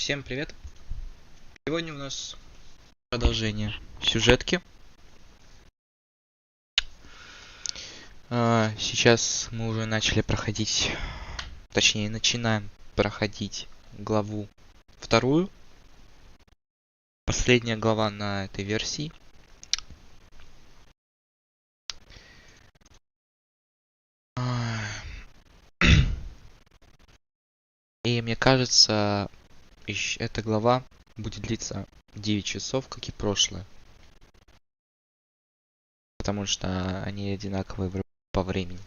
Всем привет! Сегодня у нас продолжение сюжетки. Сейчас мы уже начали проходить, точнее начинаем проходить главу вторую. Последняя глава на этой версии. И мне кажется, эта глава будет длиться 9 часов, как и прошлая. Потому что они одинаковые по времени.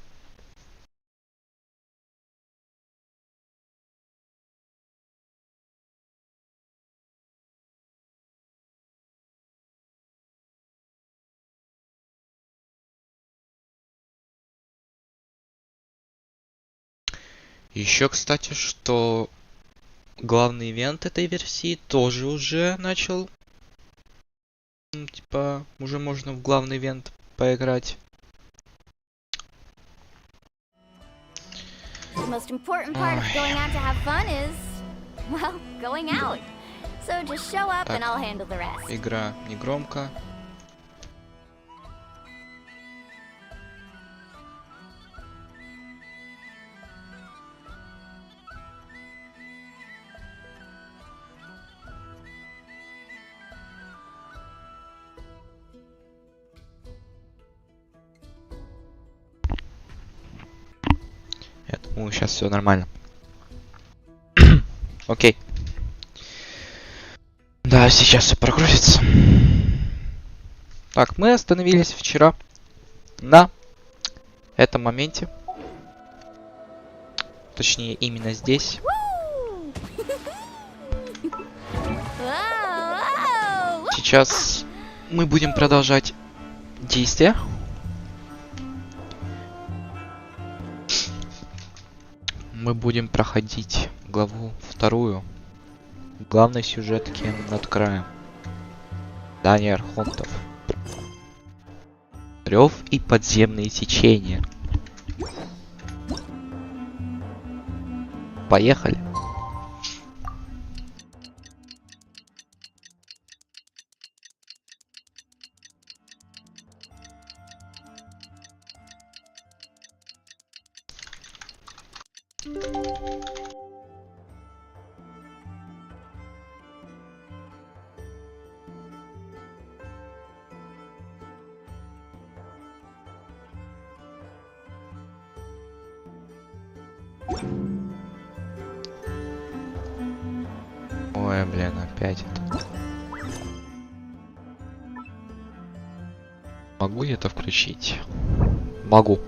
Еще, кстати, что главный ивент этой версии тоже уже начал. Типа, уже можно в главный ивент поиграть. The most important part of going out to have fun is, well, going out. So just show up and I'll handle the rest. Игра не громко. Я думаю, сейчас все нормально. Окей. Да, сейчас все прогрузится. Так, мы остановились вчера на этом моменте. Точнее, именно здесь. Сейчас мы будем продолжать действия. Мы будем проходить главу вторую главной сюжетки над краем. Здание Архонтов. Рев и подземные течения. Поехали. Ой, блин, опять это. Могу я это включить? Могу.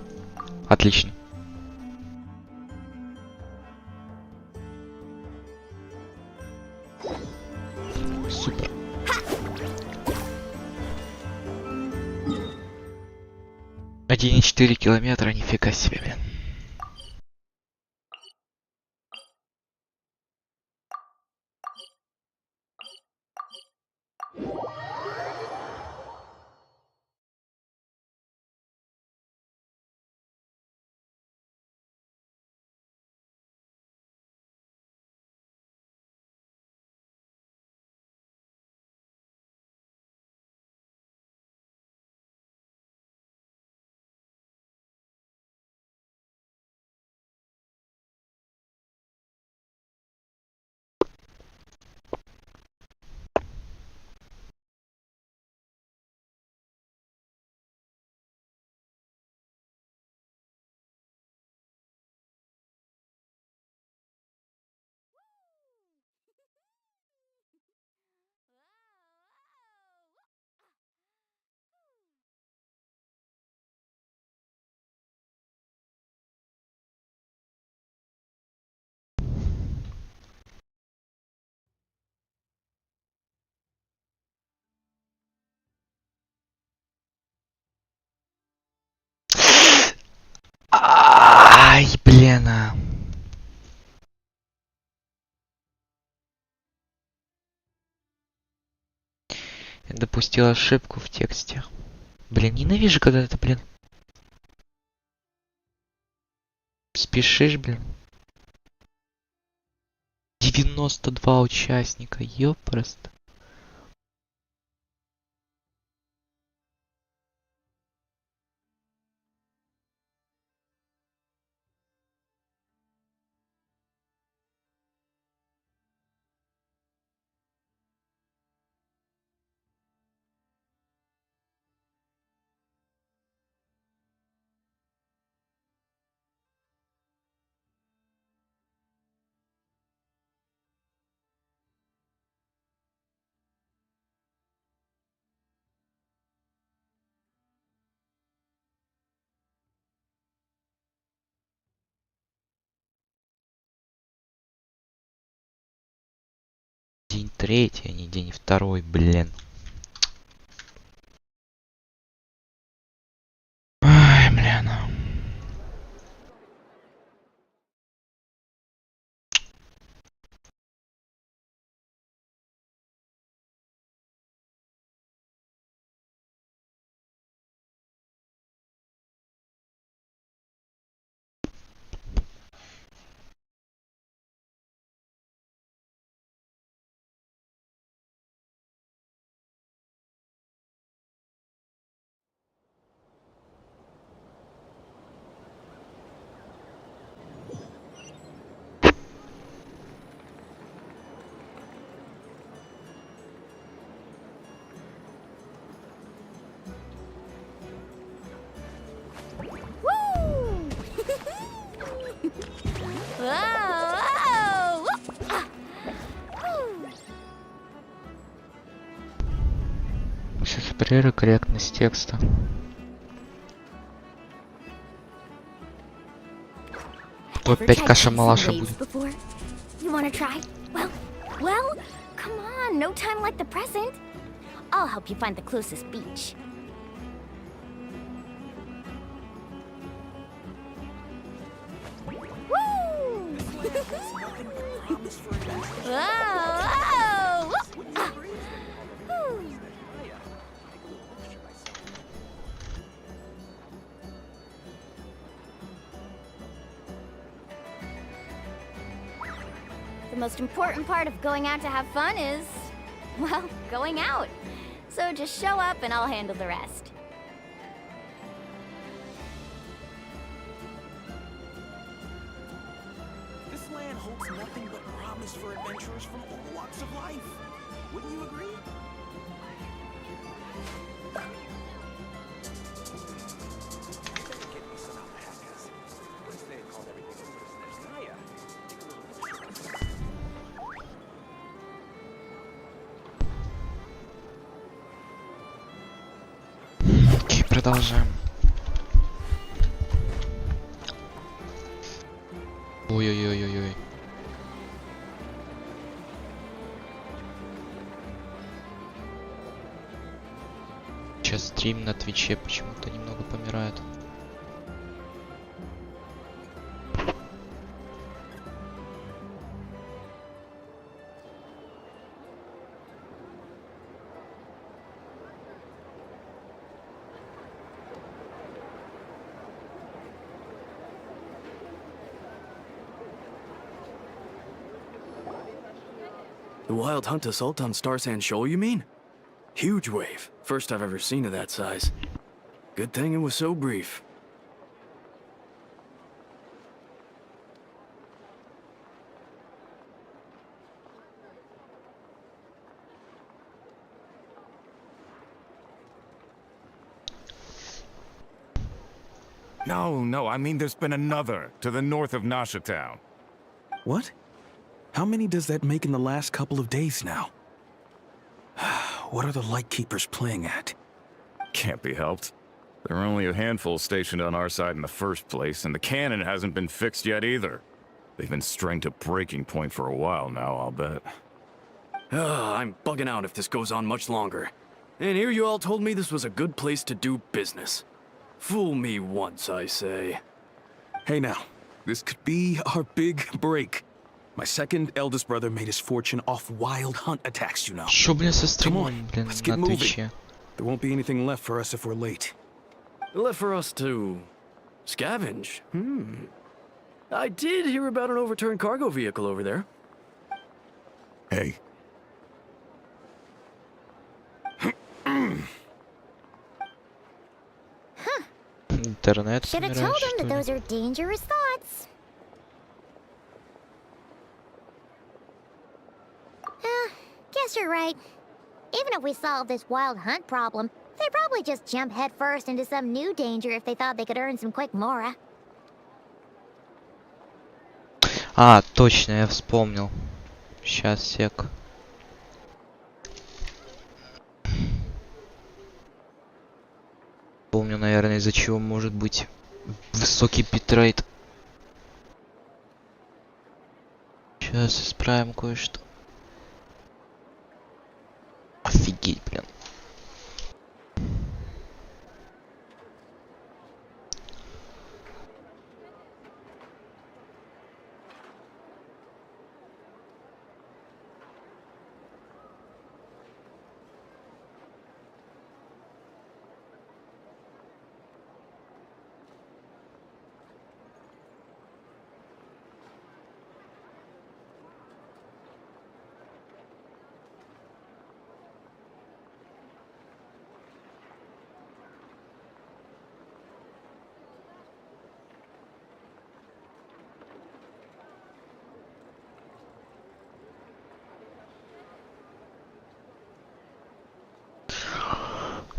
Отлично. Супер. Один и 4 километра, нифига себе, блин. Ай, блин. Я допустил ошибку в тексте. Блин, ненавижу, когда это, блин. Спешишь, блин. 92 участника, ёпрст. День третий, а не день второй, блин. Ай, блин. Сейчас проверю корректность текста. То опять каша-малаша будет. You wanna try? Well, come on, no time like the present. I'll help you find the closest beach. Woo! Whoa! The most important part of going out to have fun is, well, going out. So just show up and I'll handle the rest. This land holds nothing but promise for adventurers from all walks of life. Wouldn't you agree? Окей, продолжаем. Ой-ой-ой-ой-ой. Сейчас стрим на Твиче почему-то немного помирает. The wild hunt assault on Star Sand Shoal, you mean? Huge wave. First I've ever seen of that size. Good thing it was so brief. No, I mean there's been another, to the north of Nasha Town. What? How many does that make in the last couple of days now? What are the Lightkeepers playing at? Can't be helped. There are only a handful stationed on our side in the first place, and the cannon hasn't been fixed yet either. They've been strained to breaking point for a while now, I'll bet. I'm bugging out if this goes on much longer. And here you all told me this was a good place to do business. Fool me once, I say. Hey now, this could be our big break. My second eldest brother made his fortune off wild hunt attacks, you know. Чё, блин, со Come on, стримом, блин, let's get на moving. Твиче? There won't be anything left for us if we're late. Left for us to scavenge? I did hear about an overturned cargo vehicle over there. Hey. Интернет Should have умирает, told him что that ли? those are dangerous thoughts. Guess you're right. Even if we solve this wild hunt problem, they'd probably just jump headfirst into some new danger if they thought they could earn some quick mora. А, точно, я вспомнил. Сейчас, сек. Помню, наверное, из-за чего может быть высокий битрейт. Сейчас исправим кое-что. Офигеть, блин.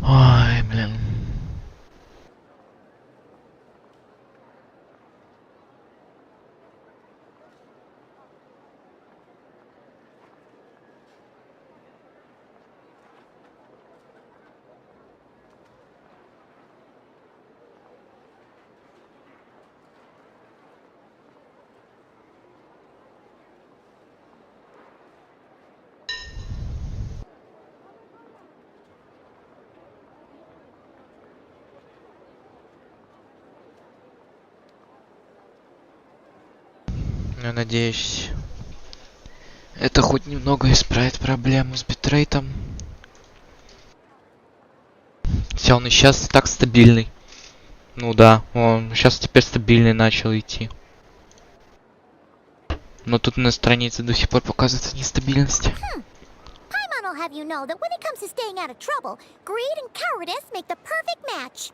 Ой, блин. Я надеюсь, это хоть немного исправит проблему с битрейтом. Все, он и сейчас так стабильный. Ну да, он сейчас теперь стабильный начал идти. Но тут на странице до сих пор показывается нестабильность. Paimon will have you know that when it comes to staying out of trouble, greed and cowardice make the perfect match.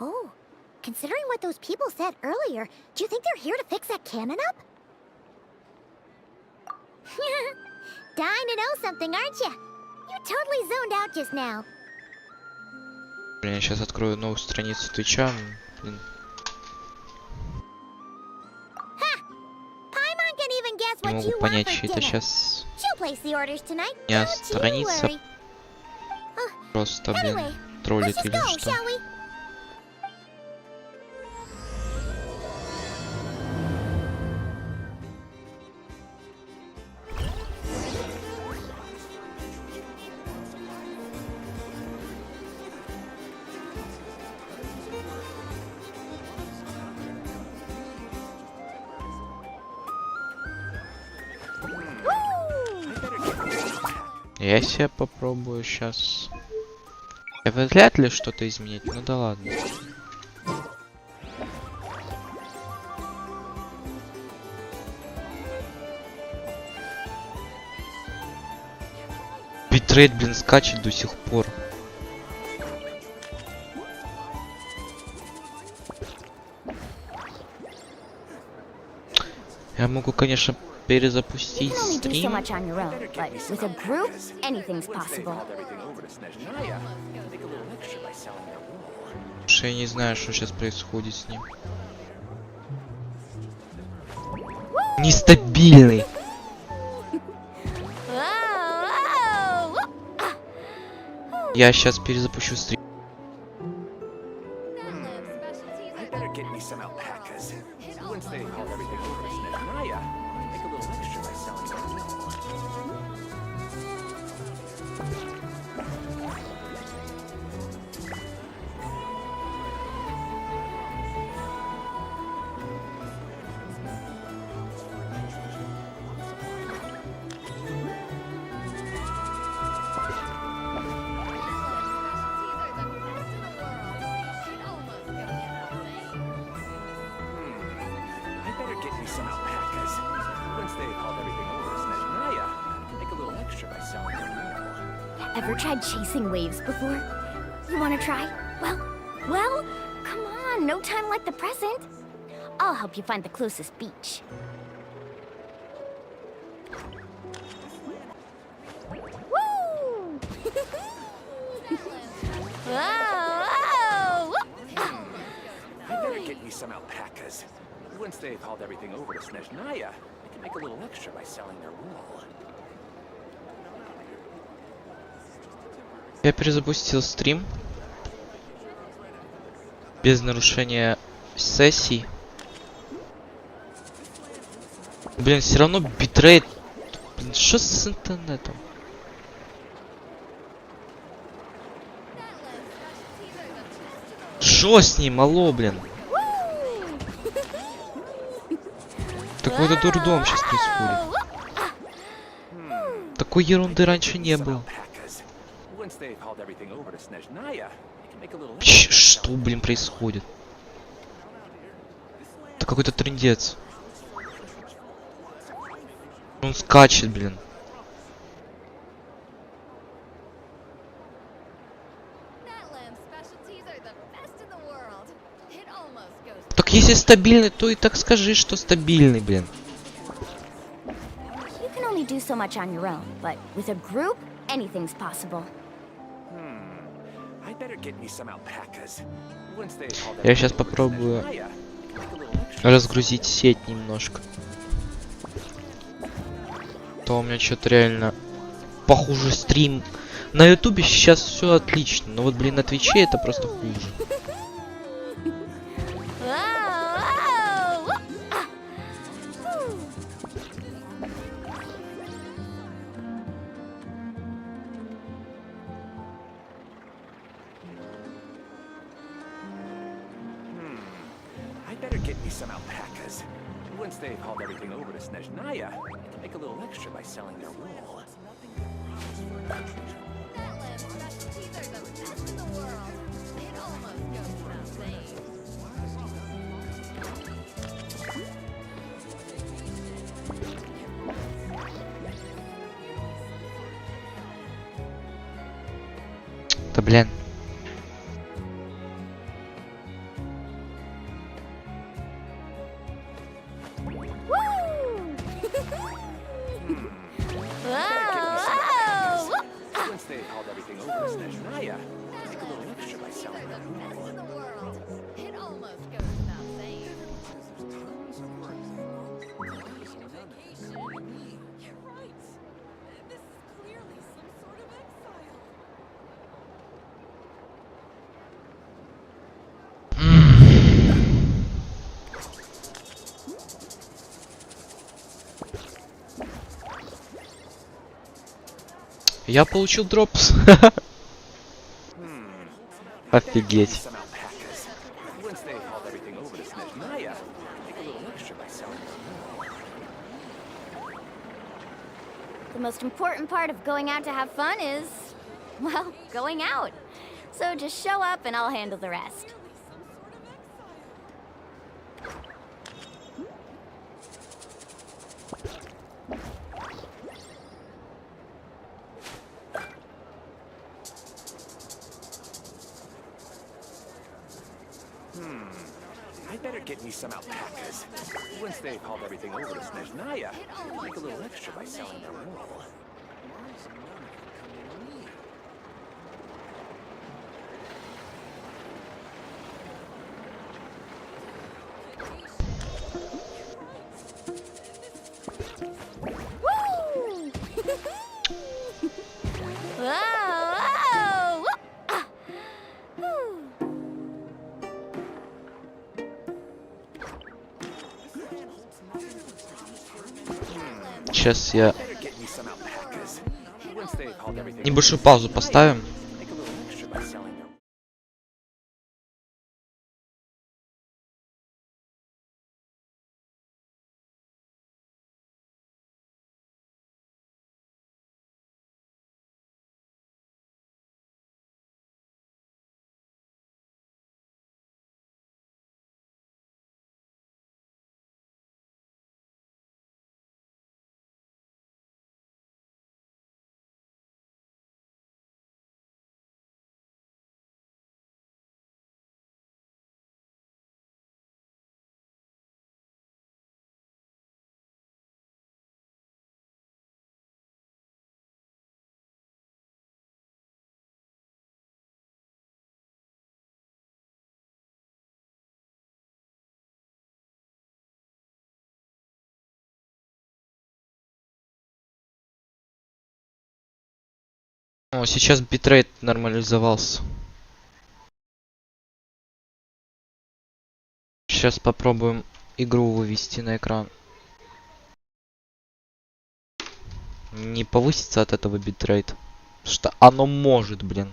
Oh, considering what those people said earlier, do you think they're here to fix that cannon up? Dying to know something, aren't you? You totally zoned out just now. Блин, я сейчас открою новую страницу Твича. Блин. Paimon can even guess Не what могу you want понять, for чьи это dinner. сейчас She'll place the orders tonight. не Don't you страница. worry. Просто, блин, Anyway, троллит let's just или go, что. shall we? Я себя попробую сейчас. Вряд ли что-то изменить, ну да ладно. Битрейт, блин, скачет до сих пор. Я могу, конечно, перезапустить стрим. Что я не знаю, что сейчас происходит с ним. Нестабильный. Я сейчас перезапущу стрим. Ever tried chasing waves before? You wanna try? Well, come on, no time like the present. I'll help you find the closest beach. Woo! Whoa! I better get me some alpacas. Once they've hauled everything over to Snezhnaya, they can make a little extra by selling their wool. Я перезапустил стрим. Без нарушения сессий. Блин, все равно битрейт. Блин, что с интернетом? Что с ним, алло, блин? Такой-то дурдом сейчас происходит. Такой ерунды раньше не было. Что, блин, происходит? Это какой-то трындец. Он скачет, блин. Так если стабильный, то и так скажи, что стабильный, блин. You can only do so much on your own, but with a group, anything's possible. Я сейчас попробую разгрузить сеть немножко. То у меня что-то реально похуже стрим. На ютубе сейчас все отлично, но вот, блин, на твиче это просто хуже. Да блин. Я получил дропс. Офигеть. The most important part of going out to have fun is, well, going out. So just show up and I'll handle the rest. I better get me some alpacas. Once they've hauled everything over to Snezhnaya, I'll make a little extra by selling their wool. Woo! Whoa! Whoa! Ah. Whew. Сейчас я Better get me some alpacas. Once they've hauled everything небольшую паузу поставим. make a little extra by selling their О, сейчас битрейт нормализовался. Сейчас попробуем игру вывести на экран. Не повысится от этого битрейт. Что оно может, блин.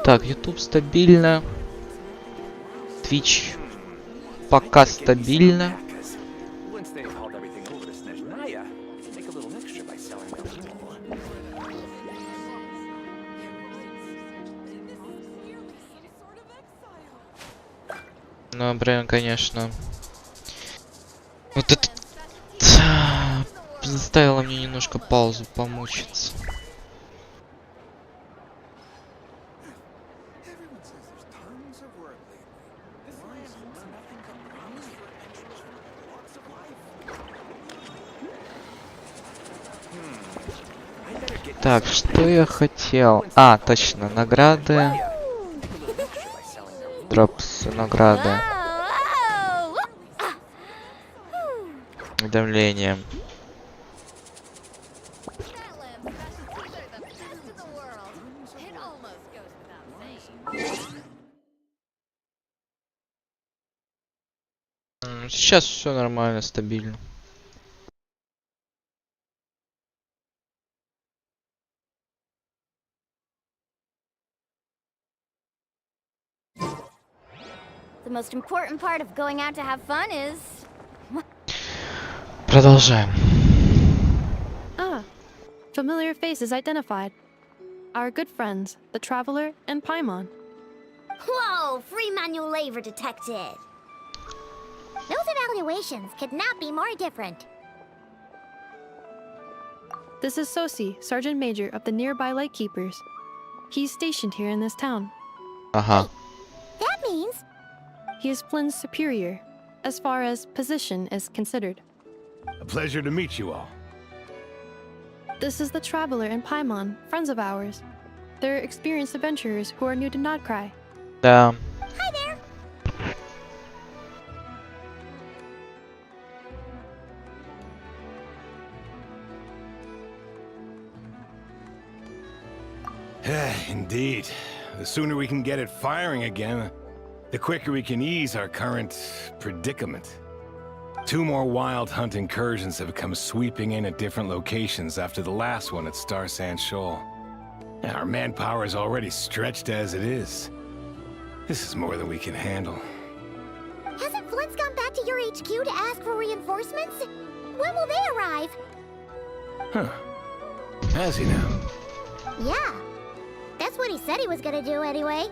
Так, YouTube стабильно. Twitch пока стабильно. alpacas. Once they've hauled everything over to Snezhnaya, make a little extra by selling their wool. Ну, блин, конечно. Вот это заставило мне немножко паузу помучиться. Так, что я хотел? А, точно, награды. Дропсы, награды. Обновления. Сейчас все нормально, стабильно. The most important part of going out to have fun is... Продолжаем. Ah, familiar faces identified. Our good friends, the Traveler and Paimon. Whoa! Free manual labor detected! Those evaluations could not be more different. This is Sosi, Sergeant Major of the nearby Lightkeepers. He's stationed here in this town. Ага. That means... He is Flynn's superior, as far as position is considered. A pleasure to meet you all. This is the Traveler and Paimon, friends of ours. They're experienced adventurers who are new to Nodcry. Да. Hi there! Indeed. The sooner we can get it firing again, the quicker we can ease our current predicament. 2 more wild hunt incursions have come sweeping in at different locations after the last one at Star Sand Shoal. Our manpower is already stretched as it is. This is more than we can handle. Hasn't Flint's gone back to your HQ to ask for reinforcements? When will they arrive? Huh. Has he now? Yeah. That's what he said he was gonna do anyway.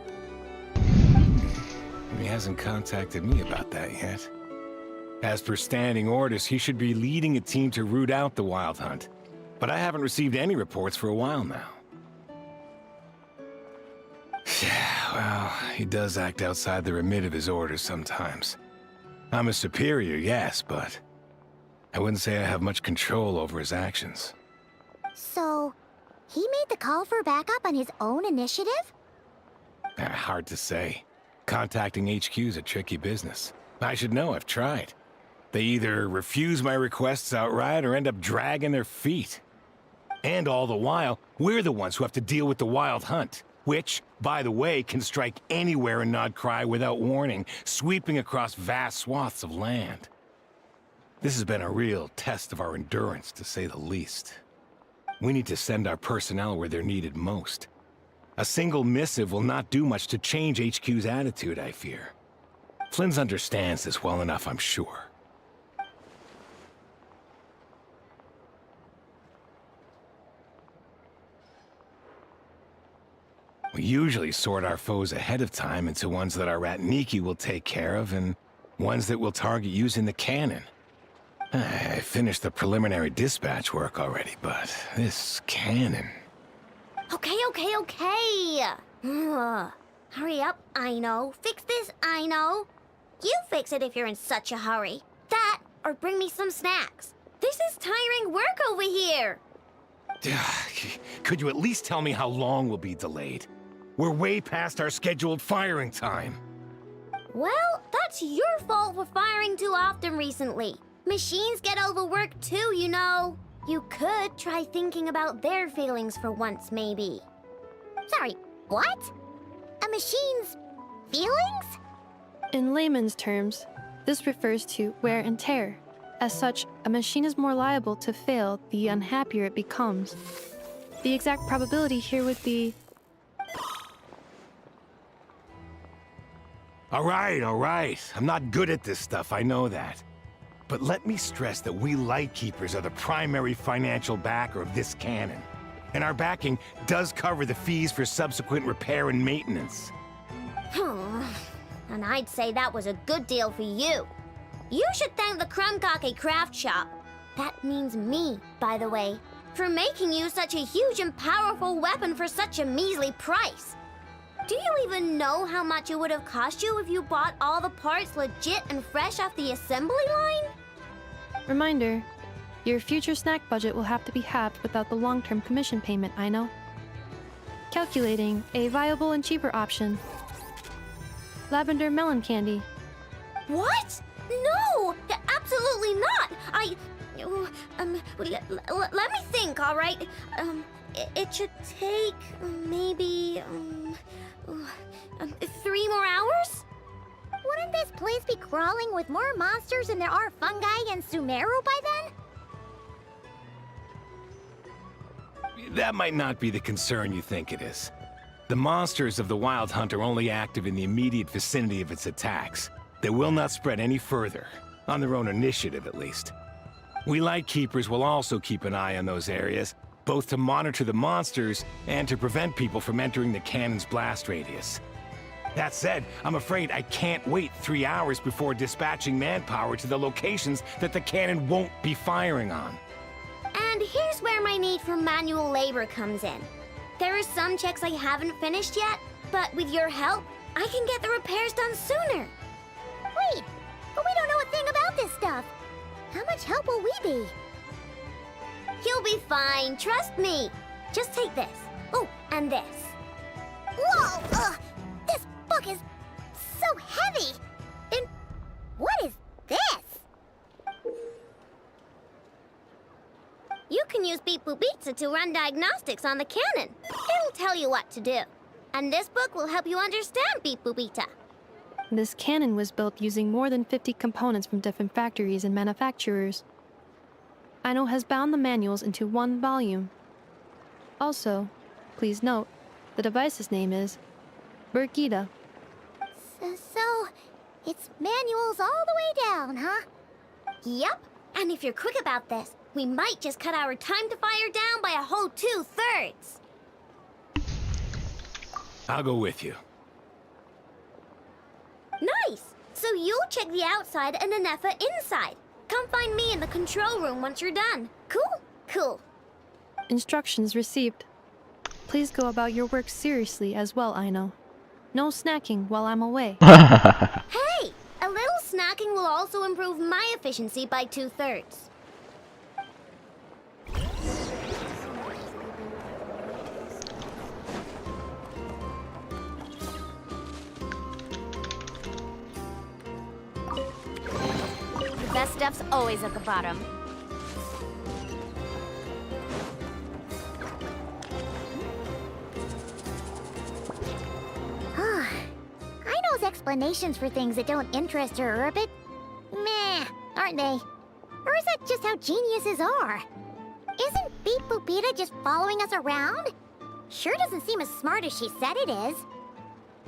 He hasn't contacted me about that yet. As per standing orders, he should be leading a team to root out the Wild Hunt. But I haven't received any reports for a while now. Well, he does act outside the remit of his orders sometimes. I'm a superior, yes, but I wouldn't say I have much control over his actions. So, he made the call for backup on his own initiative? Hard to say. Contacting HQ is a tricky business. I should know, I've tried. They either refuse my requests outright or end up dragging their feet. And all the while, we're the ones who have to deal with the Wild Hunt, which, by the way, can strike anywhere in Nodcry without warning, sweeping across vast swaths of land. This has been a real test of our endurance, to say the least. We need to send our personnel where they're needed most. A single missive will not do much to change HQ's attitude, I fear. Flynn's understands this well enough, I'm sure. We usually sort our foes ahead of time into ones that our Ratniki will take care of and ones that we'll target using the cannon. I finished the preliminary dispatch work already, but this cannon... Okay. Ugh. Hurry up, I know. Fix this, I know. You fix it if you're in such a hurry. That, or bring me some snacks. This is tiring work over here. Could you at least tell me how long we'll be delayed? We're way past our scheduled firing time. Well, that's your fault for firing too often recently. Machines get overworked too, you know. You could try thinking about their feelings for once, maybe. Sorry, what? A machine's feelings? In layman's terms, this refers to wear and tear. As such, a machine is more liable to fail the unhappier it becomes. The exact probability here would be... All right. I'm not good at this stuff, I know that. But let me stress that we Lightkeepers are the primary financial backer of this cannon. And our backing does cover the fees for subsequent repair and maintenance. And I'd say that was a good deal for you. You should thank the Krumkake craft shop. That means me, by the way, for making you such a huge and powerful weapon for such a measly price. Do you even know how much it would have cost you if you bought all the parts legit and fresh off the assembly line? Reminder, your future snack budget will have to be halved without the long-term commission payment, I know. Calculating a viable and cheaper option. Lavender melon candy. What? No! Absolutely not! Let me think, all right? It should take maybe 3 more hours? Wouldn't this place be crawling with more monsters than there are fungi in Sumeru by then? That might not be the concern you think it is. The monsters of the Wild Hunt are only active in the immediate vicinity of its attacks. They will not spread any further, on their own initiative at least. We Lightkeepers will also keep an eye on those areas, both to monitor the monsters and to prevent people from entering the cannon's blast radius. That said, I'm afraid I can't wait 3 hours before dispatching manpower to the locations that the cannon won't be firing on. And here's where my need for manual labor comes in. There are some checks I haven't finished yet, but with your help, I can get the repairs done sooner. Wait, but we don't know a thing about this stuff. How much help will we be? You'll be fine, trust me. Just take this. Oh, and this. Whoa! This book is so heavy! And what is this? You can use Beep Boop Pizza to run diagnostics on the cannon. It'll tell you what to do. And this book will help you understand Beep Boop Pizza. This cannon was built using more than 50 components from different factories and manufacturers. Aino has bound the manuals into one volume. Also, please note, the device's name is Burgida. It's manuals all the way down, huh? Yup. And if you're quick about this, we might just cut our time to fire down by a whole 2/3. I'll go with you. Nice! So you'll check the outside and Anefa inside. Come find me in the control room once you're done. Cool? Cool. Instructions received. Please go about your work seriously as well, Aino. No snacking while I'm away. Hey! A little snacking will also improve my efficiency by 2/3. The best stuff's always at the bottom. Aino's explanations for things that don't interest her are a bit meh, aren't they? Or is that just how geniuses are? Isn't Beep Boopita just following us around? Sure doesn't seem as smart as she said it is.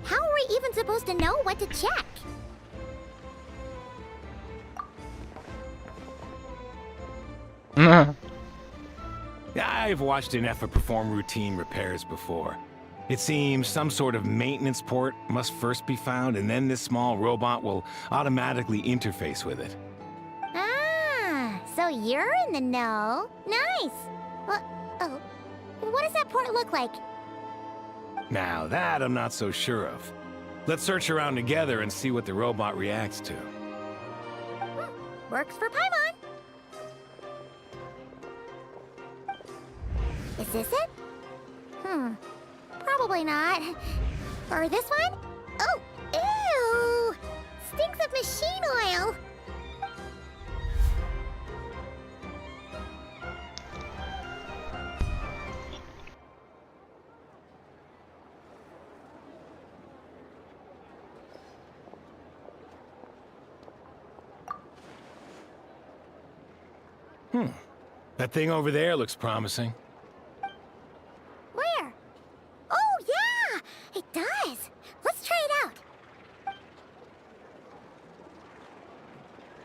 How are we even supposed to know what to check? I've watched Anefa perform routine repairs before. It seems some sort of maintenance port must first be found, and then this small robot will automatically interface with it. Ah, so you're in the know. Nice. Oh, what does that port look like? Now that I'm not so sure of. Let's search around together and see what the robot reacts to. Works for Paimon. Is this it? Probably not. Or this one? Oh, ew! Stinks of machine oil. That thing over there looks promising. Where? Oh, yeah! It does. Let's try it out.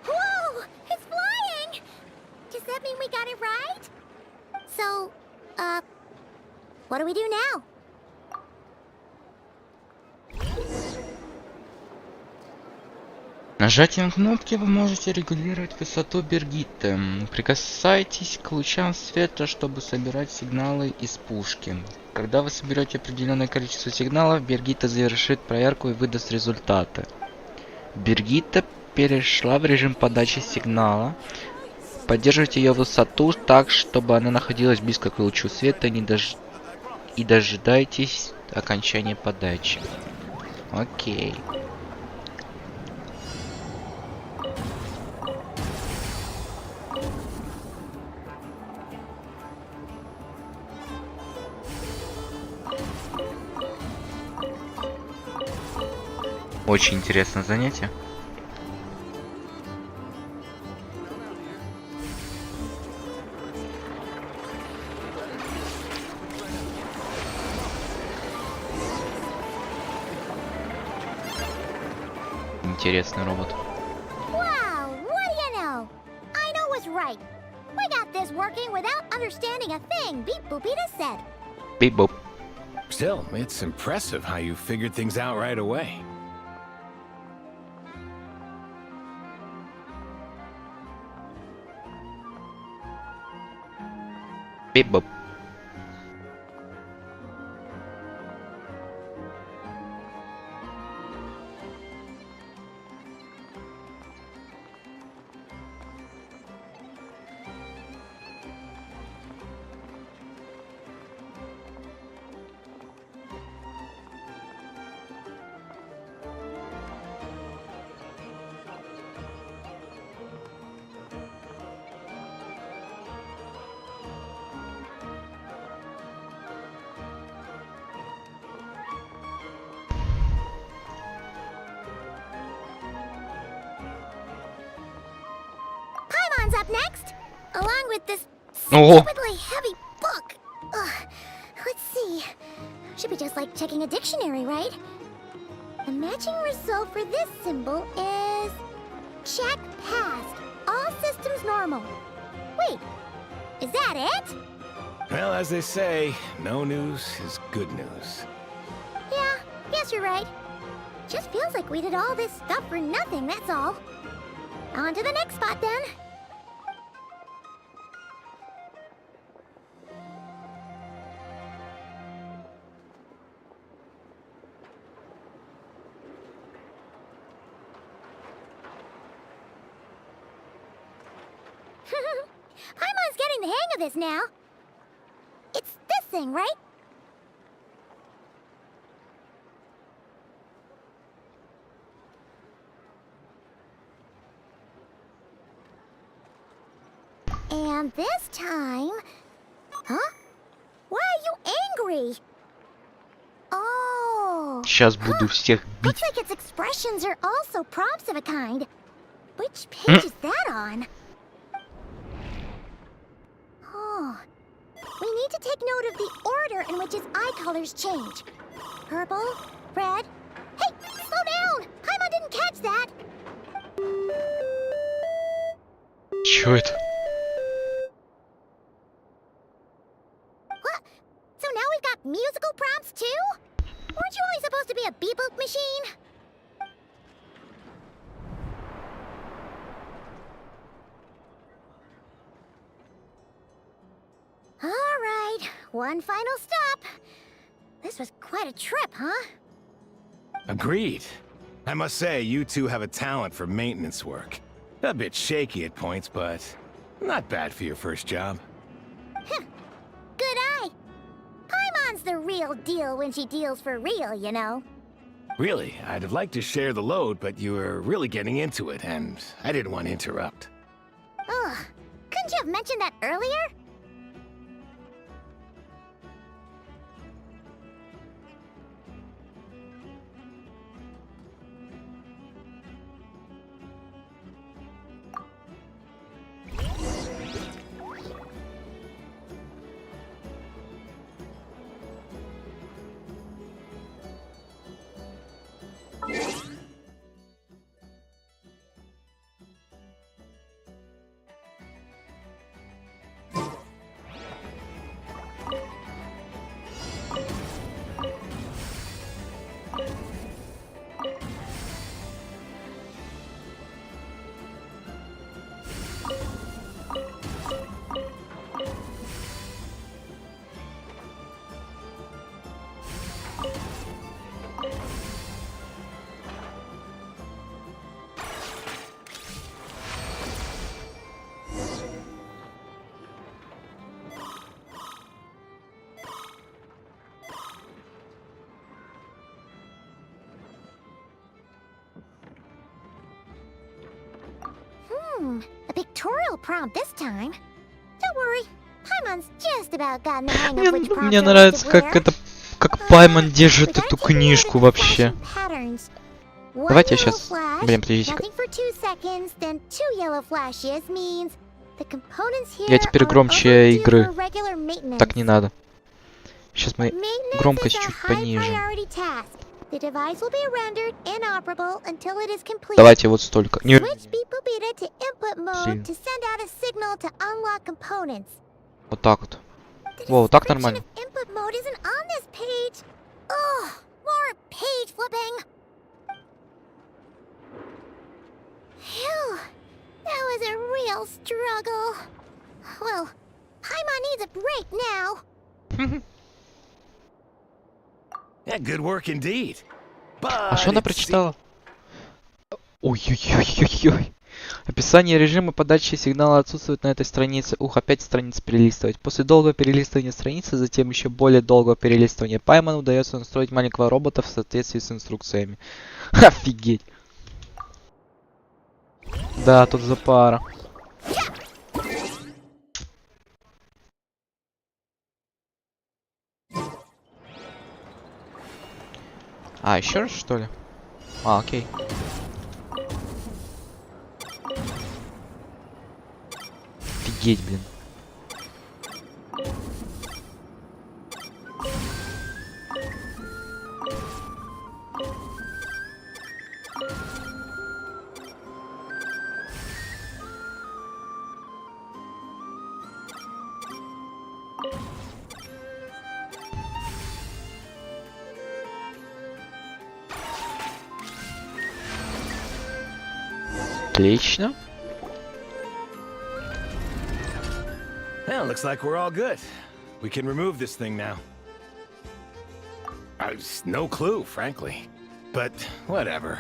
Whoa! It's flying! Does that mean we got it right? So, what do we do now? Нажатием кнопки вы можете регулировать высоту Бергитты. Прикасайтесь к лучам света, чтобы собирать сигналы из пушки. Когда вы соберете определенное количество сигналов, Бергитта завершит проверку и выдаст результаты. Бергитта перешла в режим подачи сигнала. Поддерживайте ее высоту так, чтобы она находилась близко к лучу света и дожидайтесь окончания подачи. Окей. Очень интересное занятие. Интересный робот. Wow, what do you know? Aino was right. We got this working without understanding a thing Beep Boopita said. Beep boop. Still, it's impressive how you figured things out right away. Beep boop. Paimon's up next, along with this Oh. stupidly heavy book. Ugh. Let's see. Should be just like checking a dictionary, right? The matching result for this symbol is... check passed. All systems normal. Wait, is that it? Well, as they say, no news is good news. Yeah, guess you're right. Just feels like we did all this stuff for nothing, that's all. On to the next spot then. Paimon's getting the hang of this now. It's this thing, right? And this time... Huh? Why are you angry? Oh... Сейчас буду всех бить. Looks like its expressions are also prompts of a kind. Which page is that on? Oh... We need to take note of the order in which his eye colors change. Purple, red... Hey! Slow down! Paimon didn't catch that! Чё это? What? So now we've got musical prompts too? Weren't you only supposed to be a beep-boop machine? Alright, one final stop. This was quite a trip, huh? Agreed. I must say, you two have a talent for maintenance work. A bit shaky at points, but not bad for your first job. Good eye. Paimon's the real deal when she deals for real, you know. Really, I'd have liked to share the load, but you were really getting into it, and I didn't want to interrupt. Ugh, couldn't you have mentioned that earlier? A pictorial prompt this time. Don't worry, Paimon's just about gotten the hang of which prompt Мне нравится, как Паймон держит эту книжку вообще. Давайте я сейчас... Блин, подождите-ка. Я теперь громче игры. Так не надо. Сейчас мы громкость чуть понижим. Давайте вот столько. Не... Вот так вот. Во, вот так нормально. Good work indeed. А что она прочитала? Ой-ой-ой-ой-ой. Описание режима подачи сигнала отсутствует на этой странице. Ух, опять страниц перелистывать. После долгого перелистывания страницы, затем еще более долгого перелистывания, Паймону удается настроить маленького робота в соответствии с инструкциями. Офигеть. Да, тут запара. А, еще раз, что ли? А, окей. Офигеть, блин. Отлично. Well, looks like we're all good. We can remove this thing now. No clue, frankly. But whatever.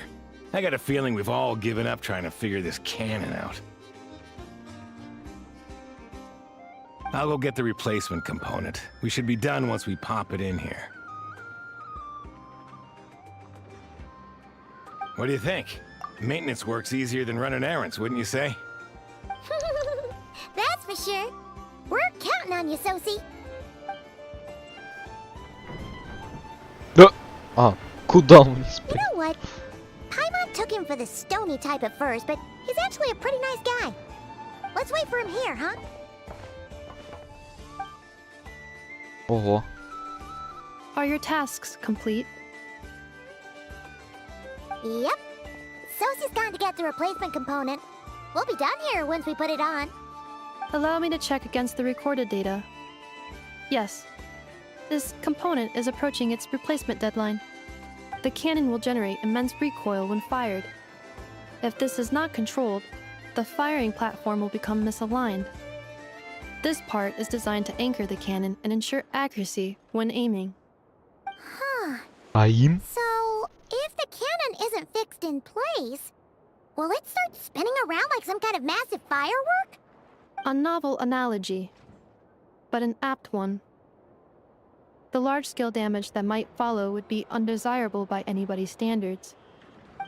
I got a feeling we've all given up trying to figure this cannon out. I'll go get the replacement component. We should be done once we pop it in here. What do you think? Maintenance work's easier than running errands, wouldn't you say? That's for sure. We're counting on you, Sosie. Куда он не You спрятал? know what? Paimon took him for the stony type at first, but he's actually a pretty nice guy. Let's wait for him here, huh? Ого. Are your tasks complete? Yep. Sosie's gone to get the replacement component. We'll be done here once we put it on. Allow me to check against the recorded data. Yes. This component is approaching its replacement deadline. The cannon will generate immense recoil when fired. If this is not controlled, the firing platform will become misaligned. This part is designed to anchor the cannon and ensure accuracy when aiming. Huh. Аим? So, if the cannon isn't fixed in place, will it start spinning around like some kind of massive firework? A novel analogy, but an apt one. The large-scale damage that might follow would be undesirable by anybody's standards.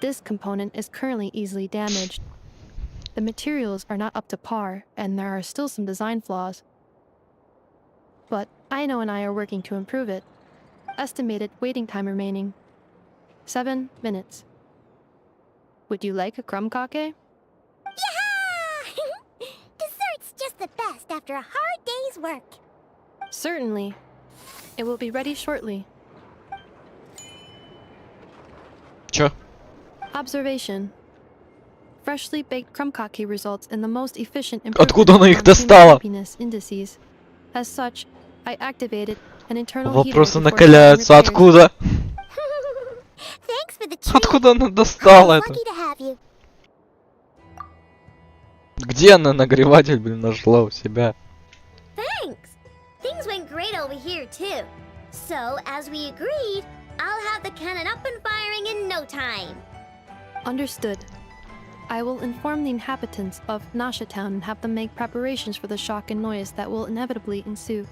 This component is currently easily damaged. The materials are not up to par, and there are still some design flaws. But Aino and I are working to improve it. Estimated waiting time remaining: 7 minutes. Would you like a crumb-cake? Yeah! Dessert's just the best after a hard day's work. Certainly. It will be ready shortly. Чё? Observation. Freshly baked crumb-cake results in the most efficient Откуда она их improvement on human достала? happiness indices. As such, I activated an internal heater Вопросы before накаляются. starting repairs. Откуда? Thanks for the treat. Откуда она достала это? Lucky to have you. Где она нагреватель, блин, нашла у себя? Thanks. Things went great over here too. So, as we agreed, I'll have the cannon up and firing in no time. Understood. I will inform the inhabitants of Nasha Town and have them make preparations for the shock and noise that will inevitably ensue.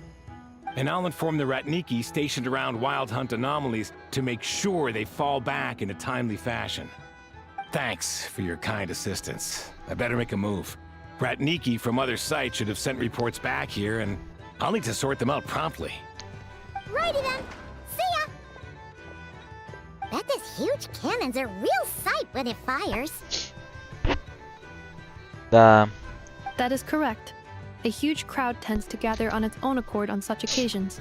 And I'll inform the Ratniki stationed around Wild Hunt anomalies to make sure they fall back in a timely fashion. Thanks for your kind assistance. I better make a move. Ratniki from other sites should have sent reports back here, and I'll need to sort them out promptly. Righty then. See ya. Bet this huge cannon's a real sight when it fires. Да. That is correct. A huge crowd tends to gather on its own accord on such occasions.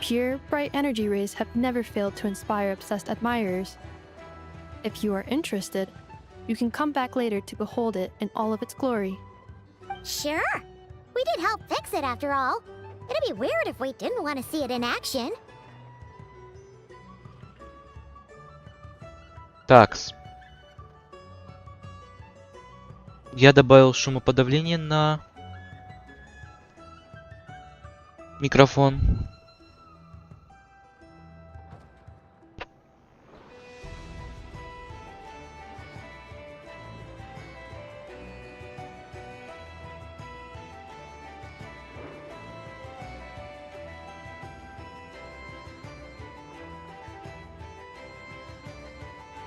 Pure, bright energy rays have never failed to inspire obsessed admirers. If you are interested, you can come back later to behold it in all of its glory. Sure. We did help fix it after all. It'd be weird if we didn't want to see it in action. Такс. Я добавил шумоподавление на микрофон.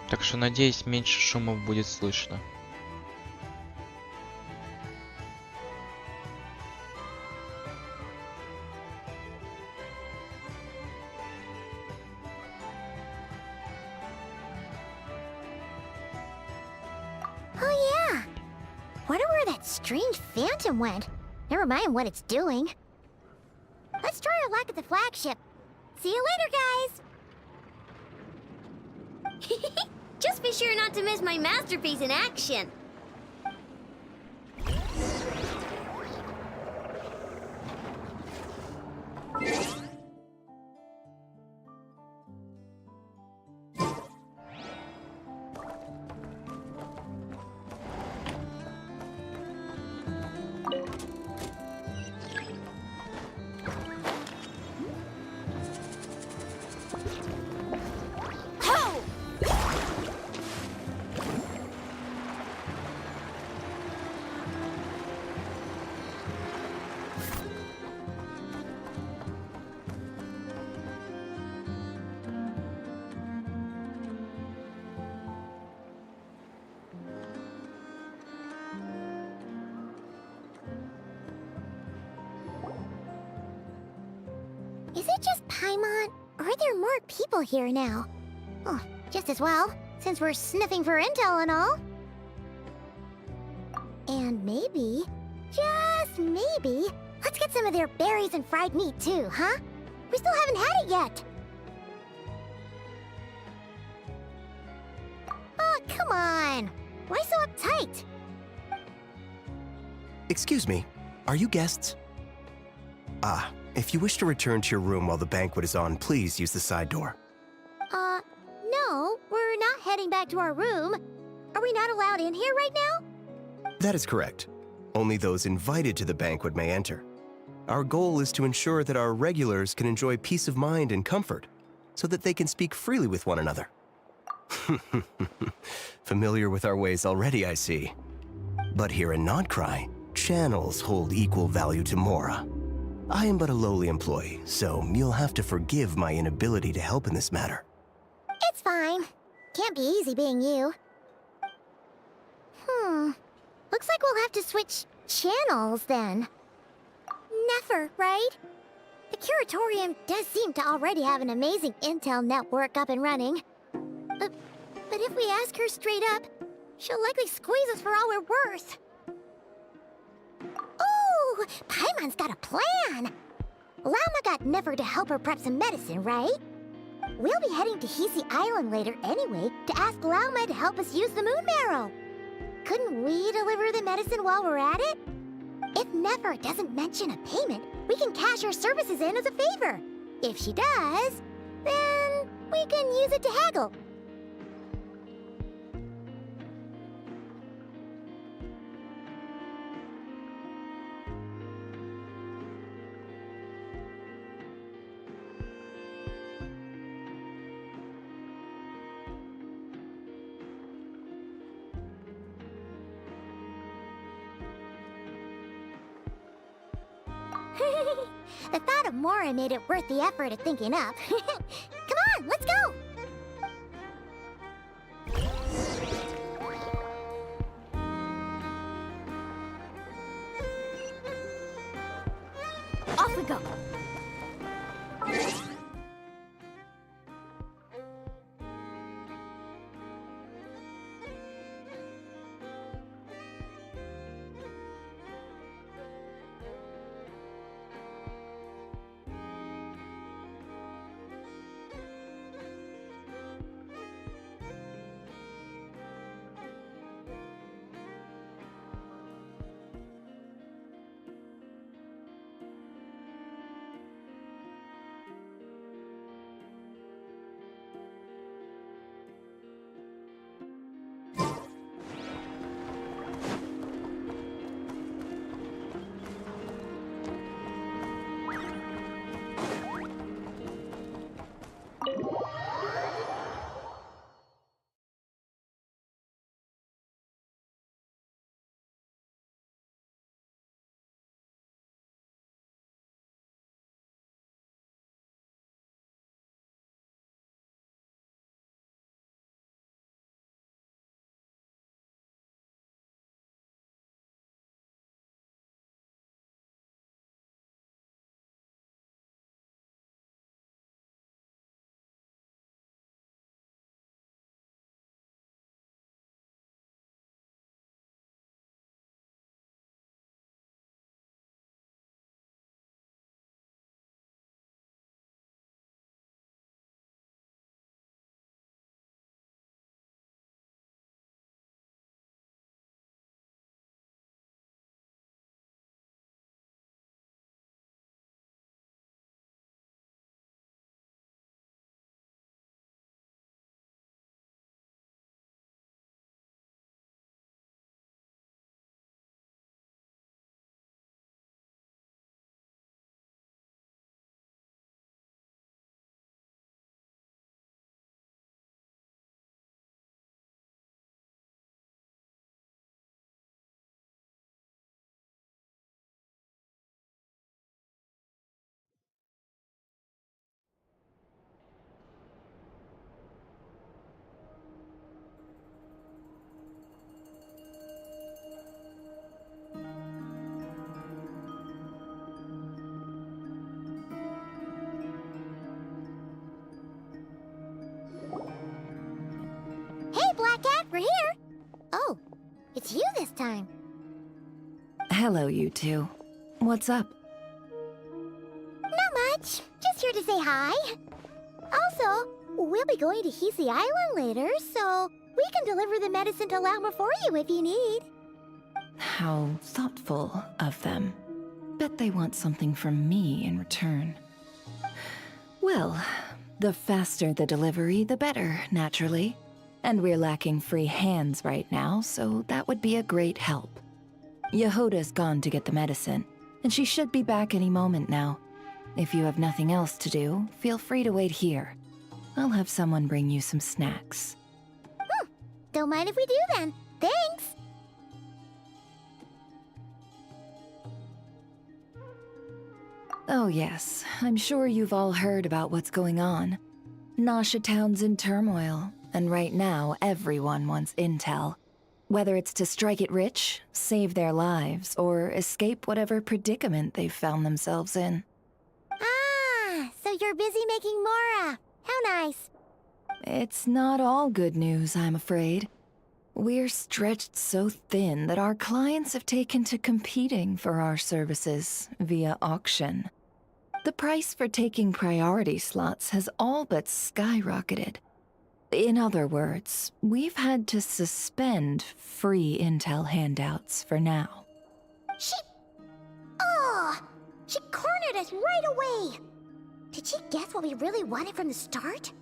Так что, надеюсь, меньше шумов будет слышно. Oh yeah. Wonder where that strange phantom went. Never mind what it's doing. Let's try our luck at the flagship. See you later, guys. Just be sure not to miss my masterpiece in action. Is it just Paimon, or are there more people here now? Oh, just as well, since we're sniffing for intel and all. And maybe, just maybe, let's get some of their berries and fried meat too, huh? We still haven't had it yet. Oh, come on. Why so uptight? Excuse me, are you guests? Ah, if you wish to return to your room while the banquet is on, please use the side door. No, we're not heading back to our room. Are we not allowed in here right now? That is correct. Only those invited to the banquet may enter. Our goal is to ensure that our regulars can enjoy peace of mind and comfort, so that they can speak freely with one another. Familiar with our ways already, I see. But here in Nodcry, channels hold equal value to Mora. I am but a lowly employee, so you'll have to forgive my inability to help in this matter. It's fine. Can't be easy being you. Looks like we'll have to switch channels then. Never, right? The Curatorium does seem to already have an amazing intel network up and running. But if we ask her straight up, she'll likely squeeze us for all we're worth. Ooh, Paimon's got a plan! Llama got Never to help her prep some medicine, right? We'll be heading to Hisi Island later anyway to ask Llama to help us use the moon marrow. Couldn't we deliver the medicine while we're at it? If Never doesn't mention a payment, we can cash our services in as a favor. If she does, then we can use it to haggle. The thought of Mora made it worth the effort of thinking up. Come on, let's go! Off we go! time. Hello, you two. What's up? Not much. Just here to say hi. Also, we'll be going to Hisi Island later, so we can deliver the medicine to Lauma for you if you need. How thoughtful of them. Bet they want something from me in return. Well, the faster the delivery, the better, naturally. And we're lacking free hands right now, so that would be a great help. Yehoda's gone to get the medicine, and she should be back any moment now. If you have nothing else to do, feel free to wait here. I'll have someone bring you some snacks. Don't mind if we do then. Thanks! Oh yes, I'm sure you've all heard about what's going on. Nasha Town's in turmoil, and right now everyone wants intel. Whether it's to strike it rich, save their lives, or escape whatever predicament they've found themselves in. Ah, so you're busy making Mora. How nice. It's not all good news, I'm afraid. We're stretched so thin that our clients have taken to competing for our services via auction. The price for taking priority slots has all but skyrocketed. In other words, we've had to suspend free intel handouts for now. She cornered us right away. Did she guess what we really wanted from the start?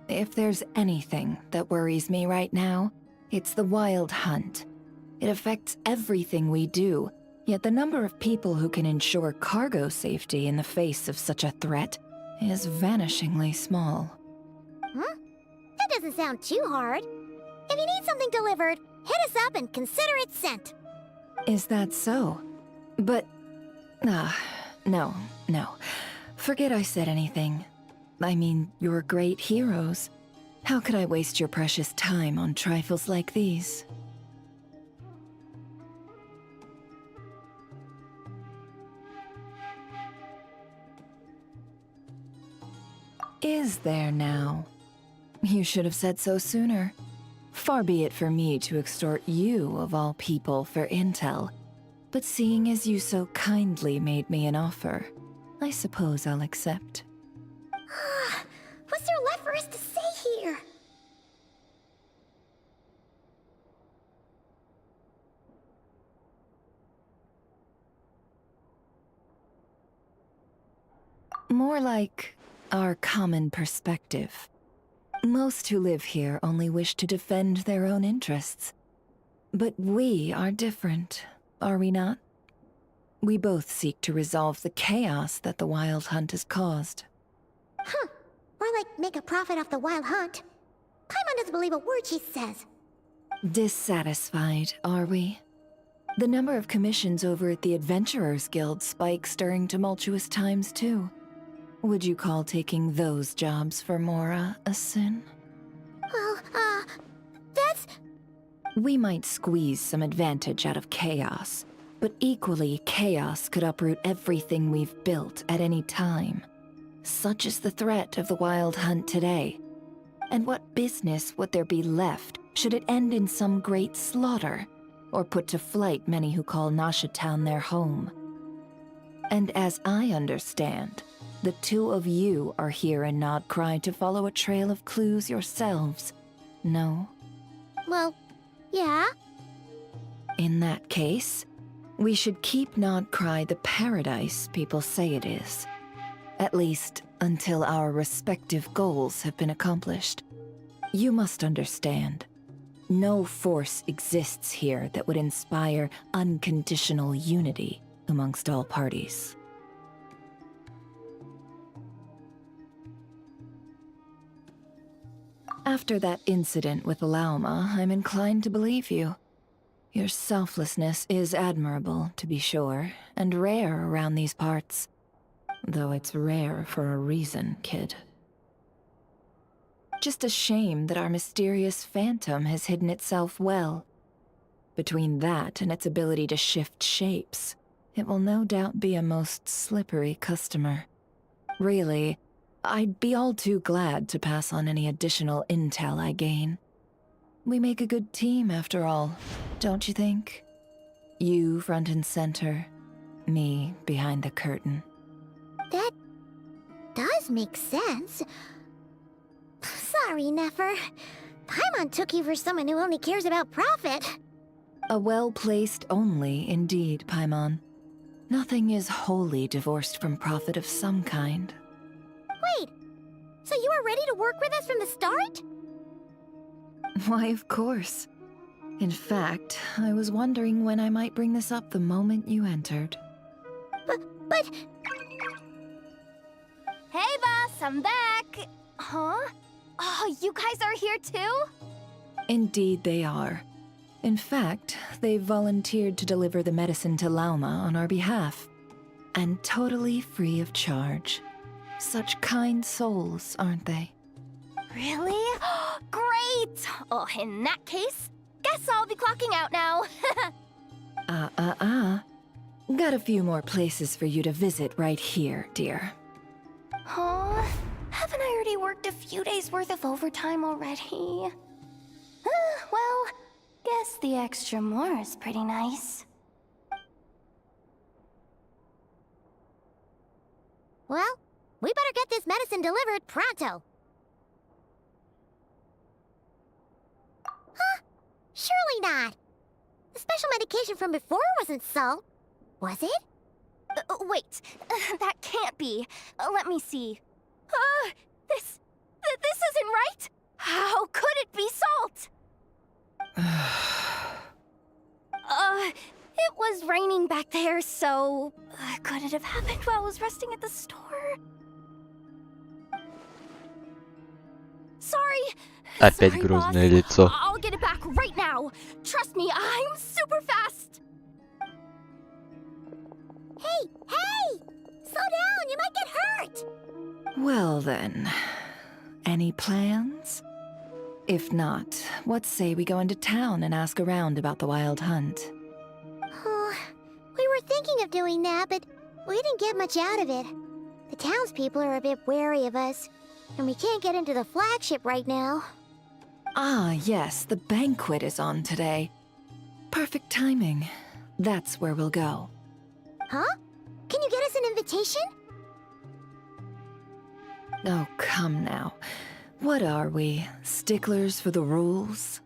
If there's anything that worries me right now, it's the wild hunt. It affects everything we do, yet the number of people who can ensure cargo safety in the face of such a threat is vanishingly small. That doesn't sound too hard. If you need something delivered, hit us up and consider it sent. Is that so? But... no. Forget I said anything. I mean, you're great heroes. How could I waste your precious time on trifles like these? Is there now? You should have said so sooner. Far be it for me to extort you, of all people, for intel. But seeing as you so kindly made me an offer, I suppose I'll accept. What's there left for us to say here? More like our common perspective. Most who live here only wish to defend their own interests. But we are different, are we not? We both seek to resolve the chaos that the wild hunt has caused. More like make a profit off the wild hunt. Paimon doesn't believe a word she says. Dissatisfied, are we? The number of commissions over at the Adventurers Guild spikes during tumultuous times, too. Would you call taking those jobs for Mora a sin? Well, that's... We might squeeze some advantage out of chaos, but equally, chaos could uproot everything we've built at any time. Such is the threat of the wild hunt today. And what business would there be left should it end in some great slaughter, or put to flight many who call Nasha Town their home? And as I understand, the two of you are here in Nodcry to follow a trail of clues yourselves, no? Well, yeah. In that case, we should keep Nodcry the paradise people say it is. At least, until our respective goals have been accomplished. You must understand, no force exists here that would inspire unconditional unity amongst all parties. After that incident with Lauma, I'm inclined to believe you. Your selflessness is admirable, to be sure, and rare around these parts. Though it's rare for a reason, kid. Just a shame that our mysterious phantom has hidden itself well. Between that and its ability to shift shapes, it will no doubt be a most slippery customer. Really, I'd be all too glad to pass on any additional intel I gain. We make a good team, after all, don't you think? You front and center, me behind the curtain. That does make sense. Sorry, Nefer. Paimon took you for someone who only cares about profit. A well-placed only, indeed, Paimon. Nothing is wholly divorced from profit of some kind. Wait, so you were ready to work with us from the start? Why, of course. In fact, I was wondering when I might bring this up the moment you entered. But... Hey, boss, I'm back! Huh? Oh, you guys are here too? Indeed they are. In fact, they've volunteered to deliver the medicine to Lauma on our behalf. And totally free of charge. Such kind souls, aren't they? Really? Great! Oh, in that case, guess I'll be clocking out now. Got a few more places for you to visit right here, dear. Huh? Haven't I already worked a few days' worth of overtime already? Well, guess the extra more is pretty nice. Well, we better get this medicine delivered pronto. Huh? Surely not. The special medication from before wasn't salt, was it? Wait, that can't be. Let me see. This isn't right. How could it be salt? It was raining back there, so could it have happened while I was resting at the store? Sorry. Опять Sorry, грозное boss. лицо. I'll get it back right now. Trust me, I'm super fast. Hey! Slow down, you might get hurt! Well then, any plans? If not, what say we go into town and ask around about the wild hunt? Oh, we were thinking of doing that, but we didn't get much out of it. The townspeople are a bit wary of us, and we can't get into the flagship right now. Ah, yes, the banquet is on today. Perfect timing. That's where we'll go. Huh? Can you get us an invitation? Oh, come now. What are we, sticklers for the rules?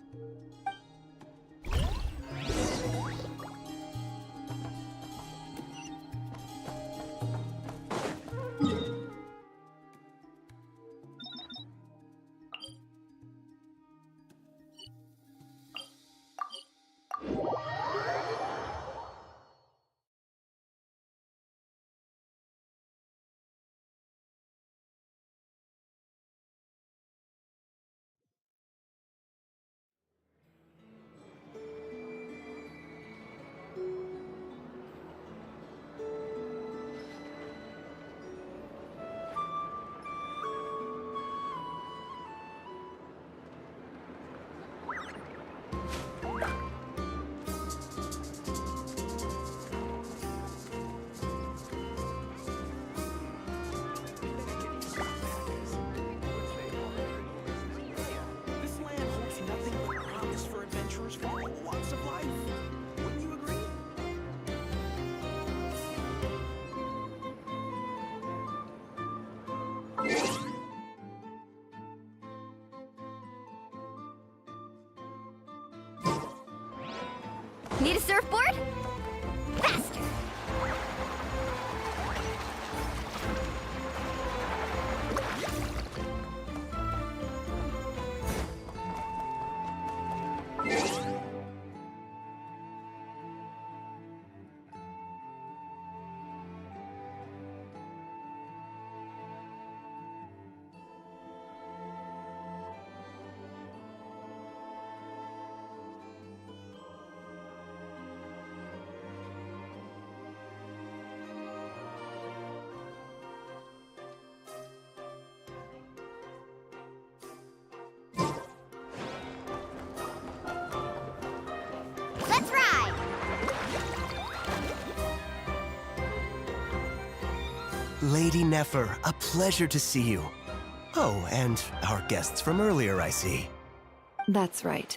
This land holds nothing but promise for adventurers from all walks of life. Wouldn't you agree? Need a surfboard? Faster! Let's ride! Lady Nefer, a pleasure to see you. Oh, and our guests from earlier, I see. That's right.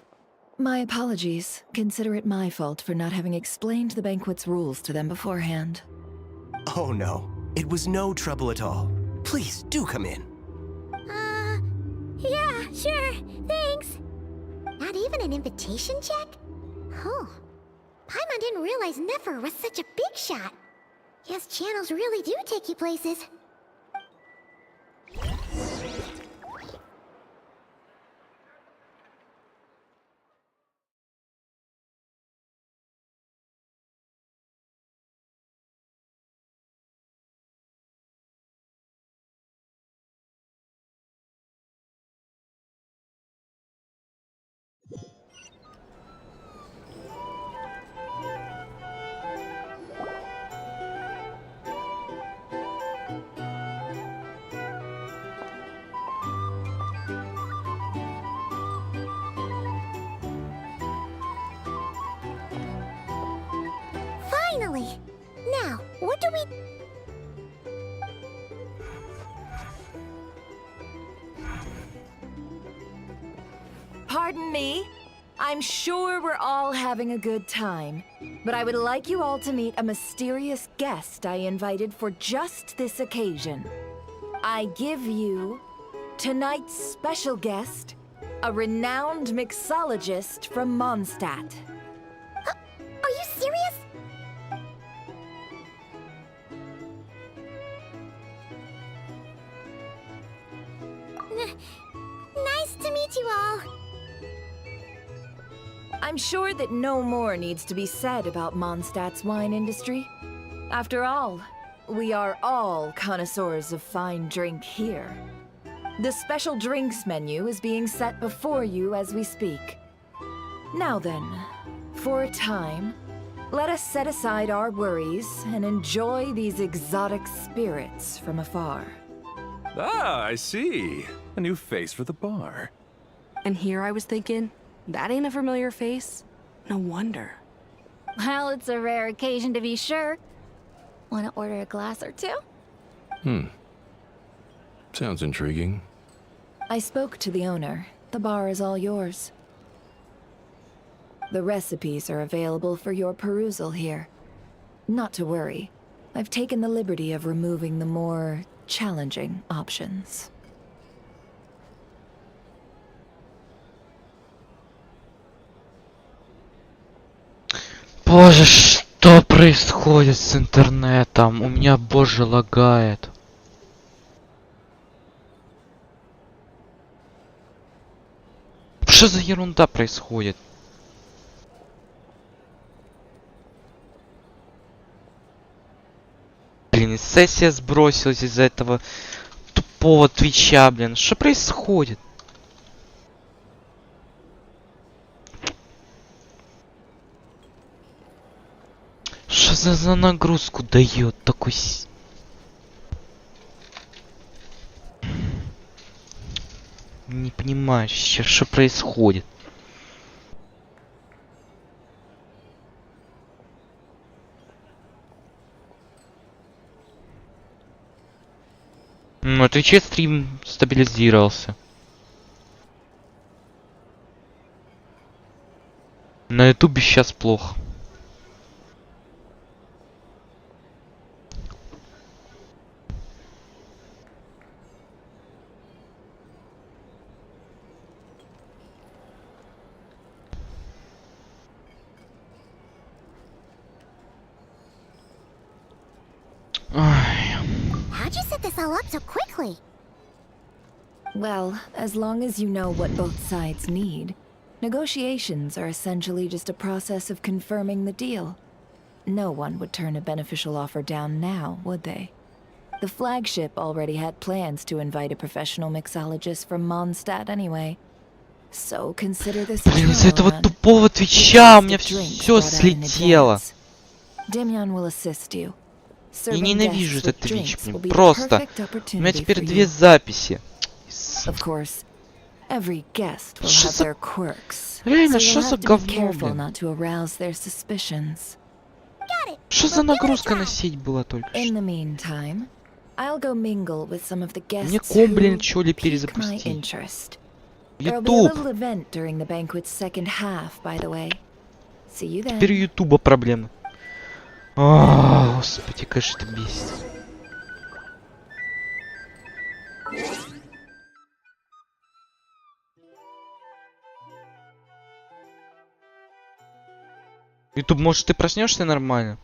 My apologies. Consider it my fault for not having explained the banquet's rules to them beforehand. Oh no, it was no trouble at all. Please, do come in. Yeah, sure, thanks. Not even an invitation check? Oh, Paimon didn't realize Nefer was such a big shot. Yes, channels really do take you places. Finally! Now, what do we... Pardon me? I'm sure we're all having a good time, but I would like you all to meet a mysterious guest I invited for just this occasion. I give you tonight's special guest, a renowned mixologist from Mondstadt. Are you serious? Nice to meet you all. I'm sure that no more needs to be said about Mondstadt's wine industry. After all, we are all connoisseurs of fine drink here. The special drinks menu is being set before you as we speak. Now then, for a time, let us set aside our worries and enjoy these exotic spirits from afar. Ah, I see. A new face for the bar. And here I was thinking, that ain't a familiar face. No wonder. Well, it's a rare occasion to be sure. Want to order a glass or two? Sounds intriguing. I spoke to the owner. The bar is all yours. The recipes are available for your perusal here. Not to worry. I've taken the liberty of removing the more challenging options. Боже, что происходит с интернетом? У меня, боже, лагает. Что за ерунда происходит? Блин, и сессия сбросилась из-за этого тупого твича, блин. Что происходит? Что за нагрузку дает такой... Не понимаю сейчас, что происходит. На Твиче стрим стабилизировался. На Ютубе сейчас плохо. How'd you set this all up so quickly? Well, as long as you know what both sides need, negotiations are essentially just a process of confirming the deal. No one would turn a beneficial offer down now, would they? The flagship already had plans to invite a professional mixologist from Mondstadt anyway. So consider this a Блин, из-за этого trial run. тупого Твича у меня все слетело. Demyon will assist you. Я Serving ненавижу guests этот with Твич, drinks will блин. be the Просто. perfect У меня opportunity теперь for две you. записи. Of course, every guest will Что have за... their quirks. Реально, So что you'll за have to be говно, careful блин? not to arouse their suspicions. Что за нагрузка на сеть была только In что? the meantime, I'll go mingle with some of the Мне guests комп, блин, who чё ли pique my перезапустить? interest. There'll be a YouTube. little event during the banquet's second half, by the way. See you then. Теперь у Ютуба проблемы. О, господи, конечно, это бесит. Ютуб, может, ты проснешься нормально?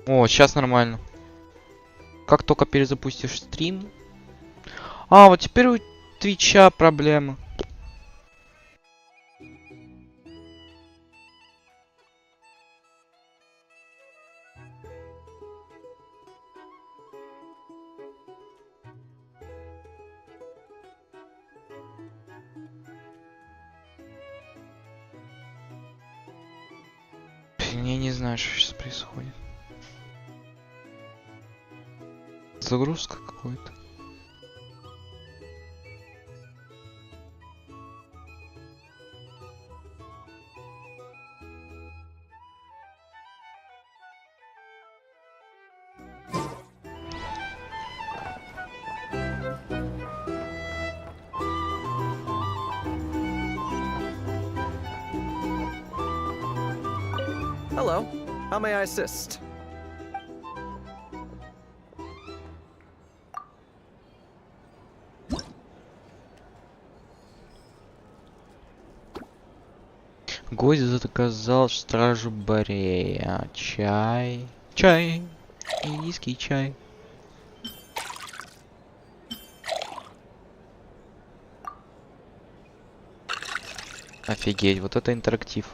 О, сейчас нормально. Как только перезапустишь стрим. А, вот теперь у Твича проблема. Я не знаю, что сейчас происходит. Загрузка какой-то. Hello. How may I assist? Гость заказал стражу Борея. Чай. Чай. Индийский чай. Офигеть, вот это интерактив.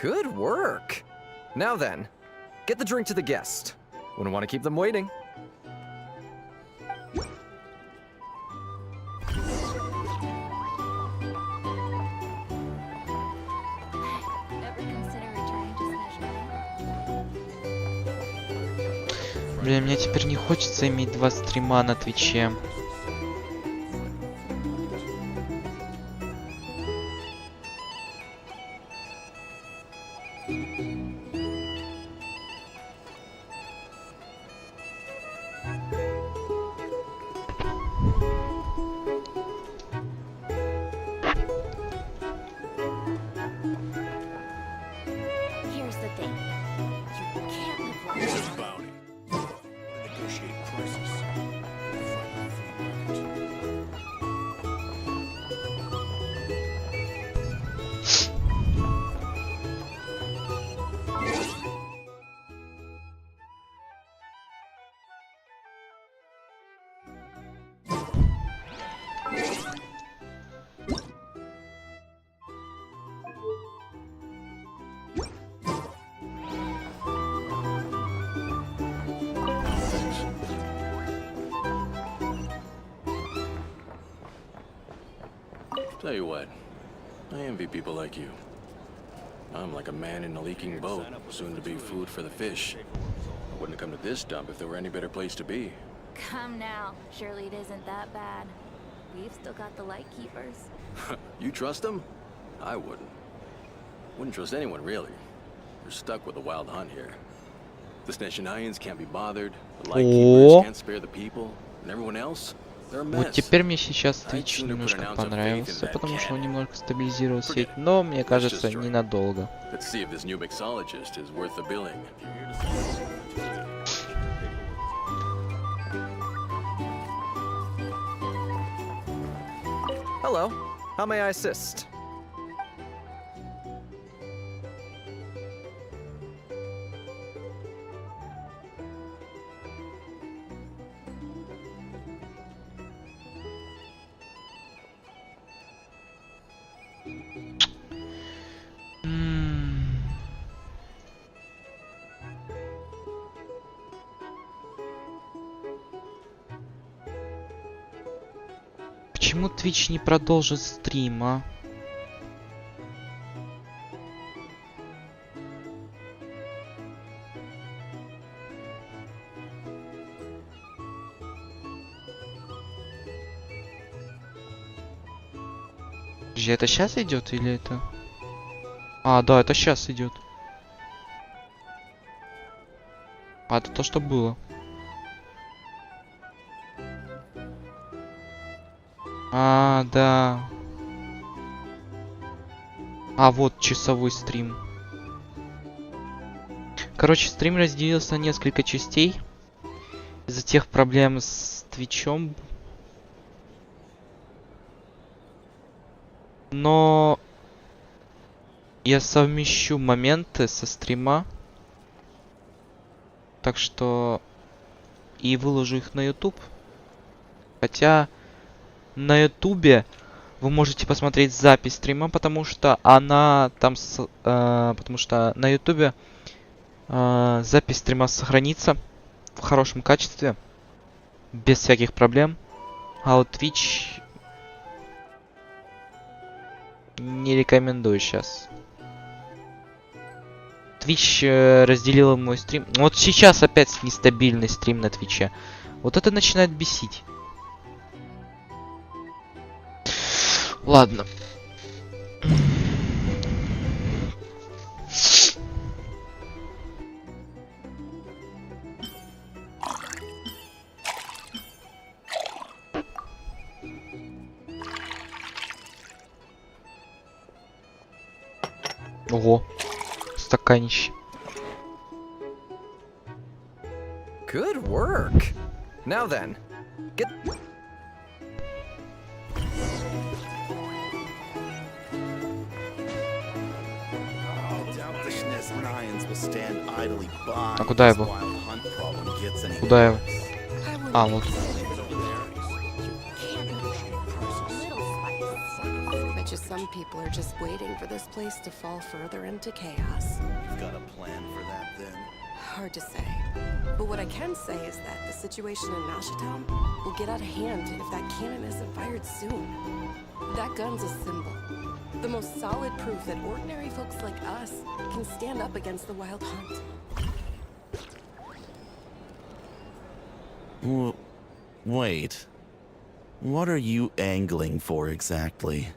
Good work. Now then, get the drink to the guest. Wouldn't want to keep them waiting. Блин, мне теперь не хочется иметь 2 стрима на Твиче. Here's the thing. You can't live like This is bounty. Negotiate prices. Tell you what, I envy people like you. I'm like a man in a leaking boat, soon to be food for the fish. I wouldn't have come to this dump if there were any better place to be. Come now. Surely it isn't that bad. We've still got the light keepers. You trust them? I wouldn't. Wouldn't trust anyone, really. You're stuck with a wild hunt here. The Sneshanians can't be bothered, the light keepers can't spare the people, and everyone else, they're a mess. Вот теперь мне сейчас Twitch немножко понравился, потому что он немного стабилизировал сеть, но мне кажется, ненадолго. Let's see if this new mixologist is worth the billing. Hello. How may I assist? Почему Twitch не продолжит стрим, а? Подожди, это сейчас идет или это? А, да, это сейчас идет. А, это то, что было. А, да. А, вот часовой стрим. Короче, стрим разделился на несколько частей. Из-за тех проблем с Твичом. Но я совмещу моменты со стрима. Так что и выложу их на YouTube. Хотя на YouTube вы можете посмотреть запись стрима, потому что она там потому что на YouTube запись стрима сохранится в хорошем качестве, без всяких проблем. А вот Twitch не рекомендую сейчас. Twitch разделил мой стрим. Вот сейчас опять нестабильный стрим на Твиче. Вот это начинает бесить. Ладно. Ого. Стаканище. Good work. Now then, get. А куда его? Куда его? А, вот. Some people are just waiting for this place to fall further into chaos. You've got a plan for that, then? Hard to say. But what I can say is that the situation in Nashitown will get out of hand if that cannon isn't fired soon. That gun's a symbol. The most solid proof that ordinary folks like us can stand up against the wild hunt. Wait. What are you angling for exactly?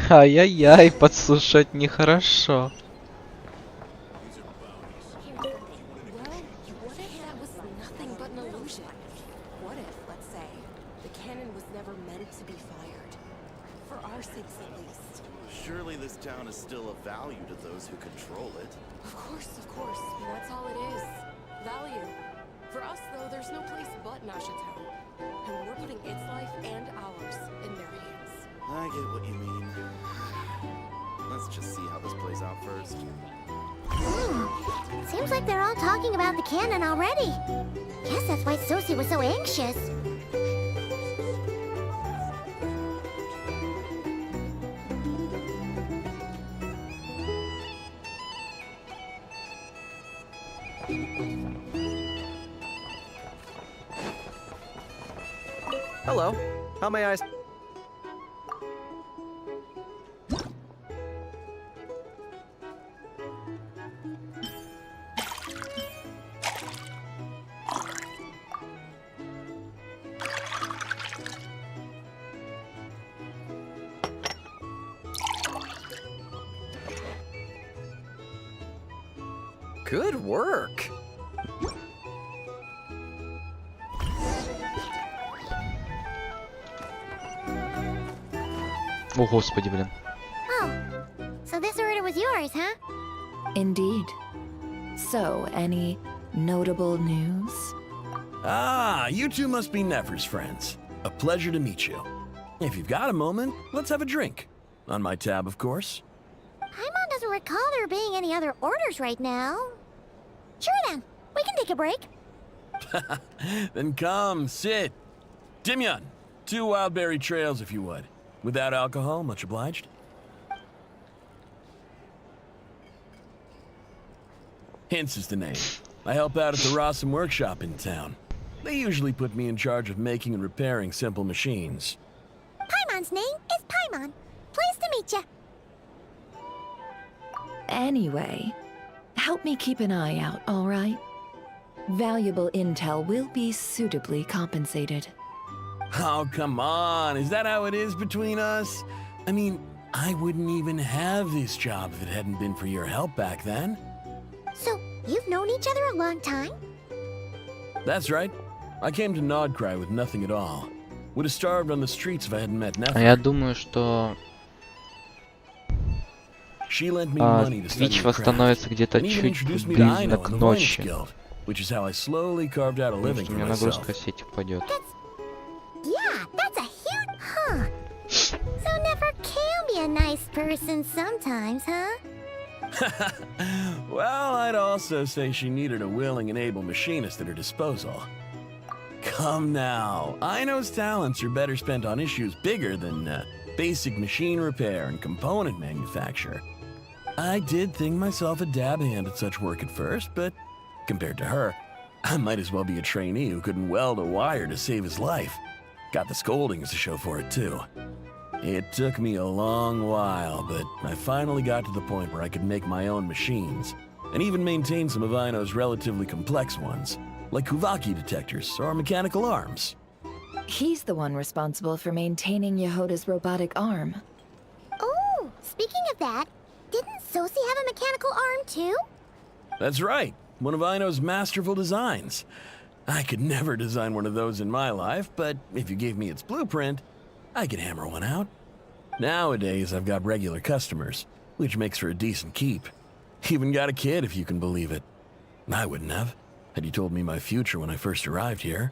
Ай-яй-яй, подслушать нехорошо. Surely this town is still of value to those who control it. Of course. That's all it is. Value. For us, though, there's no place but Nashitown. And we're putting its life and ours in their hands. I get what you mean. Let's just see how this plays out first. Seems like they're all talking about the cannon already. Guess that's why Sosie was so anxious. Hello. How may I? Good work. О, господи, блин. Oh, so this order was yours, huh? Indeed. So, any notable news? Ah, you two must be Nefer's friends. A pleasure to meet you. If you've got a moment, let's have a drink. On my tab, of course. Paimon doesn't recall there being any other orders right now. Sure then, we can take a break. Then come, sit. Dimyon, 2 wildberry trails if you would. Without alcohol, much obliged. Hints is the name. I help out at the Rossum workshop in town. They usually put me in charge of making and repairing simple machines. Paimon's name is Paimon. Pleased to meet you. Anyway, help me keep an eye out, all right? Valuable intel will be suitably compensated. Oh, come on. Is that how it is between us? I mean, I wouldn't even have this job if it hadn't been for your help back then. So, you've known each other a long time? That's right. I came to Nodcry with nothing at all. Would have starved on the streets if I hadn't met А я Nefer. думаю, что She lent me money to study Twitch her craft, восстановится где-то and even чуть introduced me to ближе Aino к and the Voynich ночи. Guild, which is how I slowly carved out a Потому living что у for меня нагрузка myself. сети упадет. Yeah, that's a huge... Huh. So Nefer can be a nice person sometimes, huh? Well, I'd also say she needed a willing and able machinist at her disposal. Come now, Aino's talents are better spent on issues bigger than basic machine repair and component manufacture. I did think myself a dab hand at such work at first, but compared to her, I might as well be a trainee who couldn't weld a wire to save his life. Got the scoldings to show for it, too. It took me a long while, but I finally got to the point where I could make my own machines, and even maintain some of Aino's relatively complex ones, like Kuvaki detectors or mechanical arms. He's the one responsible for maintaining Yehoda's robotic arm. Oh, speaking of that, didn't Sosie have a mechanical arm too? That's right, one of Aino's masterful designs. I could never design one of those in my life, but if you gave me its blueprint, I could hammer one out. Nowadays, I've got regular customers, which makes for a decent keep. Even got a kid, if you can believe it. I wouldn't have, had you told me my future when I first arrived here.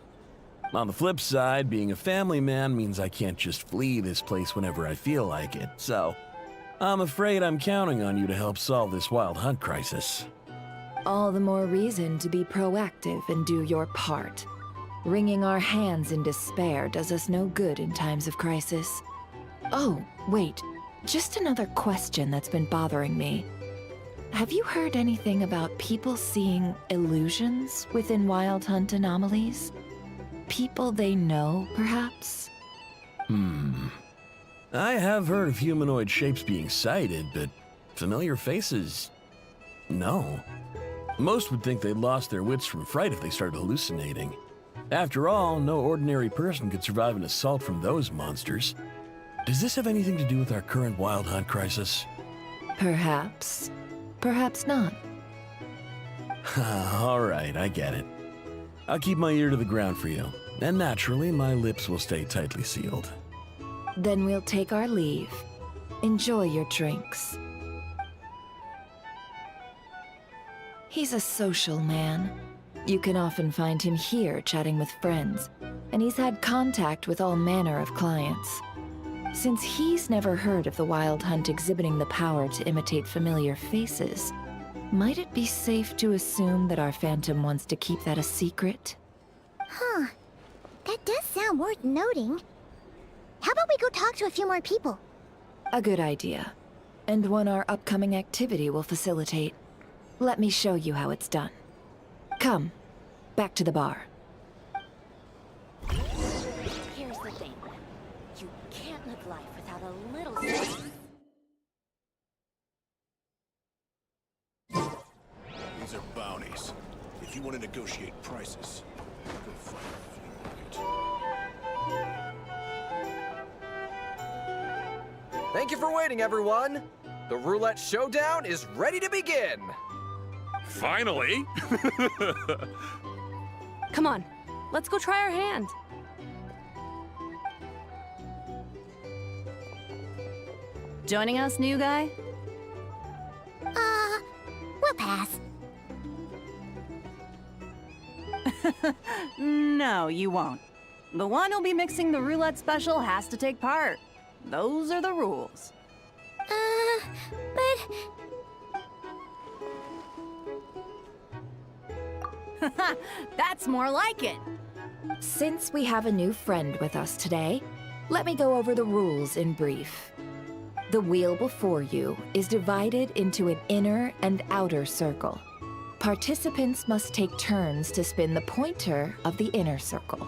On the flip side, being a family man means I can't just flee this place whenever I feel like it, so I'm afraid I'm counting on you to help solve this wild hunt crisis. All the more reason to be proactive and do your part. Wringing our hands in despair does us no good in times of crisis. Oh, wait. Just another question that's been bothering me. Have you heard anything about people seeing illusions within Wild Hunt anomalies? People they know, perhaps? I have heard of humanoid shapes being sighted, but familiar faces? No. Most would think they'd lost their wits from fright if they started hallucinating. After all, no ordinary person could survive an assault from those monsters. Does this have anything to do with our current Wild Hunt crisis? Perhaps. Perhaps not. All right, I get it. I'll keep my ear to the ground for you, and naturally, my lips will stay tightly sealed. Then we'll take our leave. Enjoy your drinks. He's a social man. You can often find him here chatting with friends, and he's had contact with all manner of clients. Since he's never heard of the Wild Hunt exhibiting the power to imitate familiar faces, might it be safe to assume that our Phantom wants to keep that a secret? Huh. That does sound worth noting. How about we go talk to a few more people? A good idea. And one our upcoming activity will facilitate. Let me show you how it's done. Come, back to the bar. Here's the thing. You can't live life without a little... These are bounties. If you want to negotiate prices, go find a flea market. Thank you for waiting, everyone. The roulette showdown is ready to begin. Finally! Come on, let's go try our hand. Joining us, new guy? We'll pass. No, you won't. The one who'll be mixing the roulette special has to take part. Those are the rules. But... That's more like it. Since we have a new friend with us today, let me go over the rules in brief. The wheel before you is divided into an inner and outer circle. Participants must take turns to spin the pointer of the inner circle.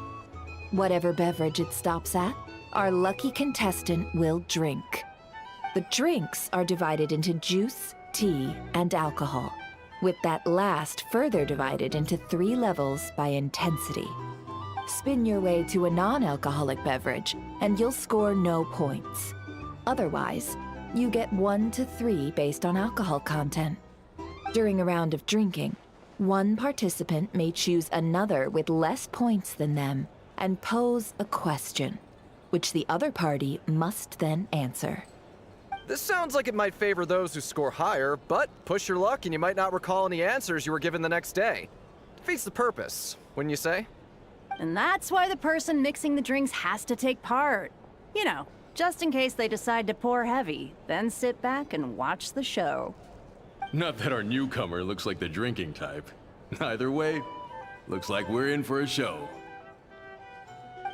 Whatever beverage it stops at, our lucky contestant will drink. The drinks are divided into juice, tea, and alcohol, with that last further divided into 3 levels by intensity. Spin your way to a non-alcoholic beverage, and you'll score no points. Otherwise, you get 1 to 3 based on alcohol content. During a round of drinking, one participant may choose another with less points than them and pose a question, which the other party must then answer. This sounds like it might favor those who score higher, but push your luck and you might not recall any answers you were given the next day. Defeats the purpose, wouldn't you say? And that's why the person mixing the drinks has to take part. You know, just in case they decide to pour heavy, then sit back and watch the show. Not that our newcomer looks like the drinking type. Either way, looks like we're in for a show.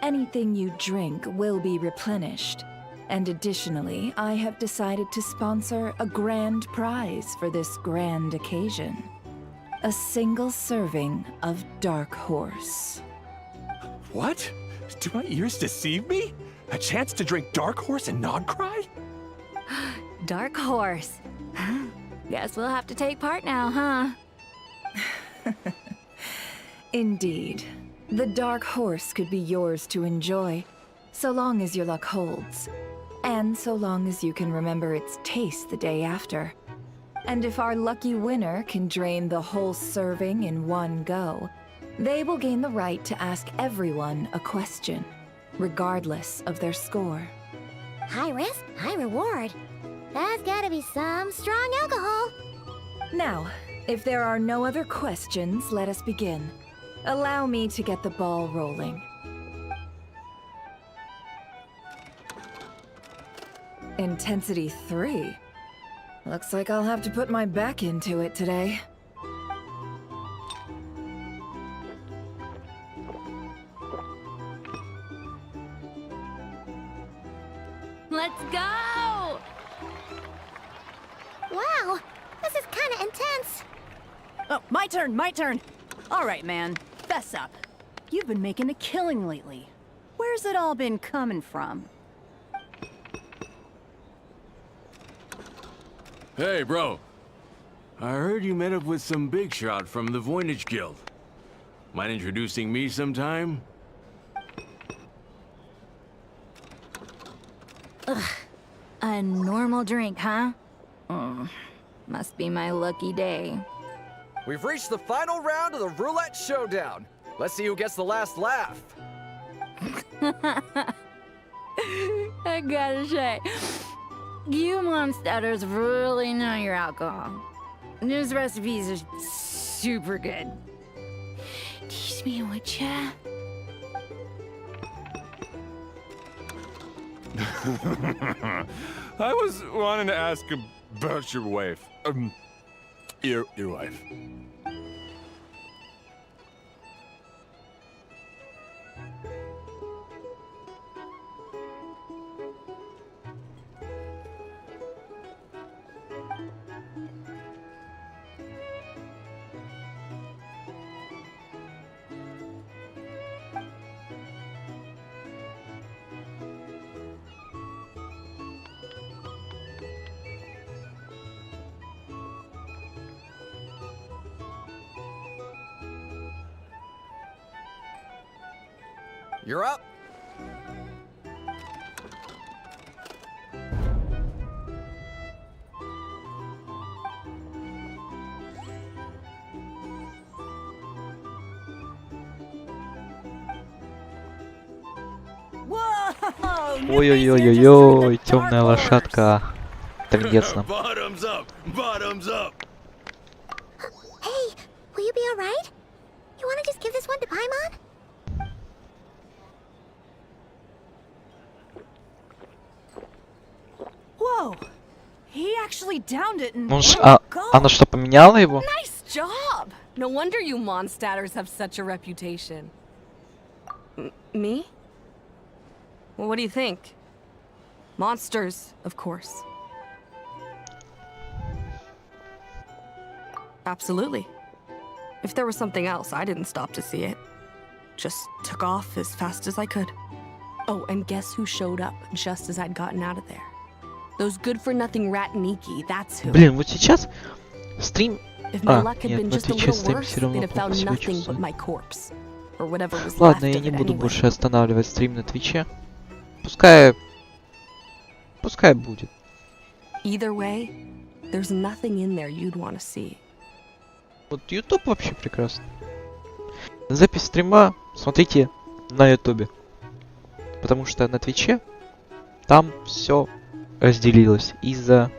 Anything you drink will be replenished. And additionally, I have decided to sponsor a grand prize for this grand occasion. A single serving of Dark Horse. What? Do my ears deceive me? A chance to drink Dark Horse and not cry? Dark Horse. Guess we'll have to take part now, huh? Indeed. The Dark Horse could be yours to enjoy, so long as your luck holds. And so long as you can remember its taste the day after. And if our lucky winner can drain the whole serving in one go, they will gain the right to ask everyone a question, regardless of their score. High risk, high reward. That's gotta be some strong alcohol. Now, if there are no other questions, let us begin. Allow me to get the ball rolling. Intensity 3. Looks like I'll have to put my back into it today. Let's go! Wow, this is kinda intense. Oh, my turn. All right, man, fess up. You've been making a killing lately. Where's it all been coming from? Hey, bro. I heard you met up with some big shot from the Voynich Guild. Mind introducing me sometime? Ugh. A normal drink, huh? Must be my lucky day. We've reached the final round of the roulette showdown. Let's see who gets the last laugh. I gotta say, you monsters really know your alcohol. These recipes are super good. Teach me, would ya? I was wanting to ask about your wife. Your wife. You're up. Ой-ой-ой-ой-ой, темная лошадка. Трындец нам. Bottoms up! Bottoms up! Hey, will you be alright? You wanna just give this one to Paimon? Whoa! He actually downed it in Она что, поменяла его? Nice job! No wonder you monstaters have such a reputation. Me? Well, what do you think? Monsters, of course. Absolutely. If there was something else, I didn't stop to see it. Just took off as fast as I could. Oh, and guess who showed up just as I'd gotten out of there? Those good-for-nothing rat Niki, that's who. Блин, вот сейчас стрим... If my luck had нет, been в just a Twitch little стрим worse, все равно they'd have плохо found себя nothing but чувствует. my corpse. or whatever was Ладно, left я of не it буду anyway. больше останавливать стрим на Твиче. Пускай будет. Either way, there's nothing in there you'd want to see. Вот YouTube вообще прекрасно. Запись стрима смотрите на YouTube. Потому что на Твиче там все разделилось из-за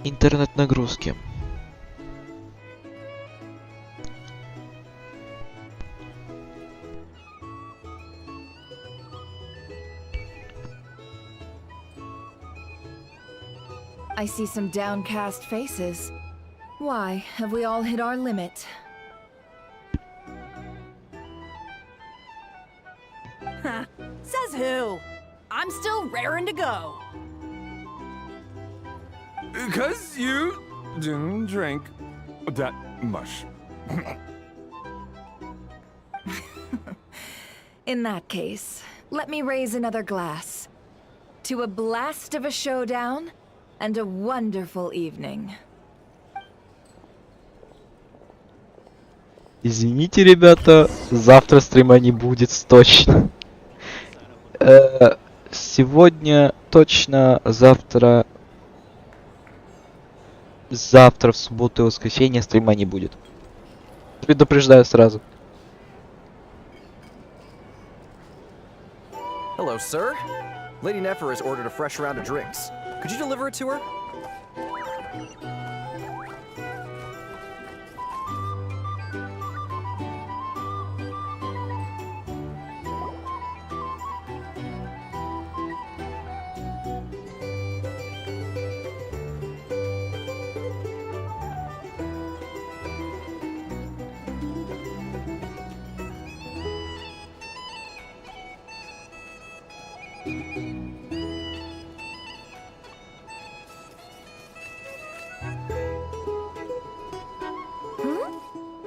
интернет-нагрузки. I see some downcast faces. Why, have we all hit our limit? Huh. Says who? I'm still raring to go. Because you didn't drink that much. In that case, let me raise another glass. To a blast of a showdown and a wonderful evening. Извините, ребята, завтра стрима не будет точно. Сегодня точно, завтра в субботу и воскресенье стрима не будет. Предупреждаю сразу. Hello, sir. Lady Nefer has ordered a fresh round of drinks. Could you deliver it to her?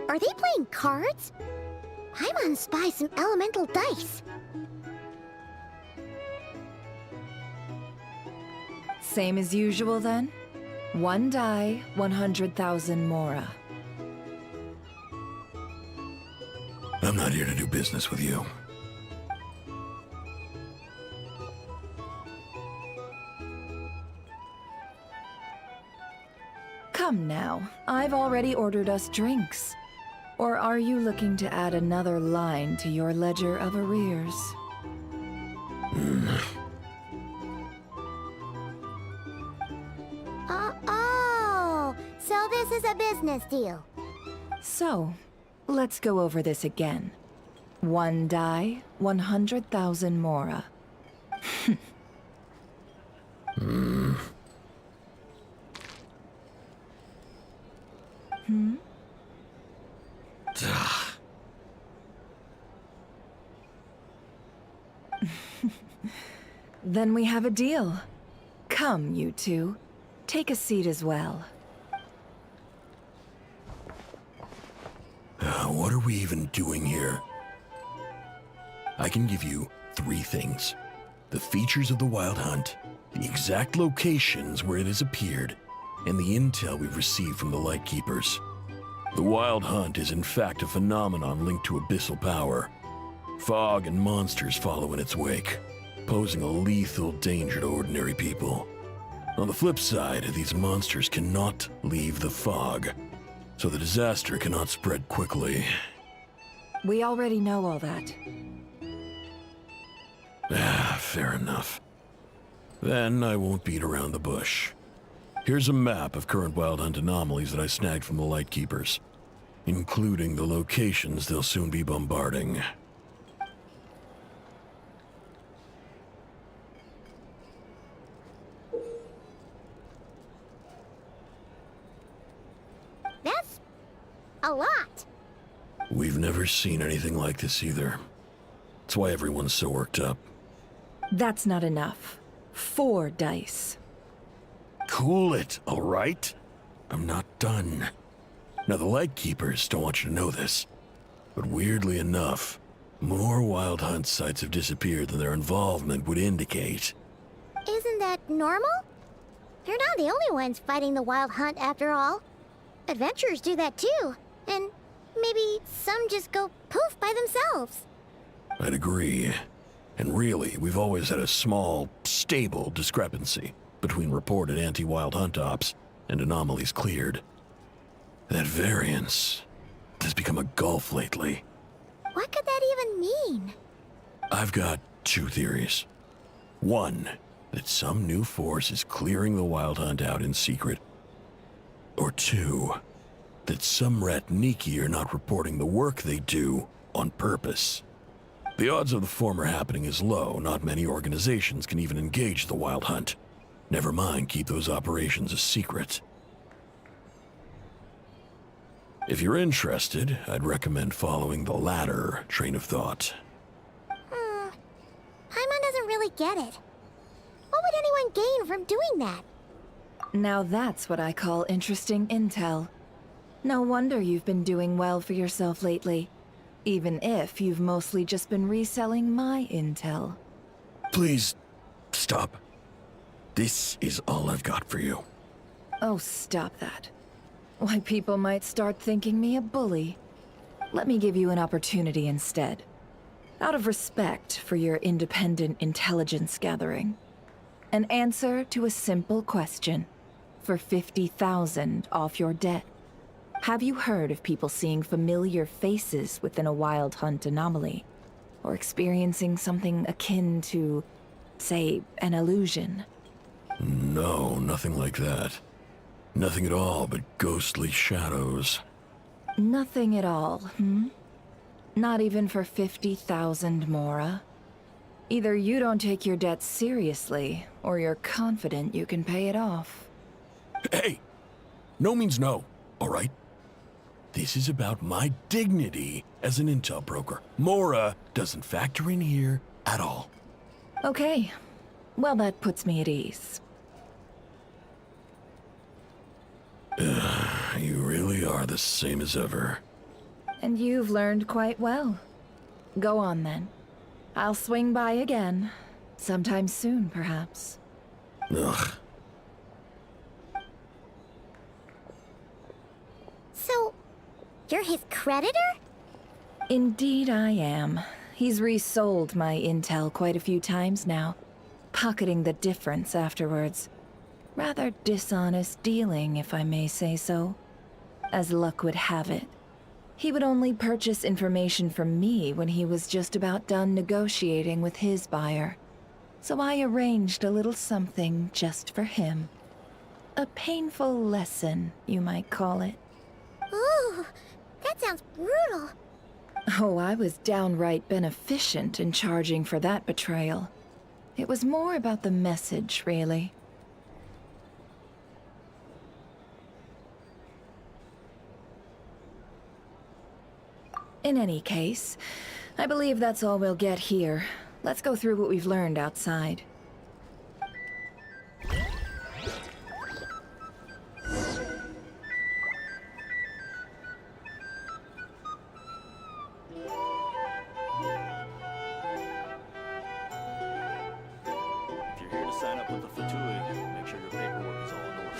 Are they playing cards? I want to spy some elemental dice. Same as usual then? One die, 100,000 mora. I'm not here to do business with you. Come now, I've already ordered us drinks. Or are you looking to add another line to your ledger of arrears? Oh, so this is a business deal. So, let's go over this again. One die, 100,000 mora. Then we have a deal. Come, you two. Take a seat as well. What are we even doing here? I can give you 3 things. The features of the Wild Hunt, the exact locations where it has appeared, and the intel we've received from the Lightkeepers. The Wild Hunt is in fact a phenomenon linked to abyssal power. Fog and monsters follow in its wake, posing a lethal danger to ordinary people. On the flip side, these monsters cannot leave the fog, so the disaster cannot spread quickly. We already know all that. Fair enough. Then I won't beat around the bush. Here's a map of current Wild Hunt anomalies that I snagged from the Lightkeepers, including the locations they'll soon be bombarding. That's a lot. We've never seen anything like this either. That's why everyone's so worked up. That's not enough. 4 dice. Cool it, all right? I'm not done. Now, the Lightkeepers don't want you to know this, but weirdly enough, more Wild Hunt sites have disappeared than their involvement would indicate. Isn't that normal? They're not the only ones fighting the Wild Hunt after all. Adventurers do that too. And Maybe some just go poof by themselves. I'd agree. And really, we've always had a small, stable discrepancy between reported anti-wild hunt ops and anomalies cleared. That variance has become a gulf lately. What could that even mean? I've got two theories. One, that some new force is clearing the wild hunt out in secret. Or two, that some Ratniki are not reporting the work they do on purpose. The odds of the former happening is low. Not many organizations can even engage the wild hunt. Never mind keep those operations a secret. If you're interested, I'd recommend following the latter train of thought. Paimon doesn't really get it. What would anyone gain from doing that? Now that's what I call interesting intel. No wonder you've been doing well for yourself lately. Even if you've mostly just been reselling my intel. Please, stop. This is all I've got for you. Oh, stop that. Why, people might start thinking me a bully. Let me give you an opportunity instead. Out of respect for your independent intelligence gathering. An answer to a simple question. For 50,000 off your debt. Have you heard of people seeing familiar faces within a wild hunt anomaly? Or experiencing something akin to, say, an illusion? No, nothing like that. Nothing at all but ghostly shadows. Nothing at all, hmm? Not even for 50,000 Mora? Either you don't take your debt seriously, or you're confident you can pay it off. Hey! No means no, alright? This is about my dignity as an intel broker. Mora doesn't factor in here at all. Okay. Well, that puts me at ease. You really are the same as ever. And you've learned quite well. Go on, then. I'll swing by again. Sometime soon, perhaps. Ugh. So, you're his creditor? Indeed I am. He's resold my intel quite a few times now, pocketing the difference afterwards. Rather dishonest dealing, if I may say so. As luck would have it, he would only purchase information from me when he was just about done negotiating with his buyer. So I arranged a little something just for him. A painful lesson, you might call it. Ooh, that sounds brutal. Oh, I was downright beneficent in charging for that betrayal. It was more about the message, really. In any case, I believe that's all we'll get here. Let's go through what we've learned outside. If you're here to sign up with the Fatui, make sure your paperwork is all in order.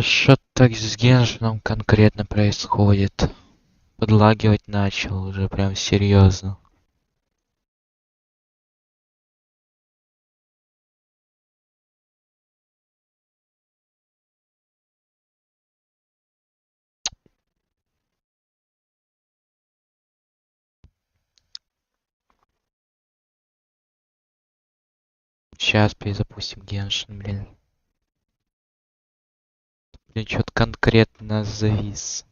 Что так с Геншином конкретно происходит? Подлагивать начал уже прям серьезно. Сейчас перезапустим Геншин, блин. Блин, что-то конкретно завис.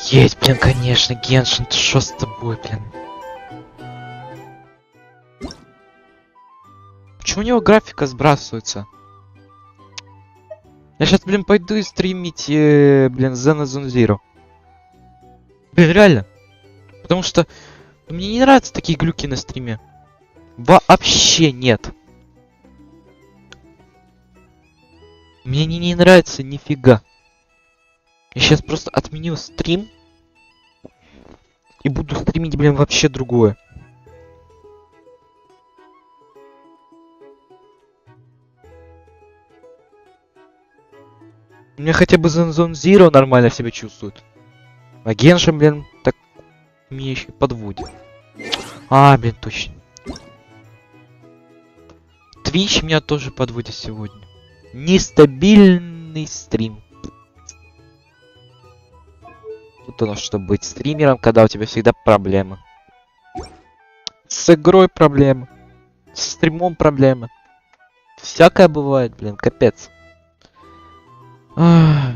Есть, блин, конечно, Геншин, что с тобой, блин? Почему у него графика сбрасывается? Я сейчас, блин, пойду и стримить, блин, Zeno Zone Zero. Блин, реально. Потому что мне не нравятся такие глюки на стриме. Вообще нет. Мне не нравится нифига. Я сейчас просто отменю стрим. И буду стримить, блин, вообще другое. У меня хотя бы Zone Zero нормально себя чувствует. А Геншин, блин, так меня еще подводит. А, блин, точно. Twitch меня тоже подводит сегодня. Нестабильный стрим. Тут оно, чтобы быть стримером, когда у тебя всегда проблемы. С игрой проблемы. С стримом проблемы. Всякое бывает, блин, капец. Ах.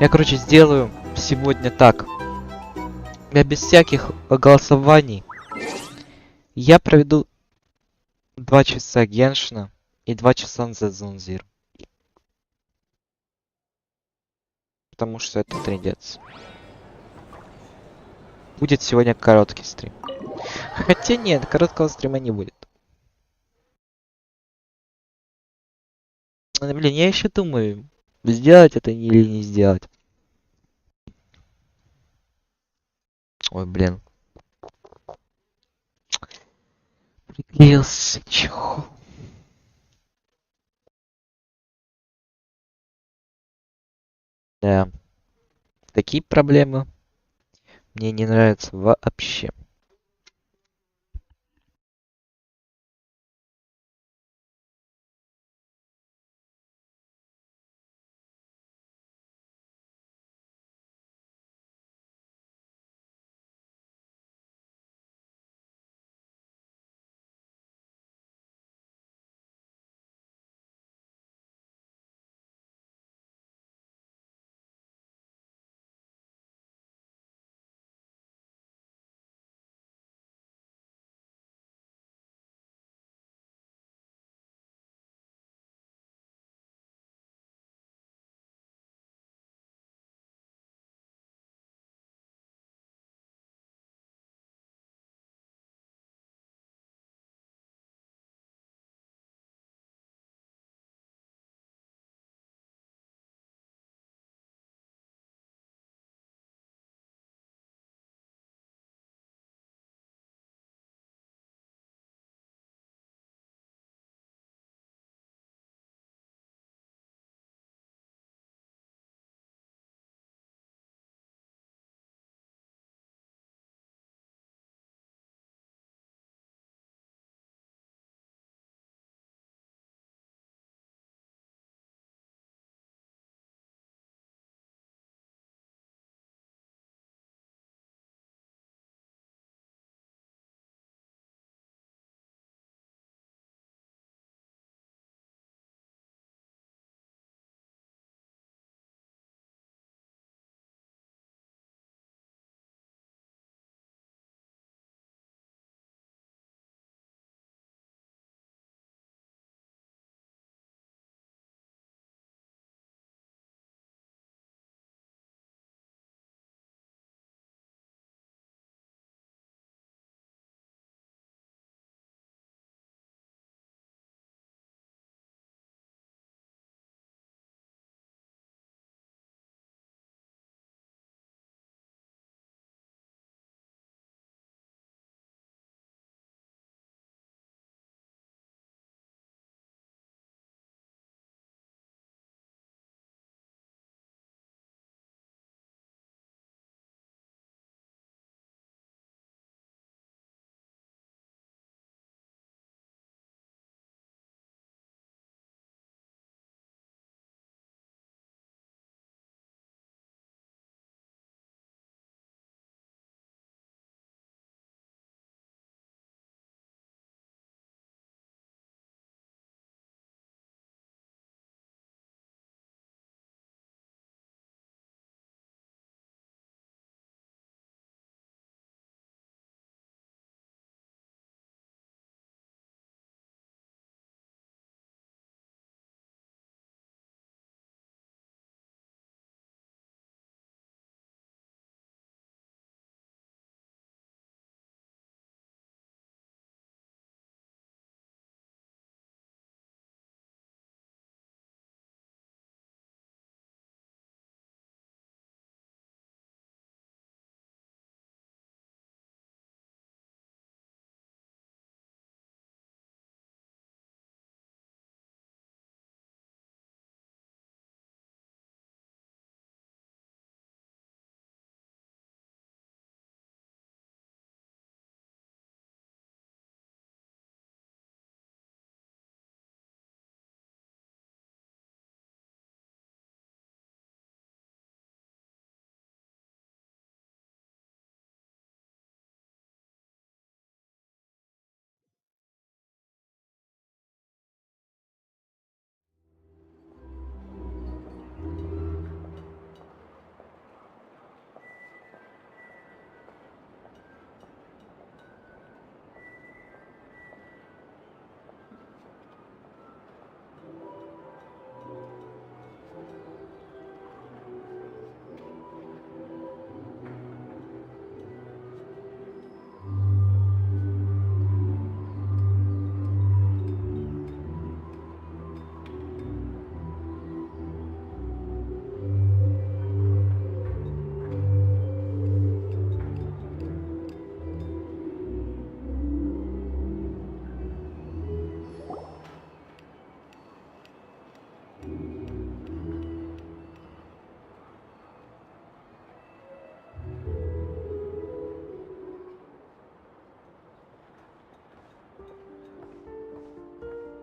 Я, короче, сделаю сегодня так. Я без всяких голосований. Я проведу 2 часа Геншина и 2 часа The Zone Zero. Потому что это трендец. Будет сегодня короткий стрим. Хотя нет, короткого стрима не будет. Блин, я еще думаю, сделать это или не сделать. Ой, блин. Приклеился чехол. Да. Такие проблемы мне не нравятся вообще.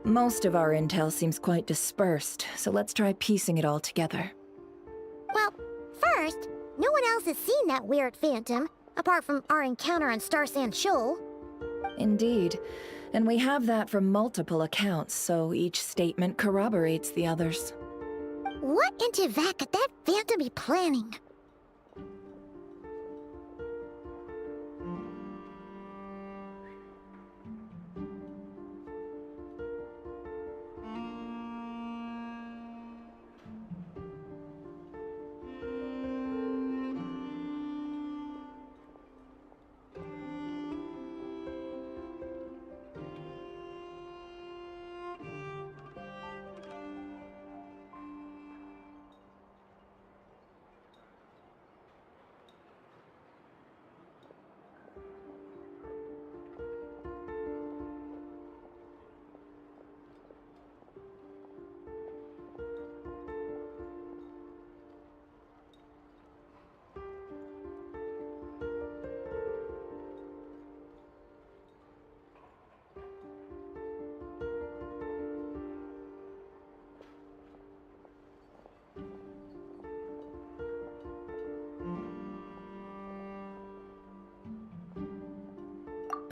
Most of our intel seems quite dispersed, so let's try piecing it all together. Well, first, no one else has seen that weird phantom, apart from our encounter on Star Sand Shoal. Indeed. And we have that from multiple accounts, so each statement corroborates the others. What in Tibet could that phantom be planning?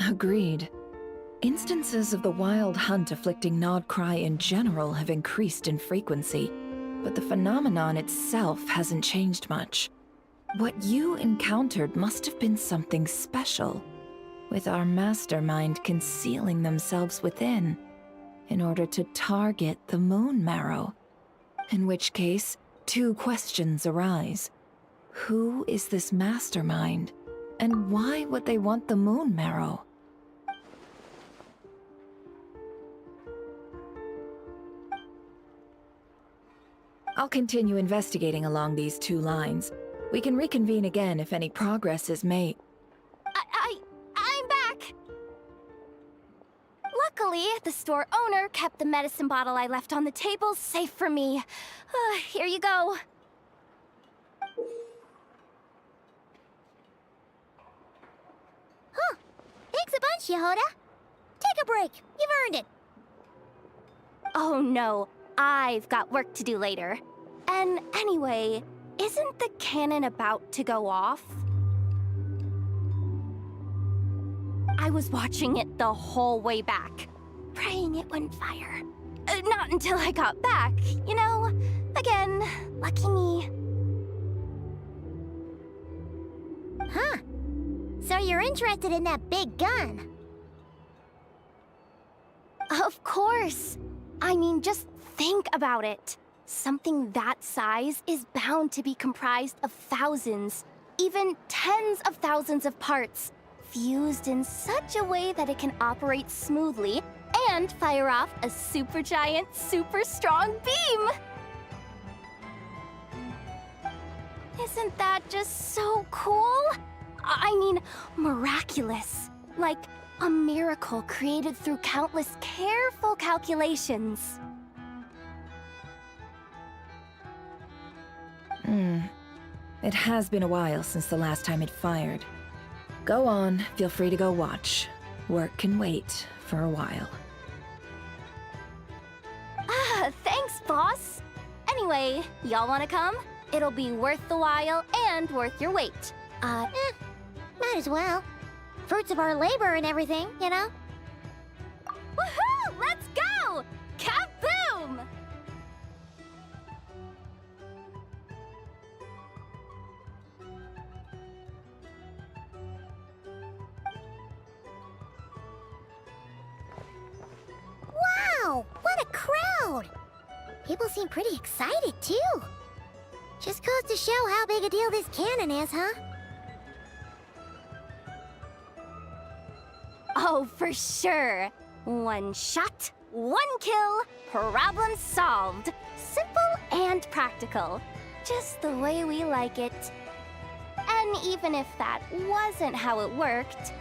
Agreed. Instances of the wild hunt afflicting Nodcry in general have increased in frequency, but the phenomenon itself hasn't changed much. What you encountered must have been something special, with our mastermind concealing themselves within, in order to target the moon marrow. In which case, two questions arise. Who is this mastermind, and why would they want the moon marrow? I'll continue investigating along these two lines. We can reconvene again if any progress is made. I'm back! Luckily, the store owner kept the medicine bottle I left on the table safe for me. Here you go. Huh. Thanks a bunch, Yehoda. Take a break. You've earned it. Oh no, I've got work to do later. And anyway, isn't the cannon about to go off? I was watching it the whole way back, praying it wouldn't fire. Not until I got back, you know? Again, lucky me. Huh. So you're interested in that big gun? Of course. I mean, just think about it. Something that size is bound to be comprised of thousands, even tens of thousands of parts, fused in such a way that it can operate smoothly and fire off a supergiant, super strong beam! Isn't that just so cool? I mean, miraculous. Like a miracle created through countless careful calculations. It has been a while since the last time it fired. Go on, feel free to go watch. Work can wait for a while. Thanks, boss. Anyway, y'all wanna come? It'll be worth the while and worth your wait. Might as well. Fruits of our labor and everything, you know? Woohoo! Let's go! Kaboom! Wow! What a crowd! People seem pretty excited, too. Just goes to show how big a deal this cannon is, huh? Oh, for sure. One shot, one kill, problem solved. Simple and practical. Just the way we like it. And even if that wasn't how it worked,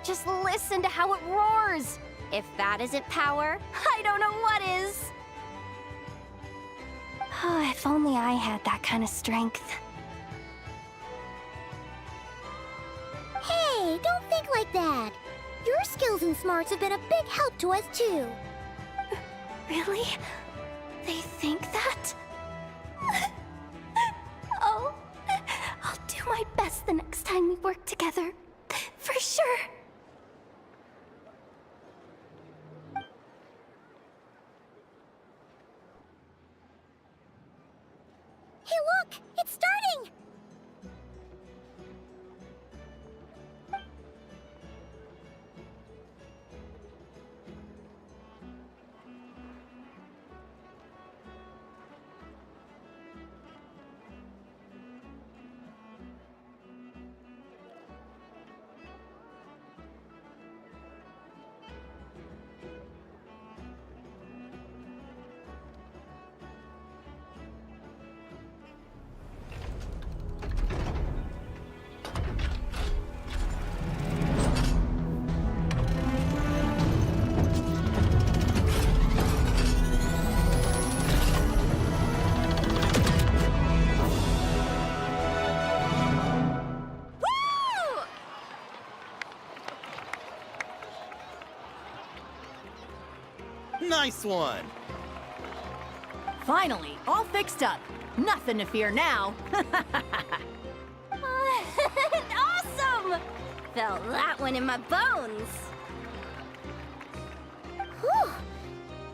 just listen to how it roars. If that isn't power, I don't know what is. If only I had that kind of strength. Hey, don't think like that. Your skills and smarts have been a big help to us, too. Really? They think that? Oh, I'll do my best the next time we work together. For sure. Hey, look! It's starting! Nice one! Finally, all fixed up. Nothing to fear now. Awesome! Felt that one in my bones. Whew.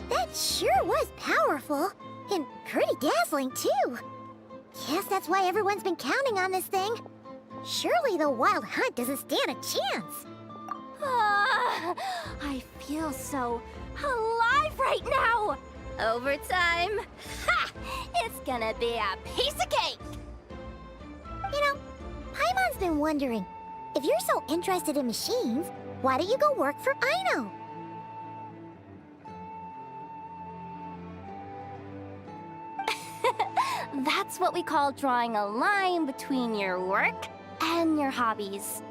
That sure was powerful. And pretty dazzling, too. Guess that's why everyone's been counting on this thing. Surely the Wild Hunt doesn't stand a chance. I feel so alive right now! Overtime? Ha! It's gonna be a piece of cake! You know, Paimon's been wondering, if you're so interested in machines, why don't you go work for Aino? That's what we call drawing a line between your work and your hobbies.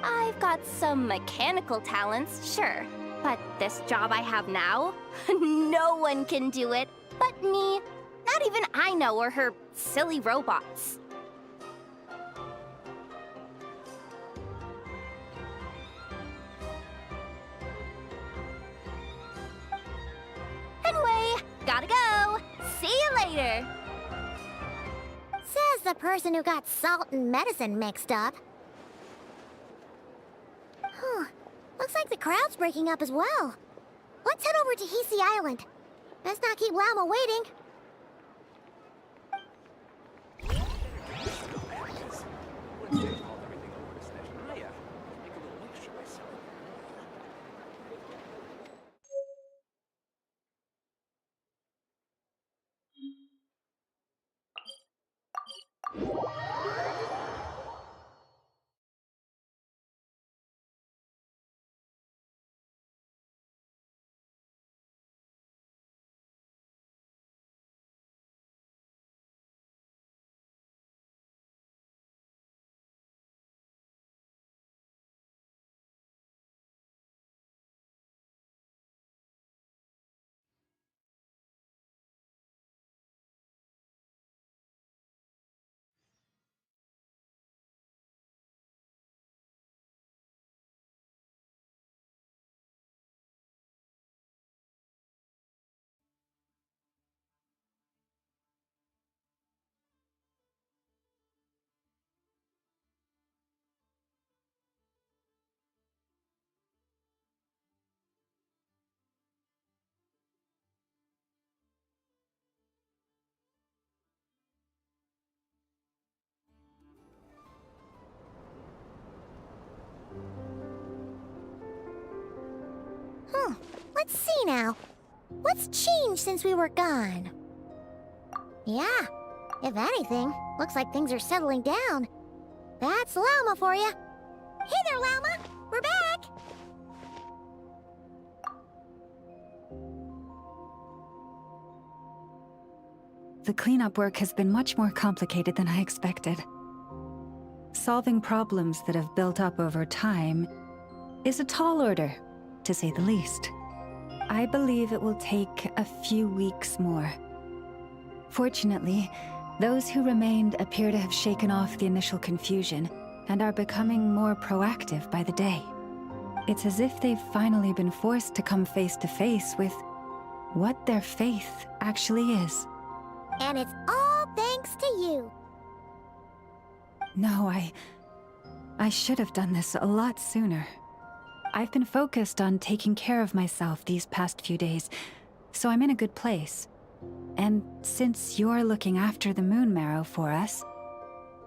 I've got some mechanical talents, sure. But this job I have now, no one can do it but me. Not even Aino or her silly robots. Anyway, gotta go. See you later. Says the person who got salt and medicine mixed up. Huh. Looks like the crowd's breaking up as well. Let's head over to Hisi Island. Best not keep Llama waiting. Let's see now. What's changed since we were gone? Yeah, if anything, looks like things are settling down. That's Llama for you. Hey there, Llama! We're back! The cleanup work has been much more complicated than I expected. Solving problems that have built up over time is a tall order, to say the least. I believe it will take a few weeks more. Fortunately, those who remained appear to have shaken off the initial confusion and are becoming more proactive by the day. It's as if they've finally been forced to come face to face with what their faith actually is. And it's all thanks to you. No, I should have done this a lot sooner. I've been focused on taking care of myself these past few days, so I'm in a good place. And since you're looking after the Moon Marrow for us,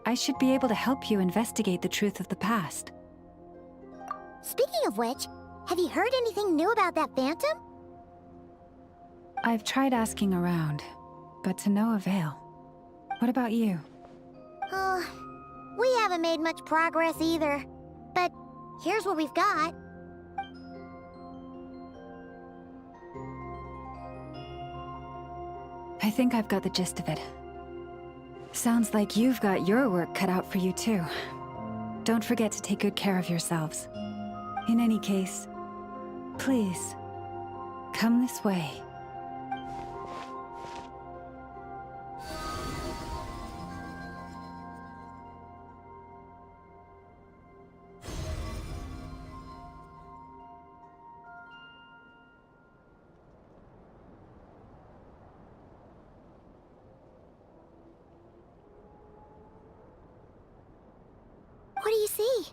I should be able to help you investigate the truth of the past. Speaking of which, have you heard anything new about that phantom? I've tried asking around, but to no avail. What about you? We haven't made much progress either. But here's what we've got. I think I've got the gist of it. Sounds like you've got your work cut out for you too. Don't forget to take good care of yourselves. In any case, please, come this way. What do you see?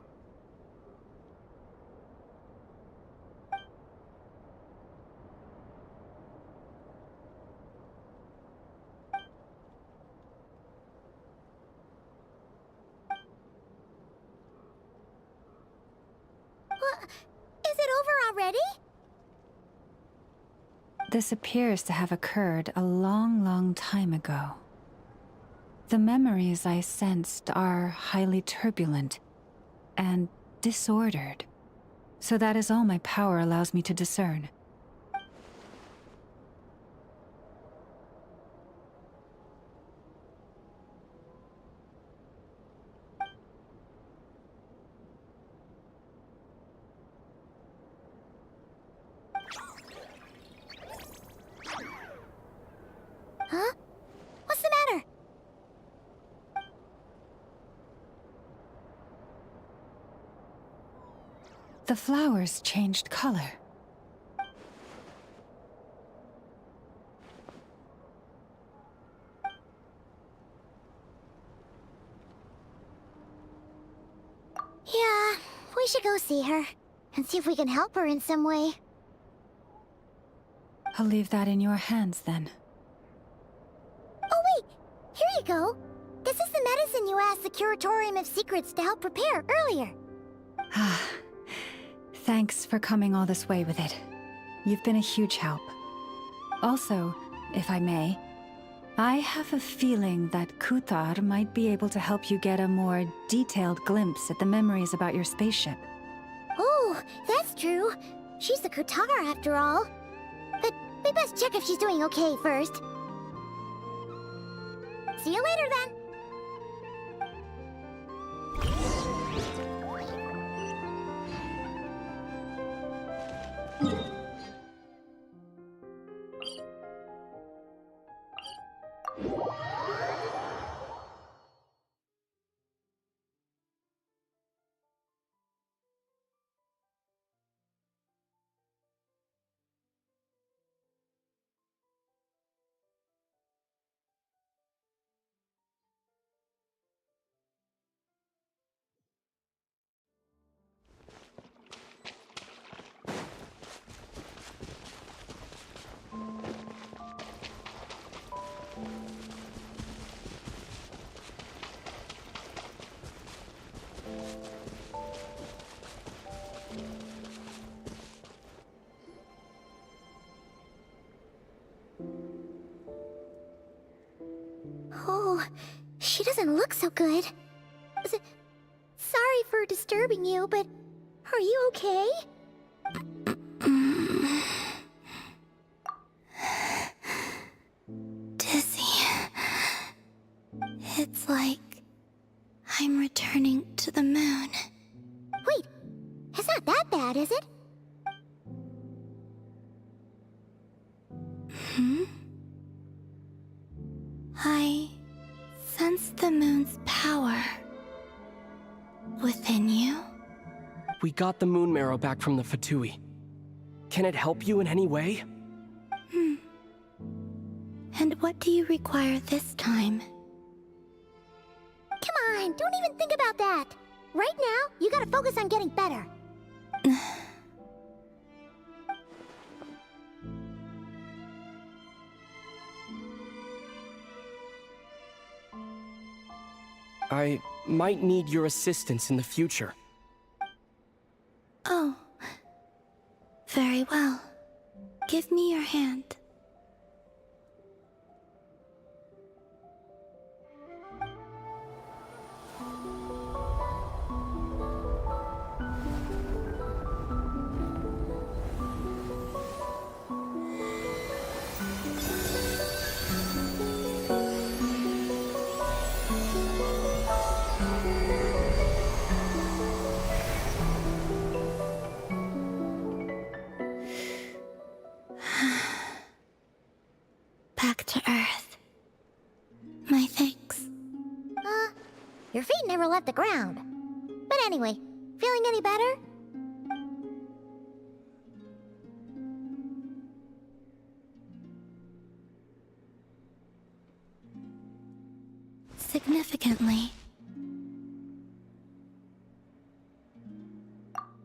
What? Is it over already? This appears to have occurred a long, long time ago. The memories I sensed are highly turbulent and disordered, so that is all my power allows me to discern. Huh? What's the matter? The flowers changed color. Yeah, we should go see her and see if we can help her in some way. I'll leave that in your hands then. Oh wait, here you go. This is the medicine you asked the Curatorium of Secrets to help prepare earlier. Ah, thanks for coming all this way with it. You've been a huge help. Also, if I may, I have a feeling that Kuthar might be able to help you get a more detailed glimpse at the memories about your spaceship. Oh, that's true. She's the Kutar after all. But we best check if she's doing okay first. See you later then. Oh, she doesn't look so good. Sorry for disturbing you, but are you okay? Dizzy. It's like I'm returning to the moon. Wait, it's not that bad, is it? I sense the moon's power within you. We got the moon marrow back from the Fatui. Can it help you in any way? And what do you require this time? Come on, don't even think about that. Right now, you gotta focus on getting better. I might need your assistance in the future. Oh. Very well. Give me your hand. Back to Earth. My thanks. Your feet never left the ground. But anyway, feeling any better? Significantly.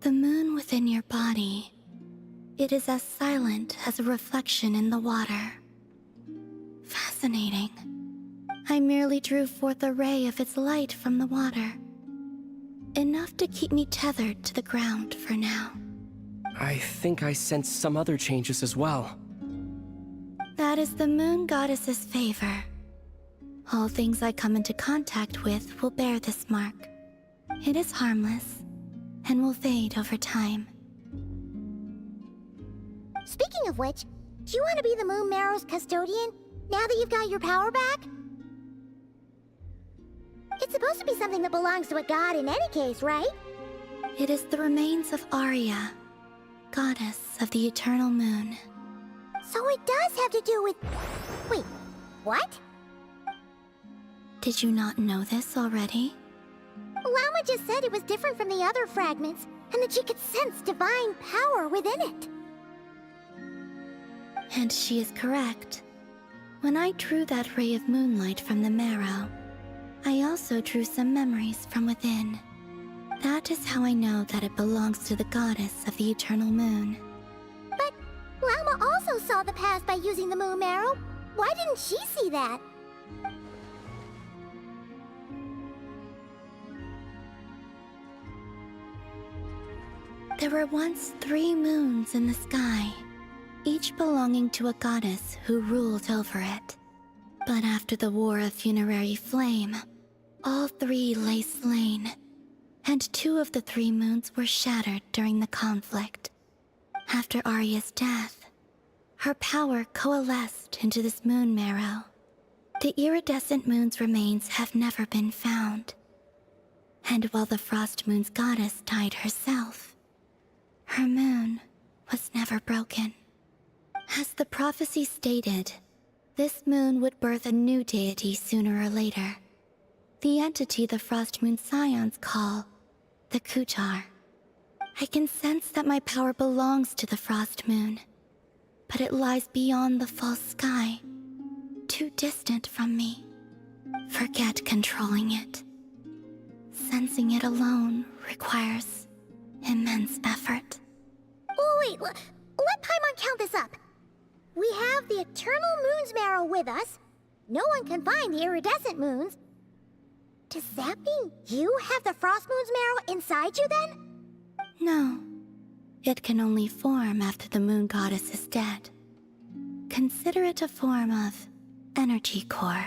The moon within your body, it is as silent as a reflection in the water. Fascinating. I merely drew forth a ray of its light from the water. Enough to keep me tethered to the ground for now. I think I sense some other changes as well. That is the moon goddess's favor. All things I come into contact with will bear this mark. It is harmless and will fade over time. Speaking of which, do you want to be the moon marrow's custodian now that you've got your power back? It's supposed to be something that belongs to a god in any case, right? It is the remains of Arya, goddess of the eternal moon. So it does have to do with... Wait, what? Did you not know this already? Llama just said it was different from the other fragments, and that she could sense divine power within it. And she is correct. When I drew that ray of moonlight from the marrow, I also drew some memories from within. That is how I know that it belongs to the goddess of the eternal moon. But Llama also saw the past by using the moon marrow. Why didn't she see that? There were once 3 moons in the sky, each belonging to a goddess who ruled over it. But after the War of Funerary Flame, all 3 lay slain, and 2 of the 3 moons were shattered during the conflict. After Arya's death, her power coalesced into this moon marrow. The iridescent moon's remains have never been found. And while the Frost Moon's goddess died herself, her moon was never broken. As the prophecy stated, this moon would birth a new deity sooner or later. The entity the Frost Moon Scions call the Kutar. I can sense that my power belongs to the Frost Moon, but it lies beyond the false sky, too distant from me. Forget controlling it. Sensing it alone requires immense effort. Oh, wait, let Paimon count this up. We have the Eternal Moon's marrow with us. No one can find the iridescent moons. Does that mean you have the Frost Moon's marrow inside you then? No. It can only form after the moon goddess is dead. Consider it a form of energy core.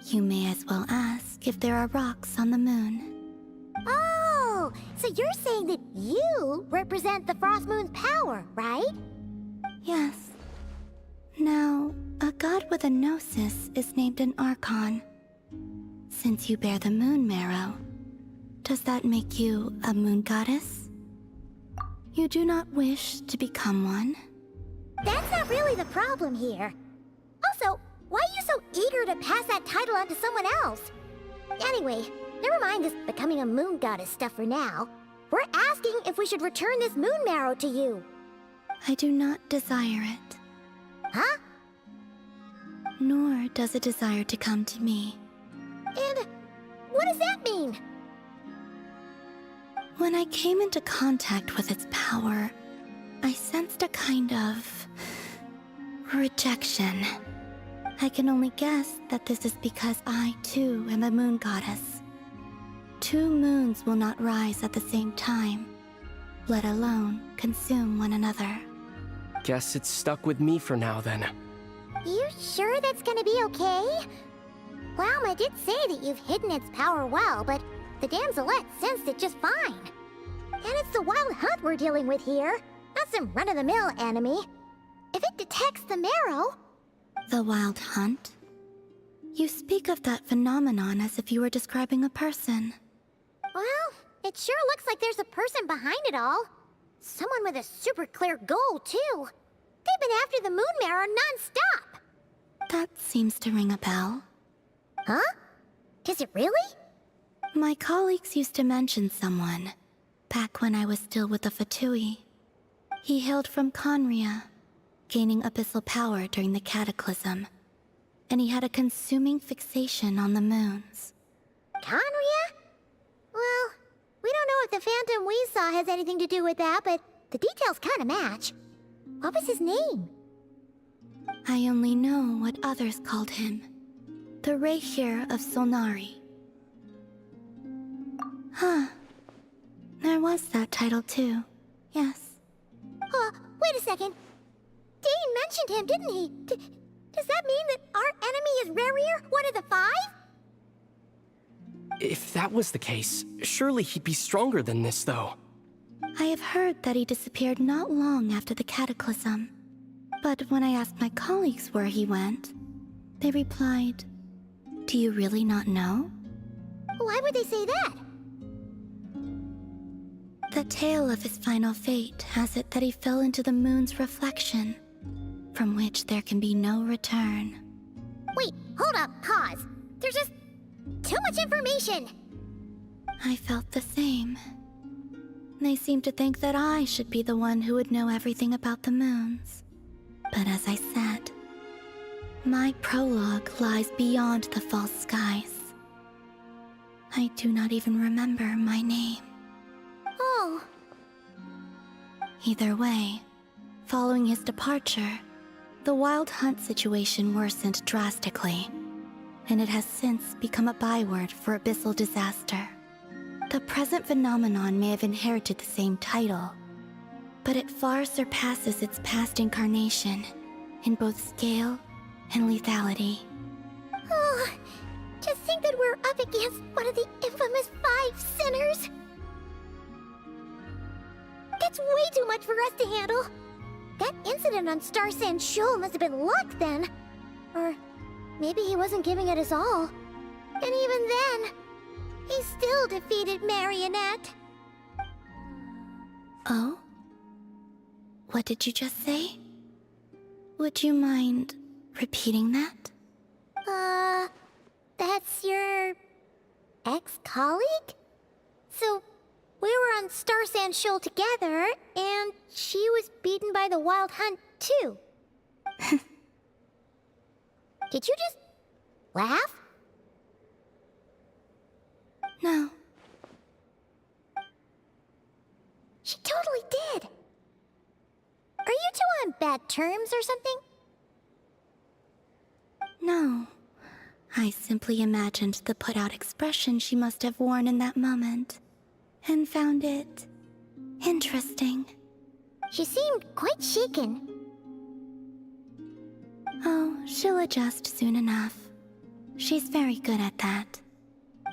You may as well ask if there are rocks on the moon. Oh, so you're saying that you represent the Frost Moon's power, right? Yes. Now, a god with a gnosis is named an Archon. Since you bear the moon marrow, does that make you a moon goddess? You do not wish to become one? That's not really the problem here. Also, why are you so eager to pass that title on to someone else? Anyway, never mind this becoming a moon goddess stuff for now. We're asking if we should return this moon marrow to you. I do not desire it. Huh? Nor does it desire to come to me. And what does that mean? When I came into contact with its power, I sensed a kind of rejection. I can only guess that this is because I, too, am a moon goddess. 2 moons will not rise at the same time, let alone consume one another. Guess it's stuck with me for now then. You sure that's gonna be okay? Wilma did say that you've hidden its power well, but the damselette sensed it just fine. And it's the wild hunt we're dealing with here, not some run-of-the-mill enemy. If it detects the marrow... The wild hunt? You speak of that phenomenon as if you were describing a person. Well, it sure looks like there's a person behind it all. Someone with a super clear goal, too. They've been after the moon marrow non-stop. That seems to ring a bell. Huh? Does it really? My colleagues used to mention someone, back when I was still with the Fatui. He hailed from Conria, gaining abyssal power during the cataclysm, and he had a consuming fixation on the moons. Conria? Well, we don't know if the phantom we saw has anything to do with that, but the details kind of match. What was his name? I only know what others called him. The Reihir of Solnari. Huh. There was that title too. Yes. Wait a second. Dane mentioned him, didn't he? Does that mean that our enemy is Reihir, one of the 5? If that was the case, surely he'd be stronger than this, though. I have heard that he disappeared not long after the cataclysm. But when I asked my colleagues where he went, they replied, "Do you really not know?" Why would they say that? The tale of his final fate has it that he fell into the moon's reflection, from which there can be no return. Wait, hold up, pause. There's just too much information. I felt the same. They seemed to think that I should be the one who would know everything about the moons. But as I said, my prologue lies beyond the false skies. I do not even remember my name. Oh. Either way, following his departure, the wild hunt situation worsened drastically, and it has since become a byword for abyssal disaster. The present phenomenon may have inherited the same title, but it far surpasses its past incarnation in both scale and lethality. Oh, just think that we're up against one of the infamous 5 sinners. That's way too much for us to handle. That incident on Star Sand Shoal must have been luck then. Or maybe he wasn't giving it his all. And even then, he still defeated Marionette. Oh? What did you just say? Would you mind repeating that? That's your ex-colleague? So, we were on Star Sand Shoal together, and she was beaten by the Wild Hunt, too. Did you just laugh? No. She totally did. Are you two on bad terms or something? No. I simply imagined the put-out expression she must have worn in that moment, and found it interesting. She seemed quite shaken. Oh, she'll adjust soon enough. She's very good at that.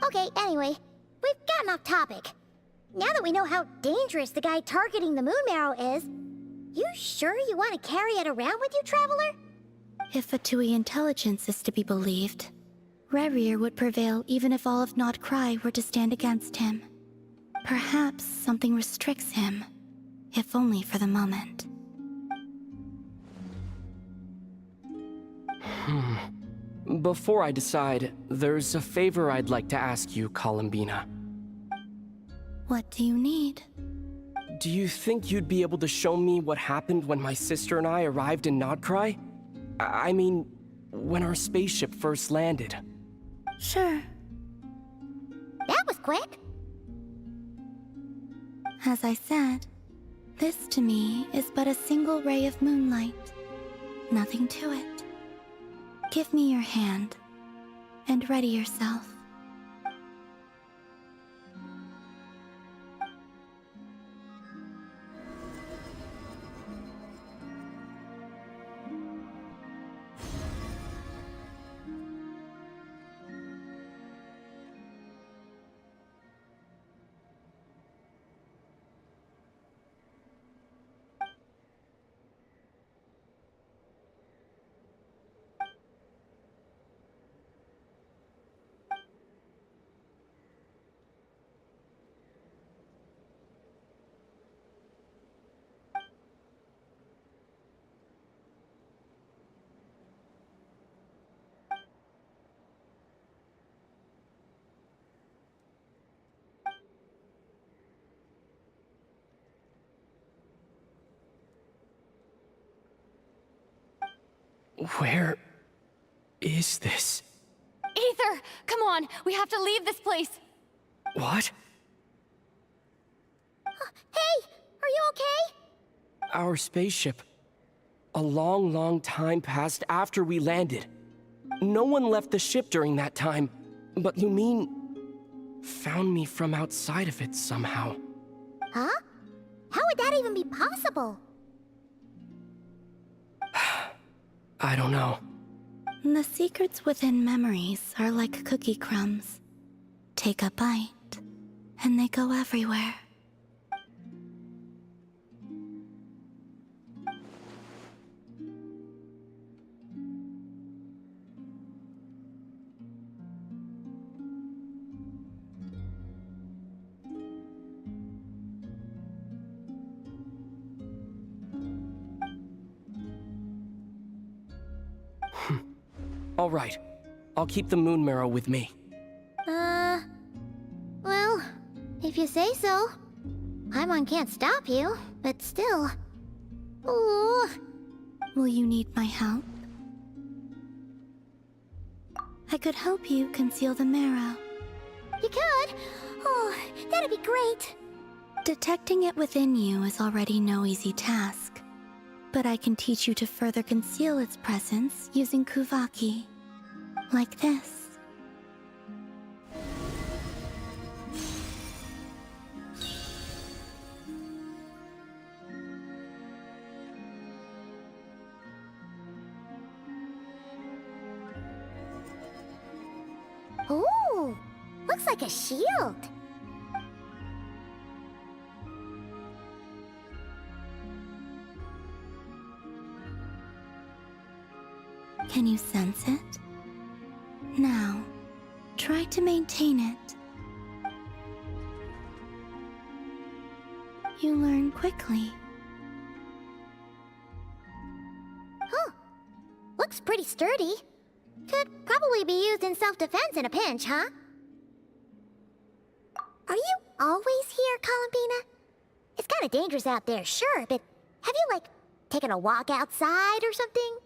Okay, anyway, we've gotten off topic. Now that we know how dangerous the guy targeting the moon marrow is, you sure you want to carry it around with you, Traveler? If Fatui intelligence is to be believed, Reihir would prevail even if all of Nod Cry were to stand against him. Perhaps something restricts him, if only for the moment. Before I decide, there's a favor I'd like to ask you, Columbina. What do you need? Do you think you'd be able to show me what happened when my sister and I arrived in Nodcry? I mean, when our spaceship first landed. Sure. That was quick. As I said, this to me is but a single ray of moonlight. Nothing to it. Give me your hand, and ready yourself. Where is this? Ether, come on, we have to leave this place. What? Hey, are you okay? Our spaceship. A long, long time passed after we landed. No one left the ship during that time, but Lumine found me from outside of it somehow. Huh? How would that even be possible? I don't know. The secrets within memories are like cookie crumbs. Take a bite, and they go everywhere. All right. I'll keep the moon marrow with me. Well, if you say so. Paimon can't stop you, but still. Ooh. Will you need my help? I could help you conceal the marrow. You could? Oh, that'd be great. Detecting it within you is already no easy task. But I can teach you to further conceal its presence using Kuvaki. Like this. Ooh, looks like a shield. Can you sense it? Now, try to maintain it. You learn quickly. Huh. Looks pretty sturdy. Could probably be used in self-defense in a pinch, huh? Are you always here, Columbina? It's kinda dangerous out there, sure, but have you, like, taken a walk outside or something?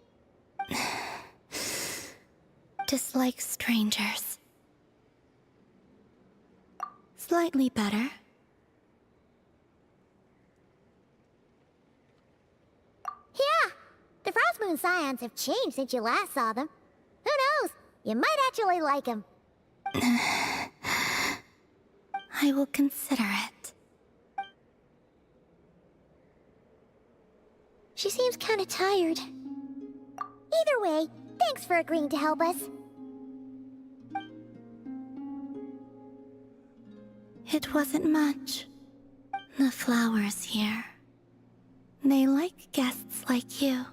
Dislike strangers. Slightly better. Yeah, the Frost Moon Scions have changed since you last saw them. Who knows? You might actually like them. I will consider it. She seems kinda tired. Either way, thanks for agreeing to help us. It wasn't much. The flowers here. They like guests like you.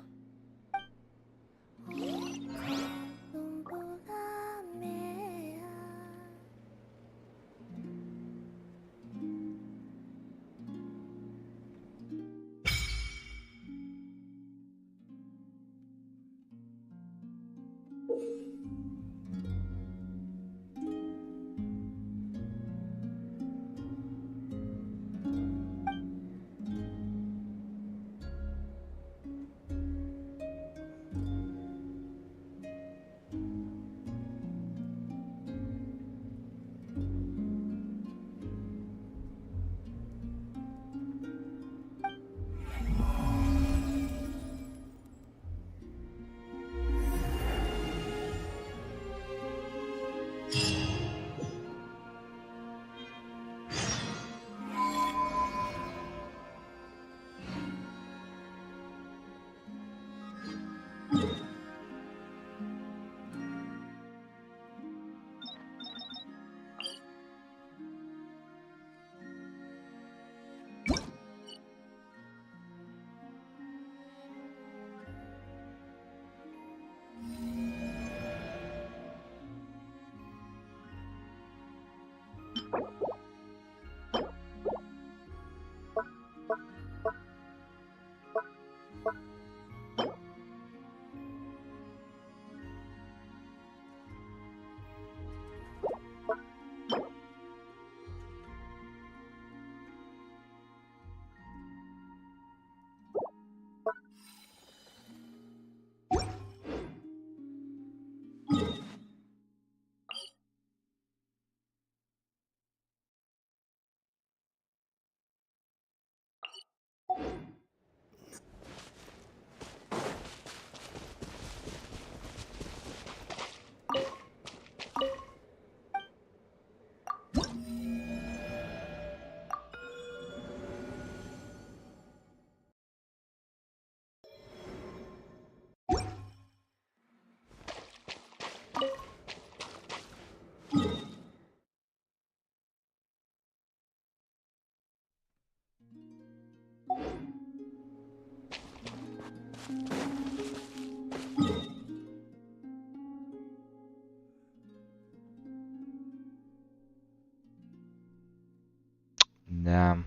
Да.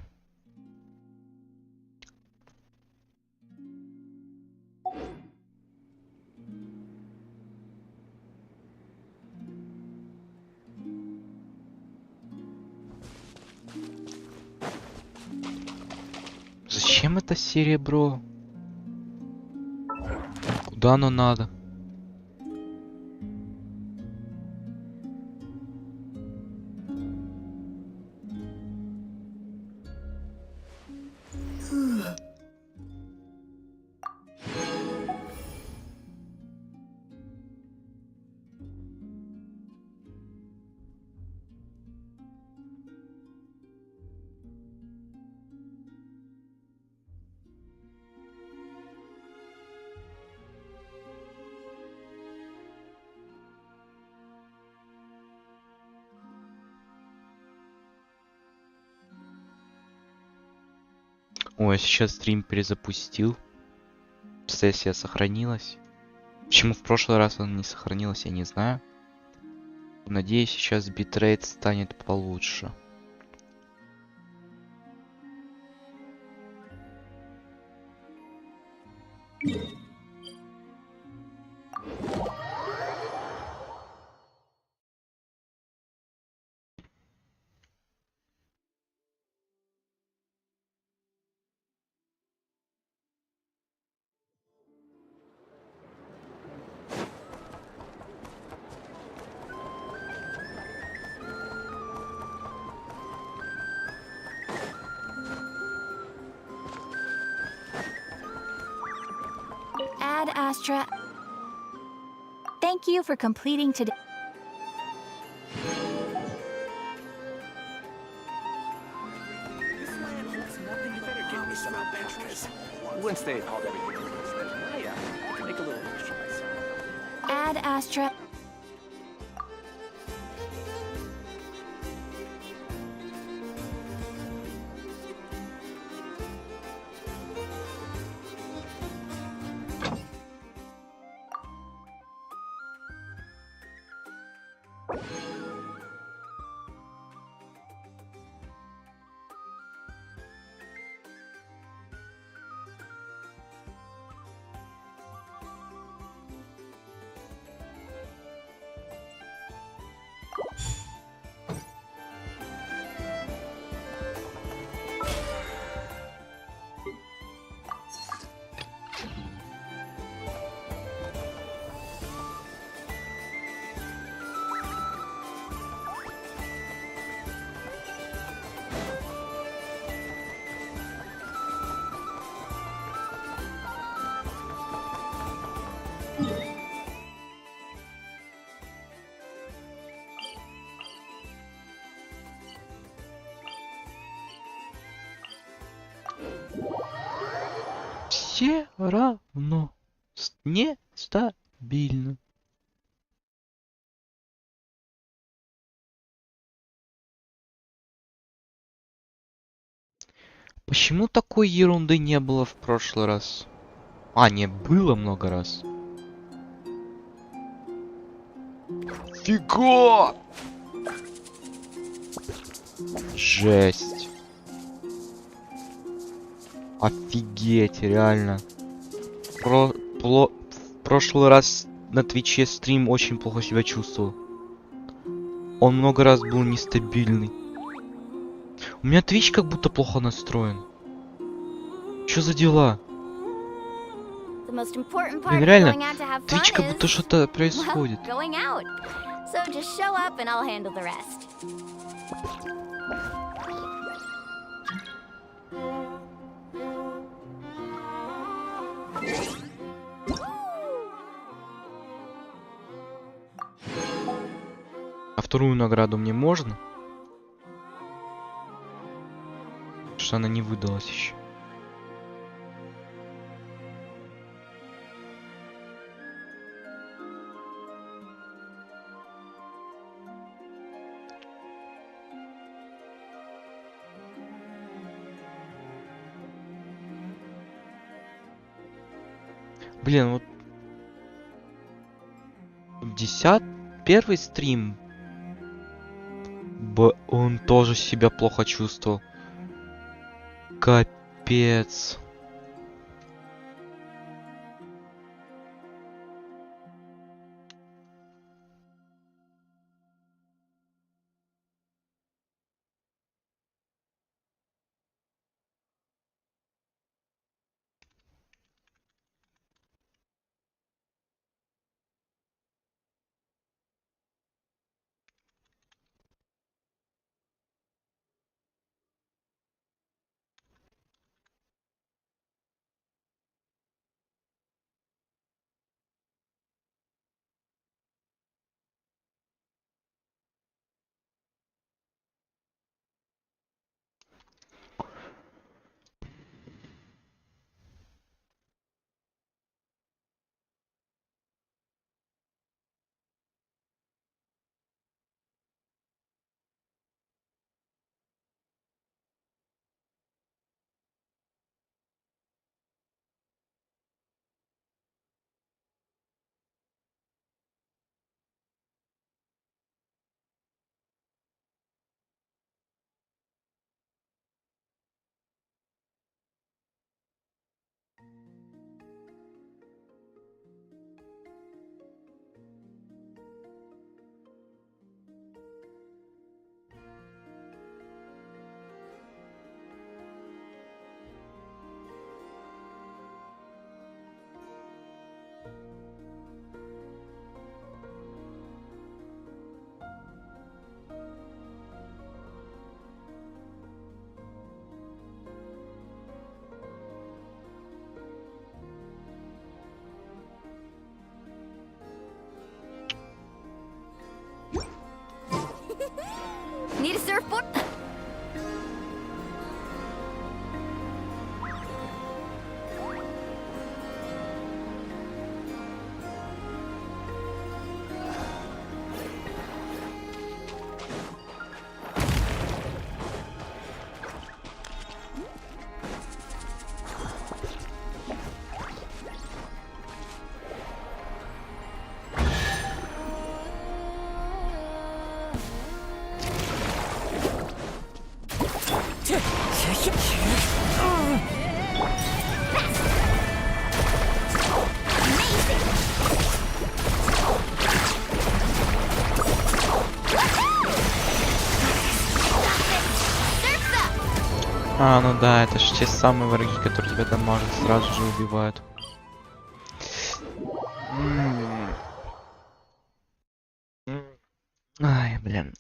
Зачем это серебро? Куда оно надо? Ой, сейчас стрим перезапустил. Сессия сохранилась. Почему в прошлый раз она не сохранилась, я не знаю. Надеюсь, сейчас битрейт станет получше. Ad Astra. Thank you for completing today. You better get me some alpacas. Once they've hauled everything over to Snezhnaya, I can make a little extra myself. Ad Astra. Все равно нестабильно. Почему такой ерунды не было в прошлый раз? А, не, было много раз. Фига! Жесть. Офигеть, реально. В прошлый раз на Твиче стрим очень плохо себя чувствовал. Он много раз был нестабильный. У меня Twitch как будто плохо настроен. Чё за дела? Блин, реально, Twitch как будто что-то происходит. А вторую награду мне можно? Что она не выдалась еще. Блин, вот 51-й стрим. Он тоже себя плохо чувствовал. Капец. Need a surfboard? А, ну да, это же те самые враги, которые тебя там может сразу же убивают. Ай, блин.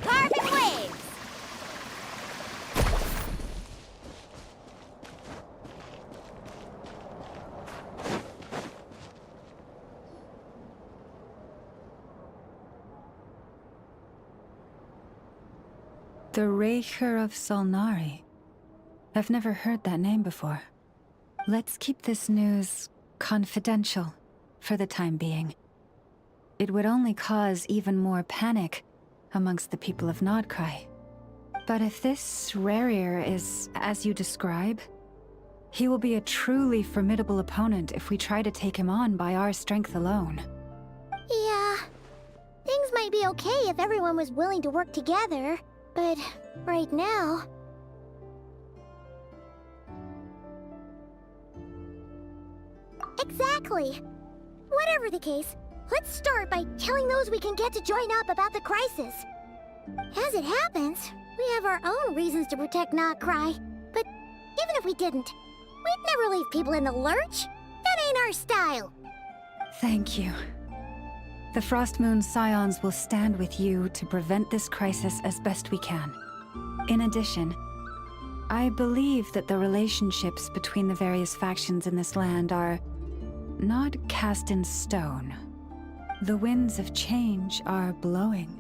Carbon waves! The Raker of Solnari. I've never heard that name before. Let's keep this news confidential for the time being. It would only cause even more panic amongst the people of Nodcry. But if this Rarir is as you describe, he will be a truly formidable opponent if we try to take him on by our strength alone. Yeah. Things might be okay if everyone was willing to work together, but right now... Exactly! Whatever the case, let's start by telling those we can get to join up about the crisis. As it happens, we have our own reasons to protect Nodcry, but even if we didn't, we'd never leave people in the lurch. That ain't our style. Thank you. The Frostmoon Scions will stand with you to prevent this crisis as best we can. In addition, I believe that the relationships between the various factions in this land are not cast in stone. The winds of change are blowing,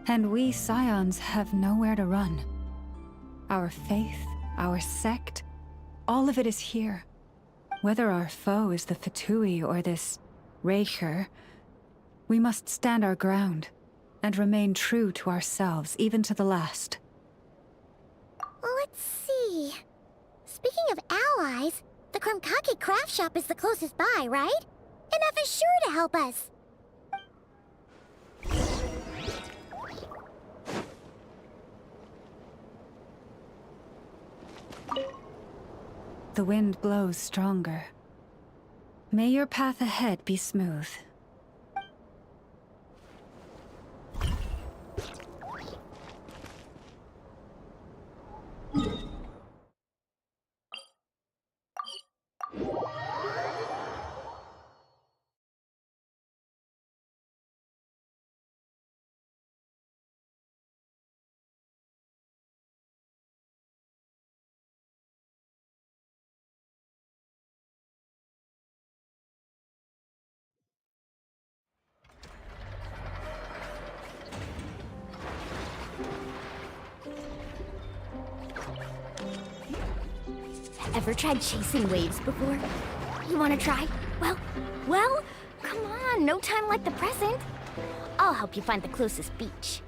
and we Scions have nowhere to run. Our faith, our sect, all of it is here. Whether our foe is the Fatui or this Raker, we must stand our ground and remain true to ourselves, even to the last. Let's see. Speaking of allies, the Krumkake craft shop is the closest by, right? Enough is sure to help us. The wind blows stronger. May your path ahead be smooth. Ever tried chasing waves before? You wanna try? Well, come on, no time like the present. I'll help you find the closest beach.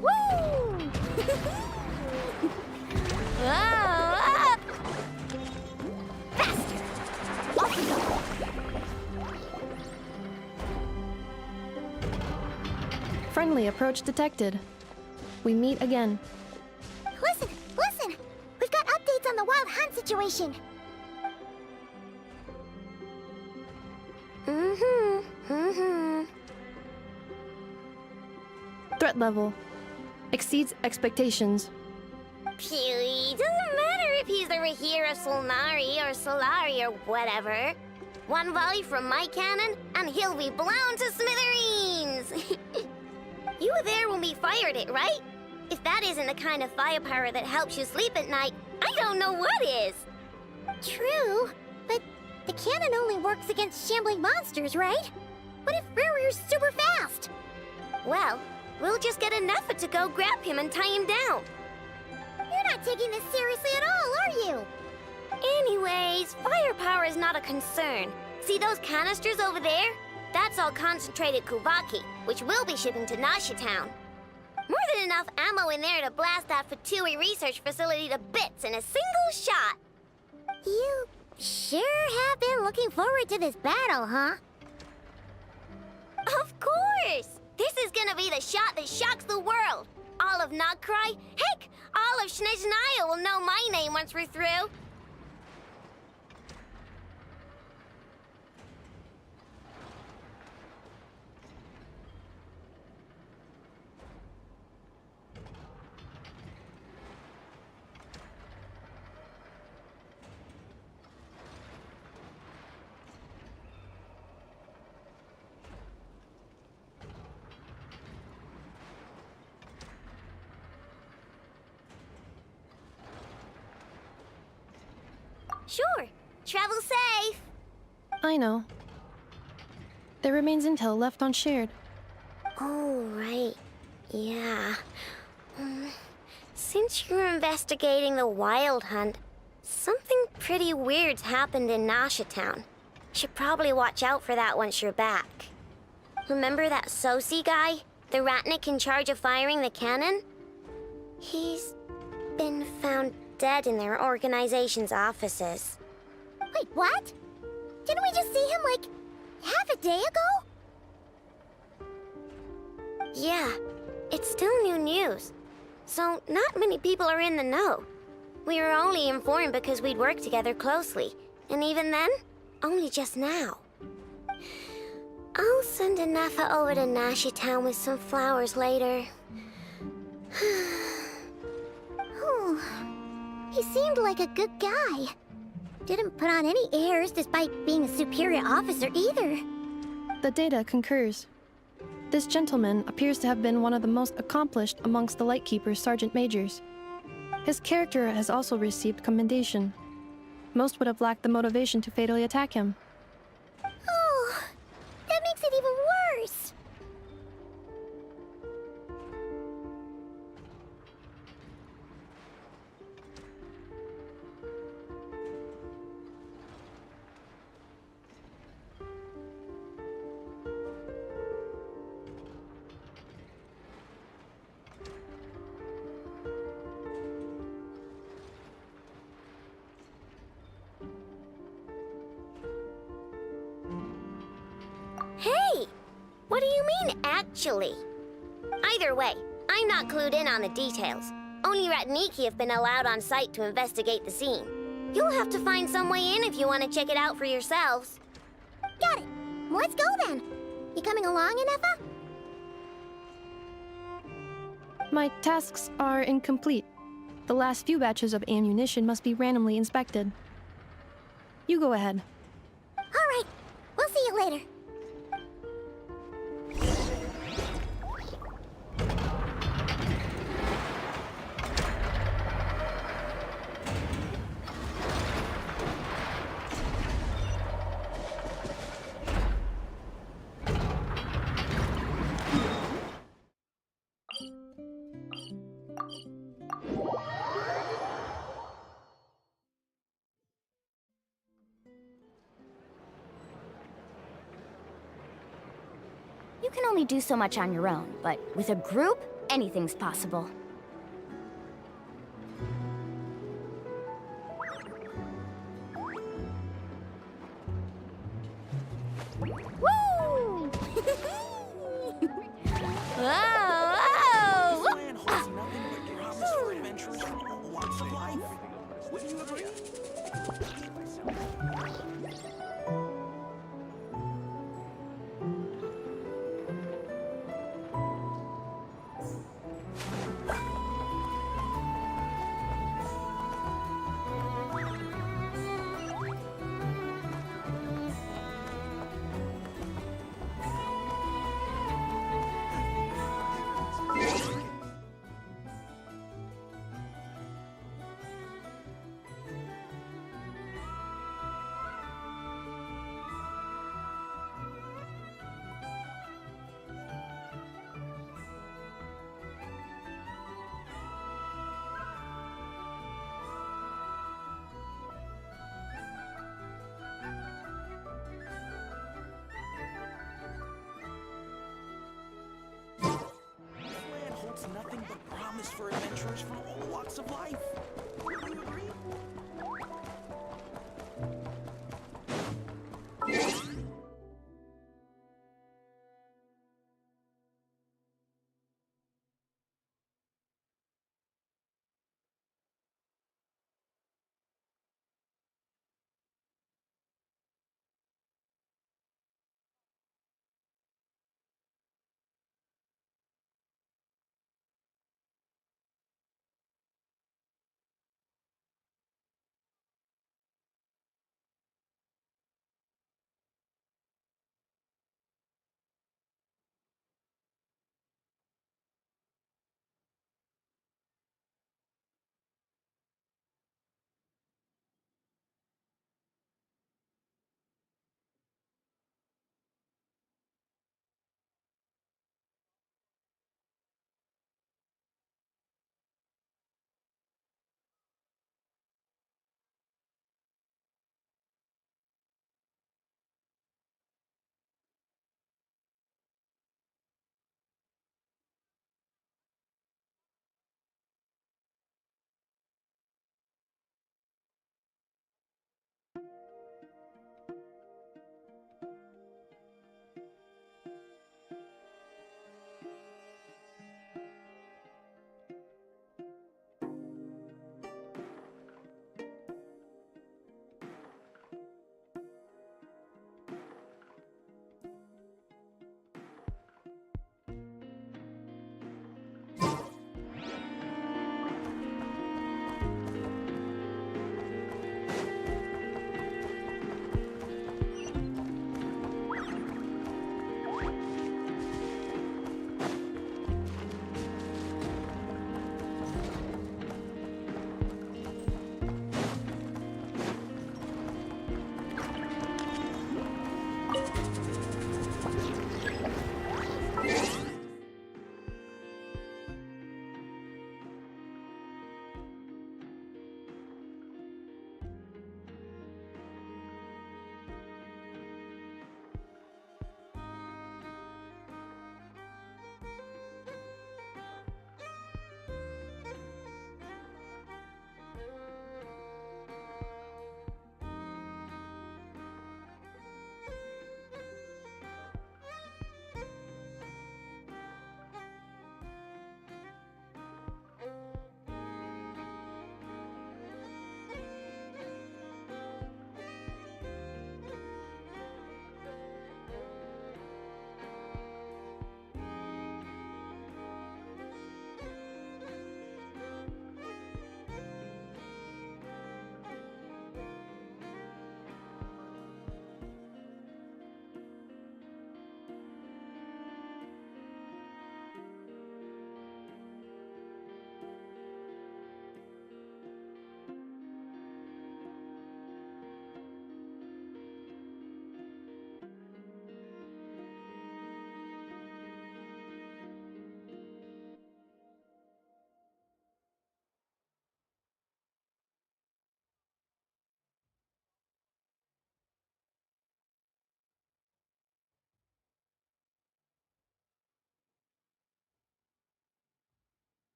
Woo! Ah! Faster! Off we go! Friendly approach detected. We meet again. Listen! We've got updates on the wild hunt situation. Threat level exceeds expectations. Phew, doesn't matter if he's the Rahir of Solnari or Solari or whatever. One volley from my cannon, and he'll be blown to smithereens! You were there when we fired it, right? If that isn't the kind of firepower that helps you sleep at night, I don't know what is! True, but the cannon only works against shambling monsters, right? What if Rarir's super fast? Well, we'll just get enough to go grab him and tie him down. You're not taking this seriously at all, are you? Anyways, firepower is not a concern. See those canisters over there? That's all concentrated Kuvaki, which we'll be shipping to Nasha Town. More than enough ammo in there to blast that Fatui research facility to bits in a single shot. You sure have been looking forward to this battle, huh? Of course! This is gonna be the shot that shocks the world. All of Nodcry, heck, all of Snezhnaya will know my name once we're through. Sure. Travel safe. I know. There remains intel left unshared. Oh, right. Yeah. Since you're investigating the Wild Hunt, something pretty weird's happened in Nashatown. Should probably watch out for that once you're back. Remember that Sosi guy? The ratnik in charge of firing the cannon? He's been found dead in their organization's offices. Wait, what? Didn't we just see him, like, half a day ago? Yeah, it's still new news. So not many people are in the know. We were only informed because we'd worked together closely. And even then, only just now. I'll send Anafa over to Nashatown with some flowers later. Oh, he seemed like a good guy. Didn't put on any airs despite being a superior officer either. The data concurs. This gentleman appears to have been one of the most accomplished amongst the Lightkeeper's sergeant majors. His character has also received commendation. Most would have lacked the motivation to fatally attack him. Oh, that makes it even worse. Hey! What do you mean, actually? Either way, I'm not clued in on the details. Only Ratniki have been allowed on site to investigate the scene. You'll have to find some way in if you want to check it out for yourselves. Got it. Let's go then. You coming along, Anafa? My tasks are incomplete. The last few batches of ammunition must be randomly inspected. You go ahead. All right. We'll see you later. You can only do so much on your own, but with a group, anything's possible. Woo! Whoa! Nothing but promise for adventurers from all walks of life. Do you agree?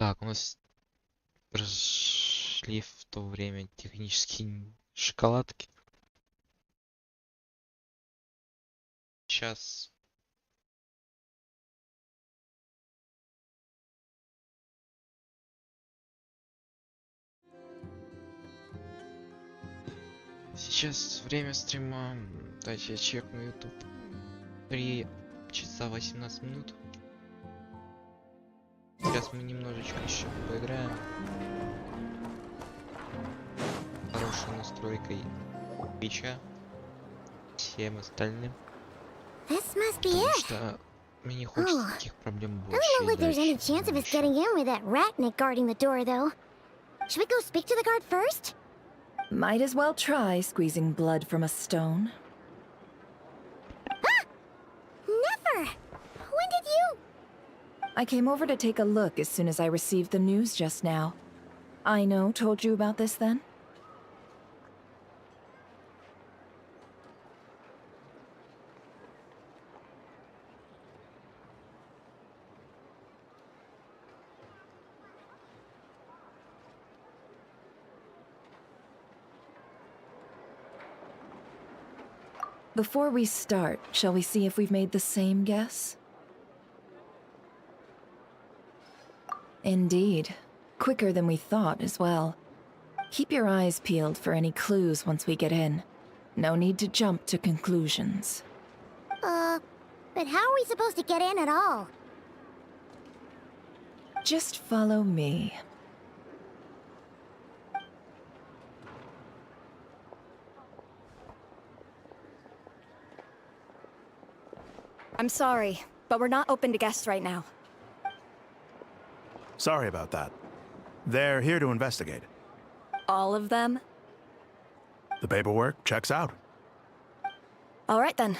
Так, у нас прошли в то время технические шоколадки. Сейчас время стрима. Дайте я чекну YouTube. 3 часа 18 минут. Сейчас мы немножечко еще поиграем. Хорошей настройкой Твича. Всем остальным. Потому что мне не хочется таких проблем I больше. don't know и if there's any дальше, chance of us дальше. getting in with that ratnik guarding the door, though. Should we go speak to the guard first? Might as well try squeezing blood from a stone. Never! When did you? I came over to take a look as soon as I received the news just now. Aino told you about this then? Before we start, shall we see if we've made the same guess? Indeed. Quicker than we thought as well. Keep your eyes peeled for any clues once we get in. No need to jump to conclusions. But how are we supposed to get in at all? Just follow me. I'm sorry, but we're not open to guests right now. Sorry about that. They're here to investigate. All of them? The paperwork checks out. All right then.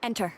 Enter.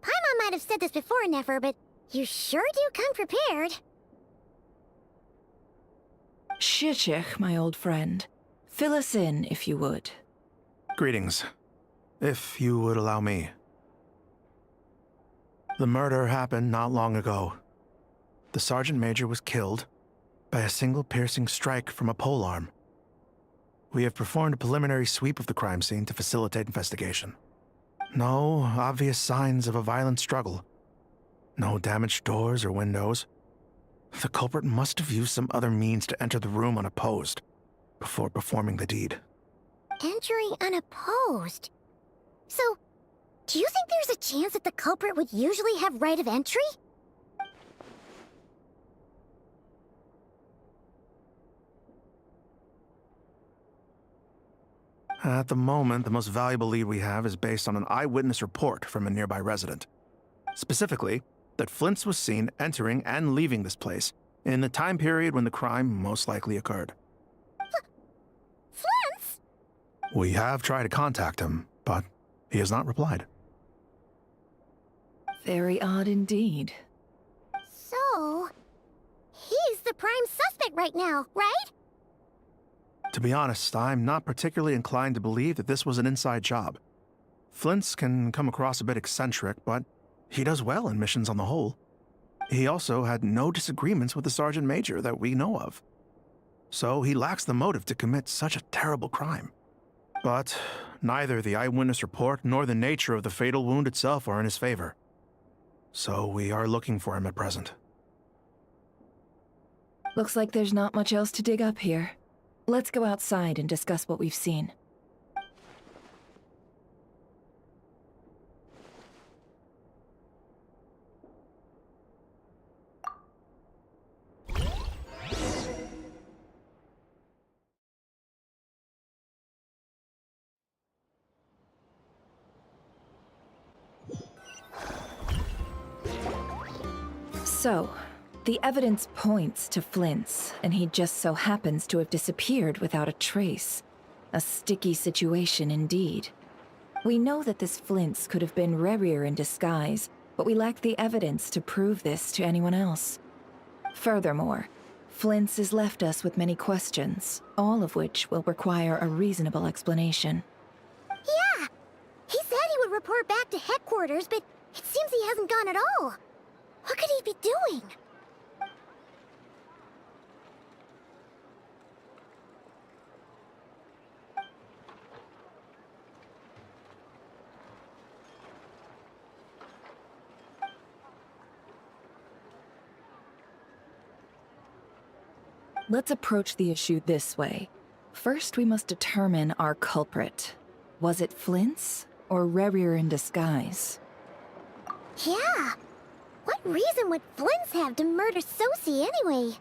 Paimon might have said this before, Nefer, but you sure do come prepared. Shishich, my old friend. Fill us in, if you would. Greetings. If you would allow me. The murder happened not long ago. The Sergeant Major was killed by a single piercing strike from a polearm. We have performed a preliminary sweep of the crime scene to facilitate investigation. No obvious signs of a violent struggle. No damaged doors or windows. The culprit must have used some other means to enter the room unopposed before performing the deed. Entering unopposed? So, do you think there's a chance that the culprit would usually have right of entry? At the moment, the most valuable lead we have is based on an eyewitness report from a nearby resident. Specifically, that Flint's was seen entering and leaving this place in the time period when the crime most likely occurred. Flint's? We have tried to contact him, but he has not replied. Very odd indeed. So, he's the prime suspect right now, right? To be honest, I'm not particularly inclined to believe that this was an inside job. Flint's can come across a bit eccentric, but he does well in missions on the whole. He also had no disagreements with the Sergeant Major that we know of. So he lacks the motive to commit such a terrible crime. But neither the eyewitness report nor the nature of the fatal wound itself are in his favor. So we are looking for him at present. Looks like there's not much else to dig up here. Let's go outside and discuss what we've seen. So, the evidence points to Flint's, and he just so happens to have disappeared without a trace. A sticky situation indeed. We know that this Flint's could have been Rerir in disguise, but we lack the evidence to prove this to anyone else. Furthermore, Flint's has left us with many questions, all of which will require a reasonable explanation. Yeah! He said he would report back to headquarters, but it seems he hasn't gone at all. What could he be doing? Let's approach the issue this way. First, we must determine our culprit. Was it Flint's or Rerir in disguise? Yeah! What reason would Flint's have to murder Sosie anyway?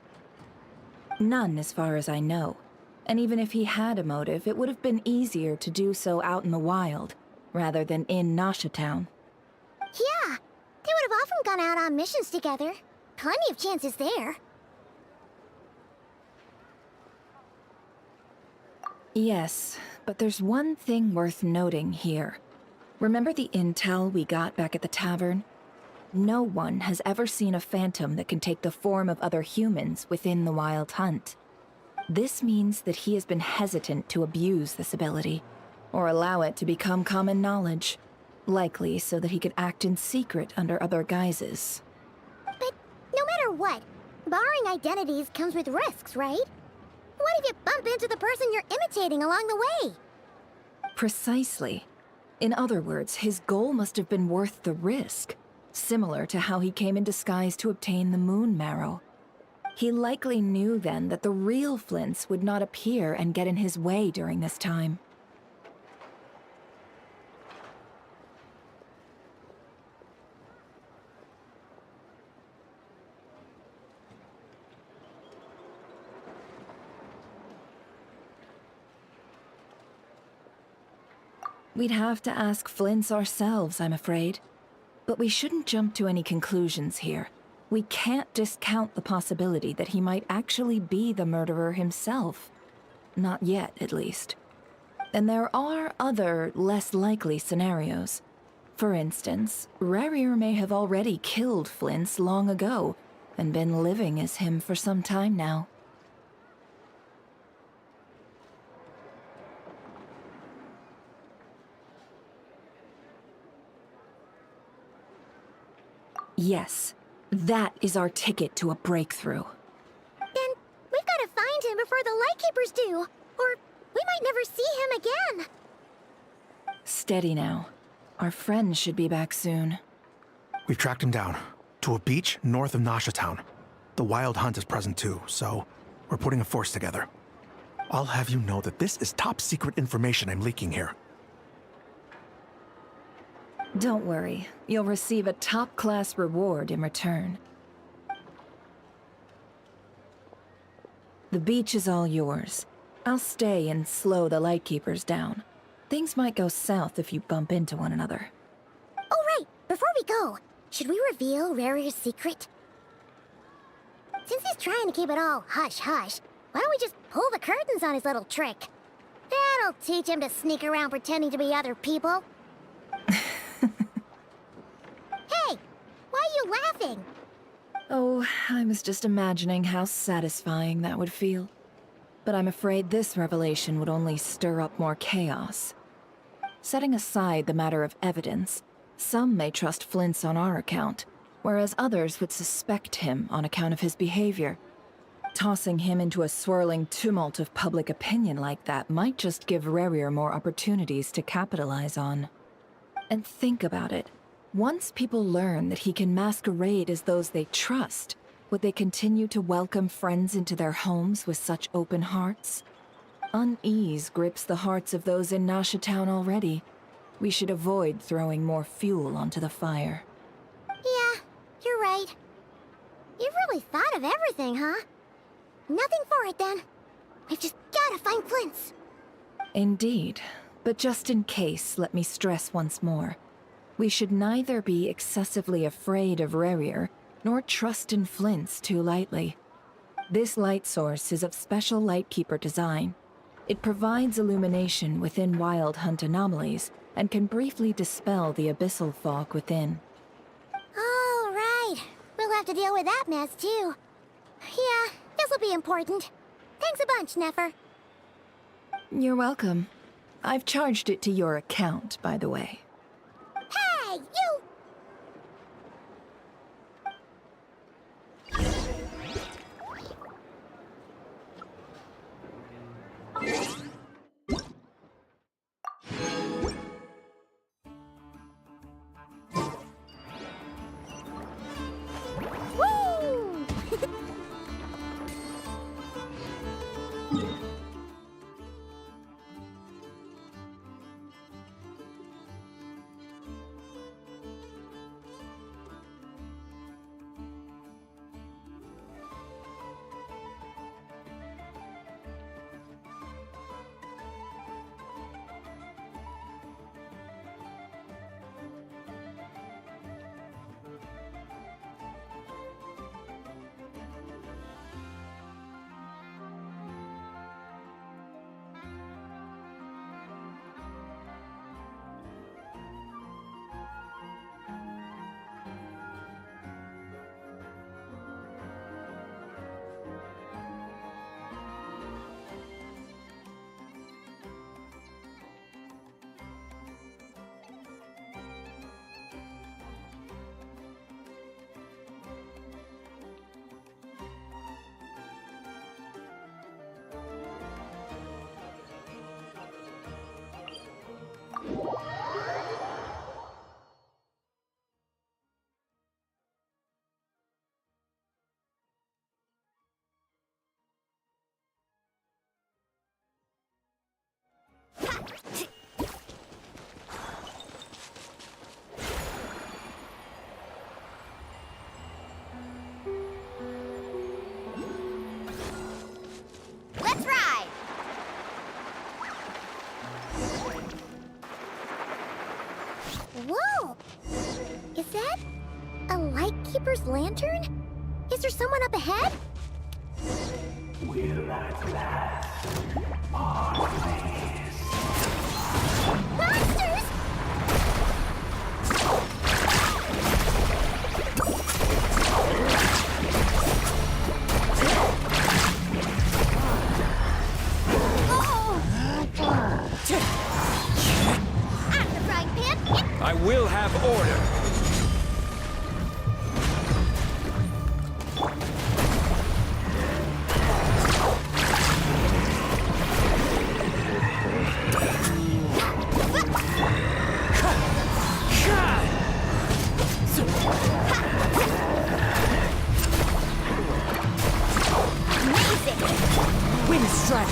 None, as far as I know. And even if he had a motive, it would have been easier to do so out in the wild, rather than in Nashatown. Yeah! They would have often gone out on missions together. Plenty of chances there. Yes, but there's one thing worth noting here. Remember the intel we got back at the tavern? No one has ever seen a phantom that can take the form of other humans within the Wild Hunt. This means that he has been hesitant to abuse this ability, or allow it to become common knowledge, likely so that he could act in secret under other guises. But no matter what, borrowing identities comes with risks, right? What if you bump into the person you're imitating along the way? Precisely. In other words, his goal must have been worth the risk, similar to how he came in disguise to obtain the moon marrow. He likely knew then that the real Flint's would not appear and get in his way during this time. We'd have to ask Flint's ourselves, I'm afraid. But we shouldn't jump to any conclusions here. We can't discount the possibility that he might actually be the murderer himself. Not yet, at least. And there are other, less likely scenarios. For instance, Rerir may have already killed Flint's long ago, and been living as him for some time now. Yes, that is our ticket to a breakthrough. Then we've got to find him before the Lightkeepers do, or we might never see him again. Steady now. Our friend should be back soon. We've tracked him down to a beach north of Nashatown. The Wild Hunt is present too, so we're putting a force together. I'll have you know that this is top secret information I'm leaking here. Don't worry, you'll receive a top-class reward in return. The beach is all yours. I'll stay and slow the Lightkeepers down. Things might go south if you bump into one another. Oh, right. Before we go, should we reveal Rarier's secret? Since he's trying to keep it all hush-hush, why don't we just pull the curtains on his little trick? That'll teach him to sneak around pretending to be other people. Hey, why are you laughing? Oh, I was just imagining how satisfying that would feel. But I'm afraid this revelation would only stir up more chaos. Setting aside the matter of evidence, some may trust Flint's on our account, whereas others would suspect him on account of his behavior. Tossing him into a swirling tumult of public opinion like that might just give Rarier more opportunities to capitalize on. And think about it. Once people learn that he can masquerade as those they trust, would they continue to welcome friends into their homes with such open hearts? Unease grips the hearts of those in Nasha Town already. We should avoid throwing more fuel onto the fire. Yeah, you're right. You've really thought of everything, huh? Nothing for it, then. We've just gotta find Flint's. Indeed. But just in case, let me stress once more. We should neither be excessively afraid of Rarier, nor trust in Flint's too lightly. This light source is of special Lightkeeper design. It provides illumination within Wild Hunt anomalies, and can briefly dispel the abyssal fog within. Oh, right. We'll have to deal with that mess, too. Yeah, this'll be important. Thanks a bunch, Nefer. You're welcome. I've charged it to your account, by the way. Hey, you! Woo! Let's ride! Whoa! Is that a Lightkeeper's lantern? Is there someone up ahead? Will at last part ways. Monsters! I'm the frying pan. I will have order. Wind strike,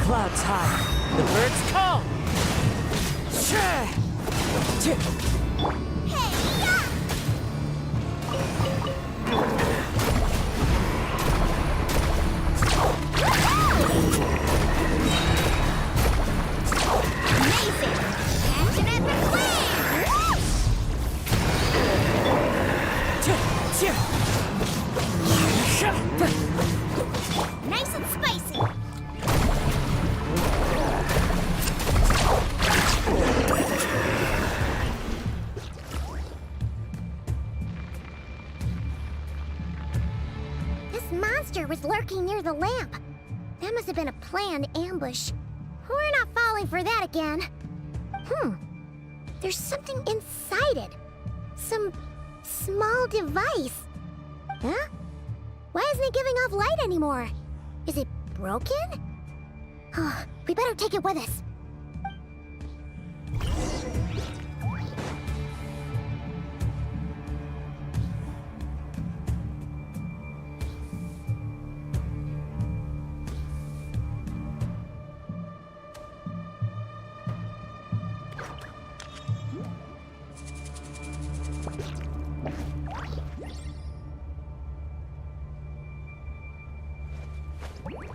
clouds high, the birds call. Amazing! this monster was lurking near the lamp. That must have been a planned ambush. We're not falling for that again. There's something inside it. Some small device. Huh? Why isn't it giving off light anymore? Is it broken? Oh, we better take it with us.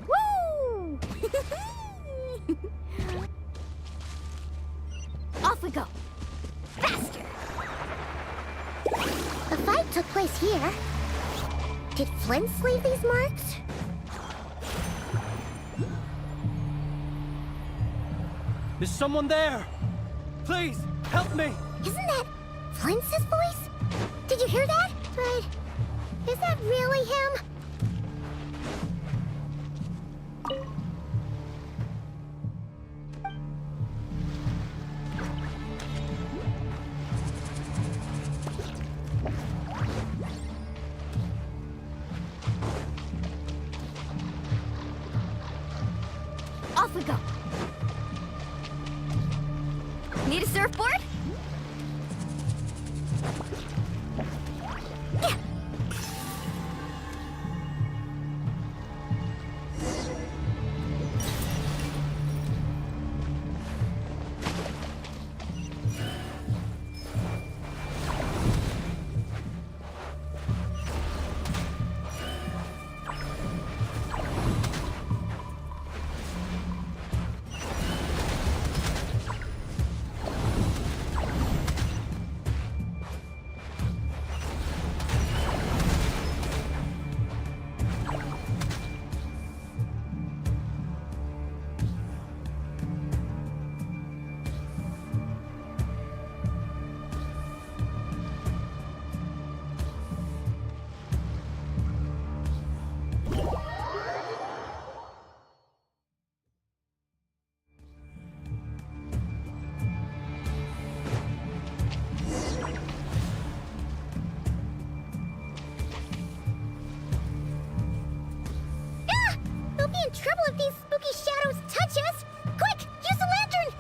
Woo! Off we go. Faster! The fight took place here. Did Flints leave these marks? Is someone there? Please, help me! Isn't that Flints' voice? Did you hear that? But is that really him? Off we go. Need a surfboard? Yeah. We'll be in trouble if these spooky shadows touch us! Quick, use the lantern!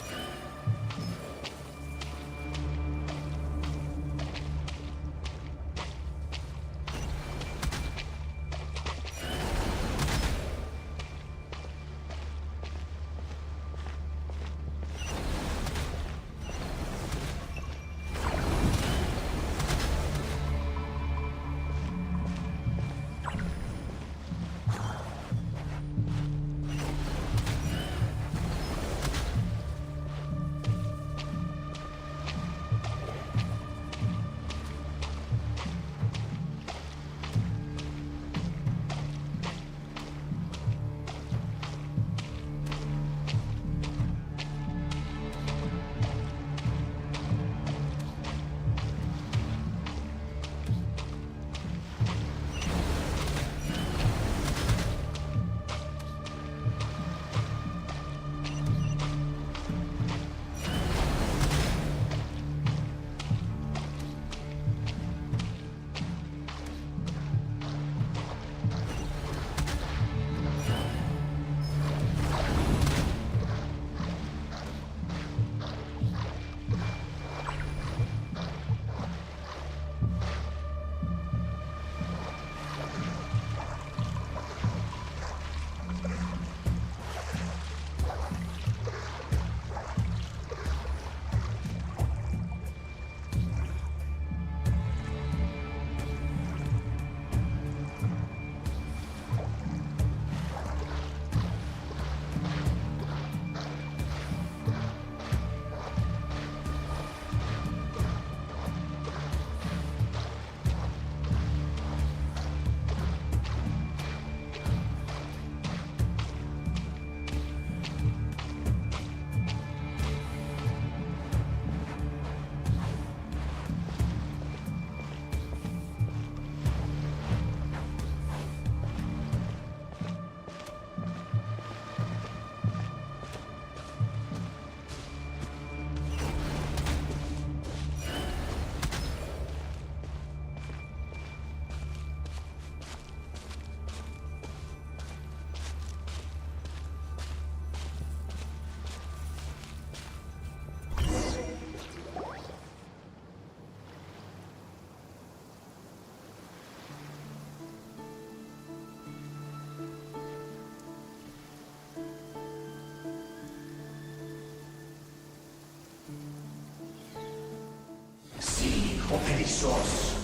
o perezoso.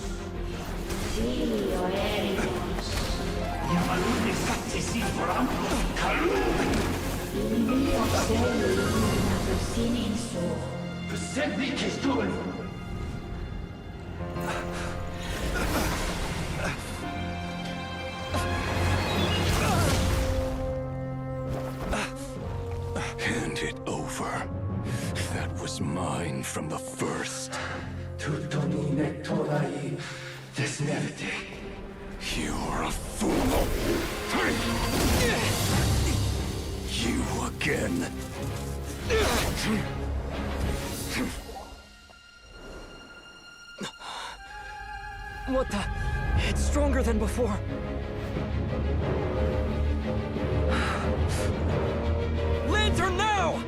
Figlio Erimos, Yamalune fatti si vorammo calore. Il mio cielo illumina persino in su. Persegui che tu. Hand it over. That was mine from the first. Tutto mi nettorai desmerte. You're a fool. You again. What the? It's stronger than before. Lantern now!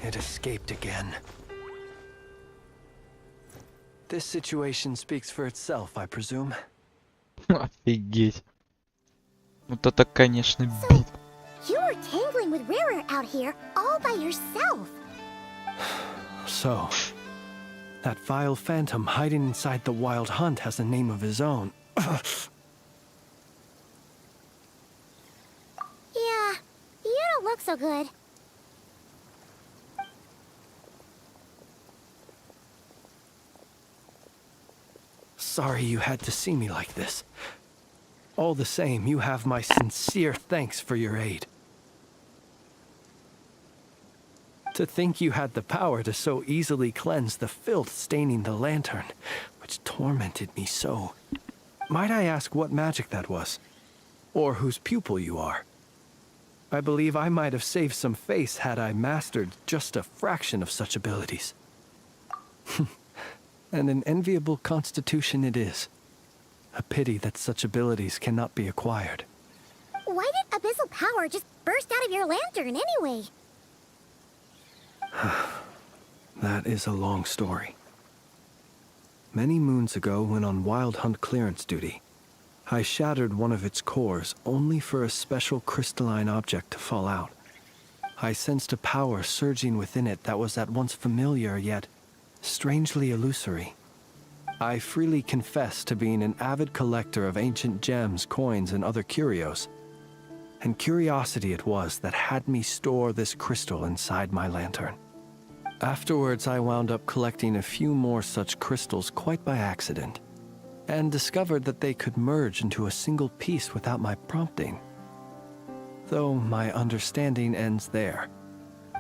It escaped again. This situation speaks for itself, I presume. Офигеть. Вот это, конечно, бит. You were tangling with Rara out here all by yourself. So, that vile phantom hiding inside the wild hunt has a name of his own. Yeah, you don't look so good. Sorry you had to see me like this. All the same, you have my sincere thanks for your aid. To think you had the power to so easily cleanse the filth staining the lantern, which tormented me so. Might I ask what magic that was? Or whose pupil you are? I believe I might have saved some face had I mastered just a fraction of such abilities. And an enviable constitution it is. A pity that such abilities cannot be acquired. Why did abyssal power just burst out of your lantern anyway? That is a long story. Many moons ago, when on wild hunt clearance duty, I shattered one of its cores only for a special crystalline object to fall out. I sensed a power surging within it that was at once familiar yet strangely illusory. I freely confess to being an avid collector of ancient gems, coins, and other curios. And curiosity it was that had me store this crystal inside my lantern. Afterwards, I wound up collecting a few more such crystals quite by accident, and discovered that they could merge into a single piece without my prompting. Though my understanding ends there.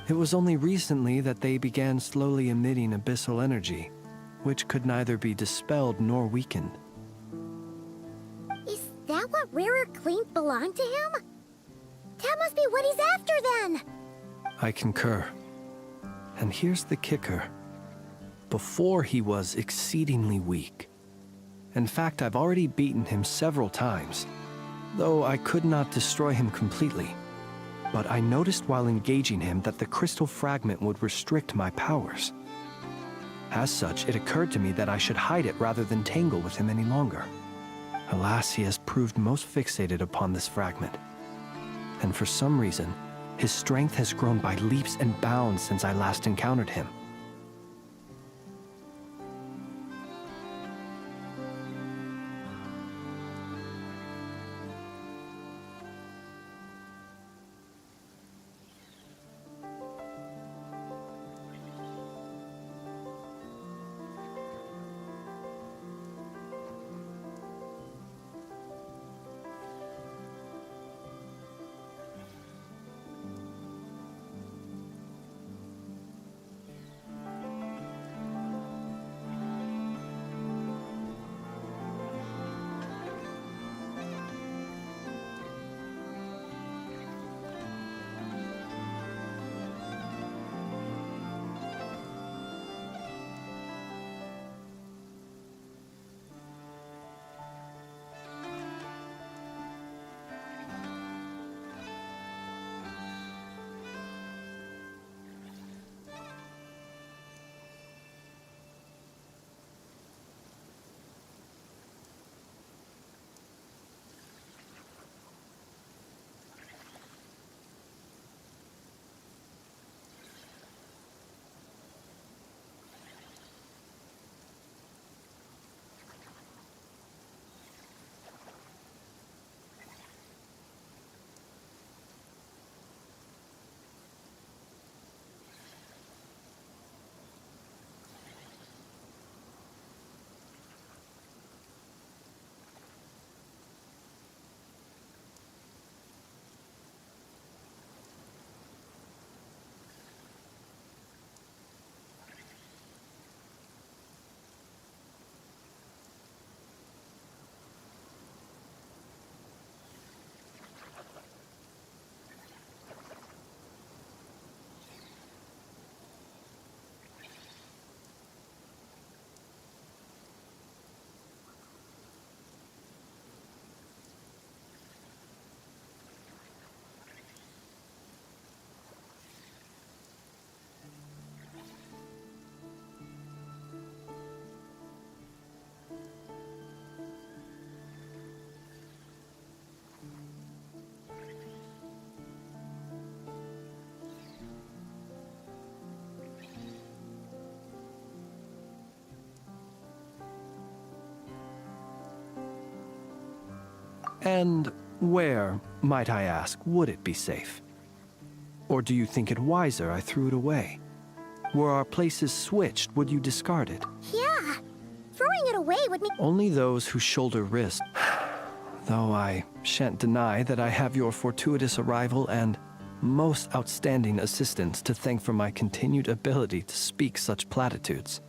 It was only recently that they began slowly emitting abyssal energy, which could neither be dispelled nor weakened. Is that what Rara claimed belonged to him? That must be what he's after then! I concur. And here's the kicker. Before he was exceedingly weak. In fact, I've already beaten him several times, though I could not destroy him completely. But I noticed while engaging him that the crystal fragment would restrict my powers. As such, it occurred to me that I should hide it rather than tangle with him any longer. Alas, he has proved most fixated upon this fragment. And for some reason, his strength has grown by leaps and bounds since I last encountered him. And where, might I ask, would it be safe? Or do you think it wiser I threw it away? Were our places switched, would you discard it? Yeah. Throwing it away would mean... Only those who shoulder risk. Though I shan't deny that I have your fortuitous arrival and most outstanding assistance to thank for my continued ability to speak such platitudes.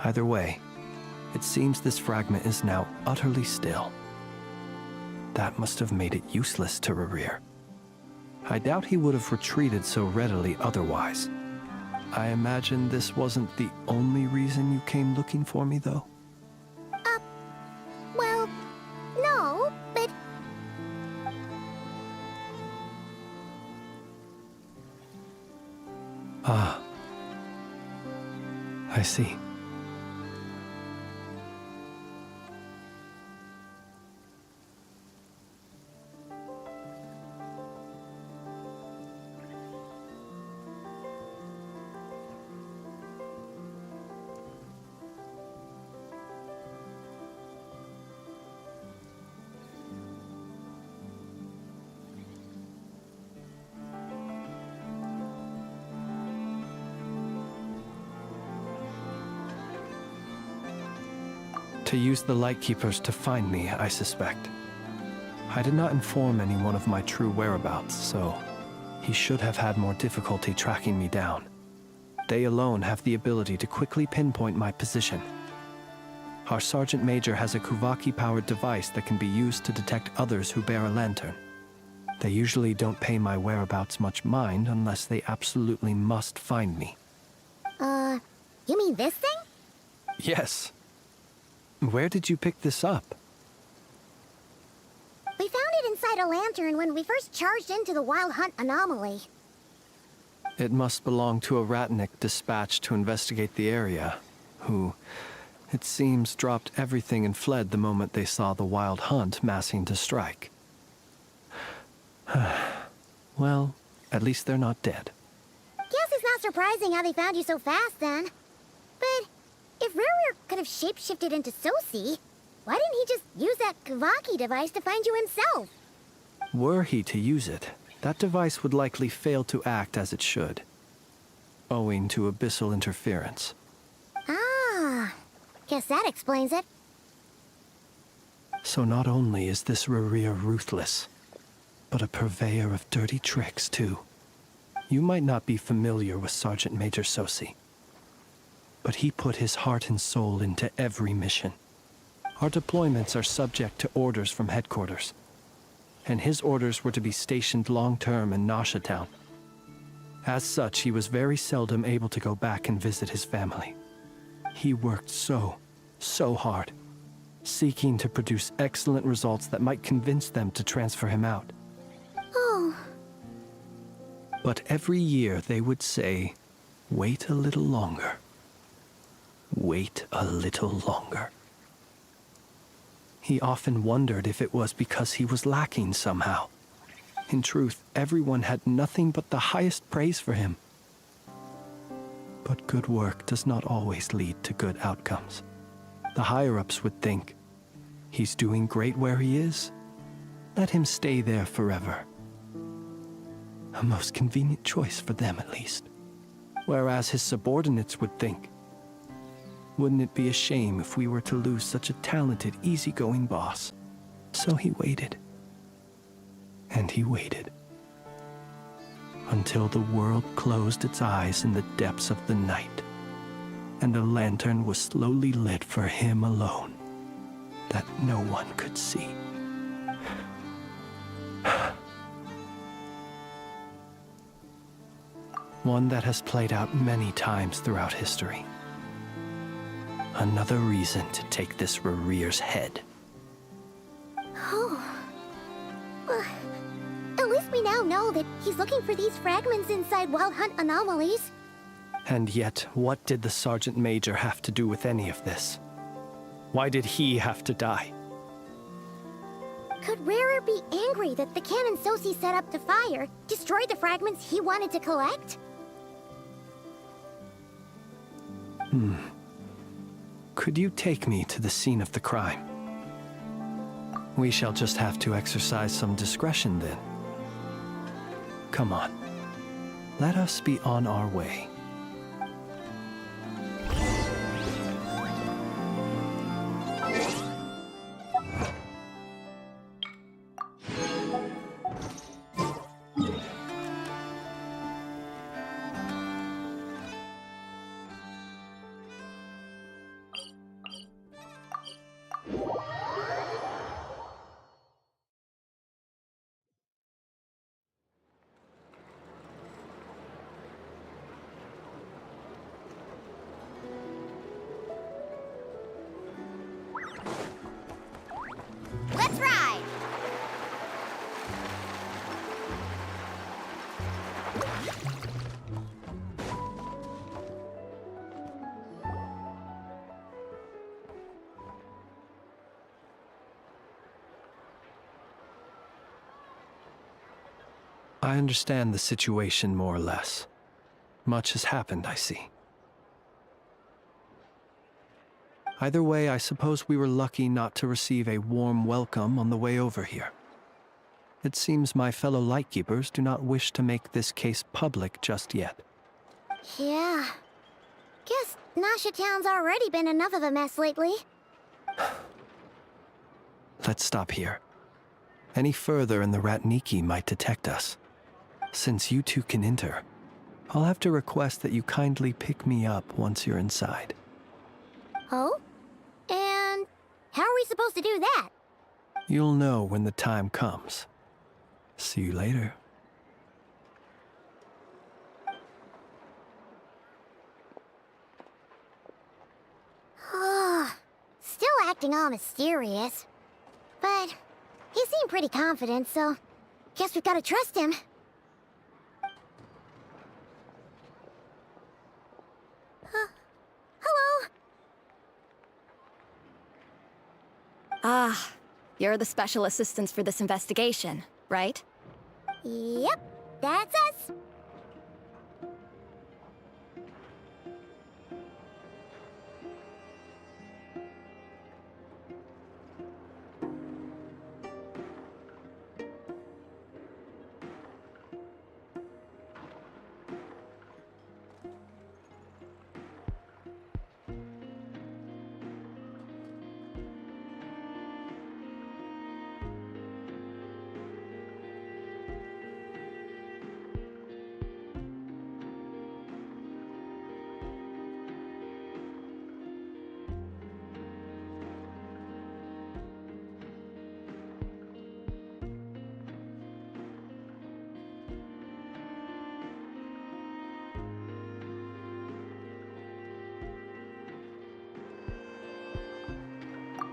Either way, it seems this fragment is now utterly still. That must have made it useless to Rerir. I doubt he would have retreated so readily otherwise. I imagine this wasn't the only reason you came looking for me, though? Well, no, but... Ah. I see. To use the Lightkeepers to find me, I suspect. I did not inform anyone of my true whereabouts, so he should have had more difficulty tracking me down. They alone have the ability to quickly pinpoint my position. Our Sergeant Major has a Kuvaki-powered device that can be used to detect others who bear a lantern. They usually don't pay my whereabouts much mind unless they absolutely must find me. You mean this thing? Yes. Where did you pick this up? We found it inside a lantern when we first charged into the Wild Hunt anomaly. It must belong to a Ratnik dispatched to investigate the area, who, it seems, dropped everything and fled the moment they saw the Wild Hunt massing to strike. Well, at least they're not dead. Guess it's not surprising how they found you so fast, then. But if Rerir could have shapeshifted into Sosi, why didn't he just use that Kavaki device to find you himself? Were he to use it, that device would likely fail to act as it should, owing to abyssal interference. Ah, guess that explains it. So not only is this Rerir ruthless, but a purveyor of dirty tricks, too. You might not be familiar with Sergeant Major Sosi, but he put his heart and soul into every mission. Our deployments are subject to orders from headquarters, and his orders were to be stationed long-term in Nasha Town. As such, he was very seldom able to go back and visit his family. He worked so hard, seeking to produce excellent results that might convince them to transfer him out. Oh. But every year they would say, "Wait a little longer. Wait a little longer." He often wondered if it was because he was lacking somehow. In truth, everyone had nothing but the highest praise for him. But good work does not always lead to good outcomes. The higher-ups would think, he's doing great where he is. Let him stay there forever. A most convenient choice for them, at least. Whereas his subordinates would think, wouldn't it be a shame if we were to lose such a talented, easygoing boss? So he waited. And he waited. Until the world closed its eyes in the depths of the night, and a lantern was slowly lit for him alone, that no one could see. One that has played out many times throughout history. Another reason to take this Rerir's head. Oh. Well, at least we now know that he's looking for these fragments inside Wild Hunt anomalies. And yet, what did the Sergeant Major have to do with any of this? Why did he have to die? Could Rerir be angry that the cannon Sosi set up to fire destroyed the fragments he wanted to collect? Could you take me to the scene of the crime? We shall just have to exercise some discretion then. Come on. Let us be on our way. Let's ride! I understand the situation more or less. Much has happened, I see. Either way, I suppose we were lucky not to receive a warm welcome on the way over here. It seems my fellow Lightkeepers do not wish to make this case public just yet. Yeah. Guess Nasha Town's already been enough of a mess lately. Let's stop here. Any further and the Ratniki might detect us. Since you two can enter, I'll have to request that you kindly pick me up once you're inside. Oh? And how are we supposed to do that? You'll know when the time comes. See you later. Still acting all mysterious. But he seemed pretty confident, so guess we've gotta trust him. Hello? Ah, you're the special assistants for this investigation, right? Yep, that's us.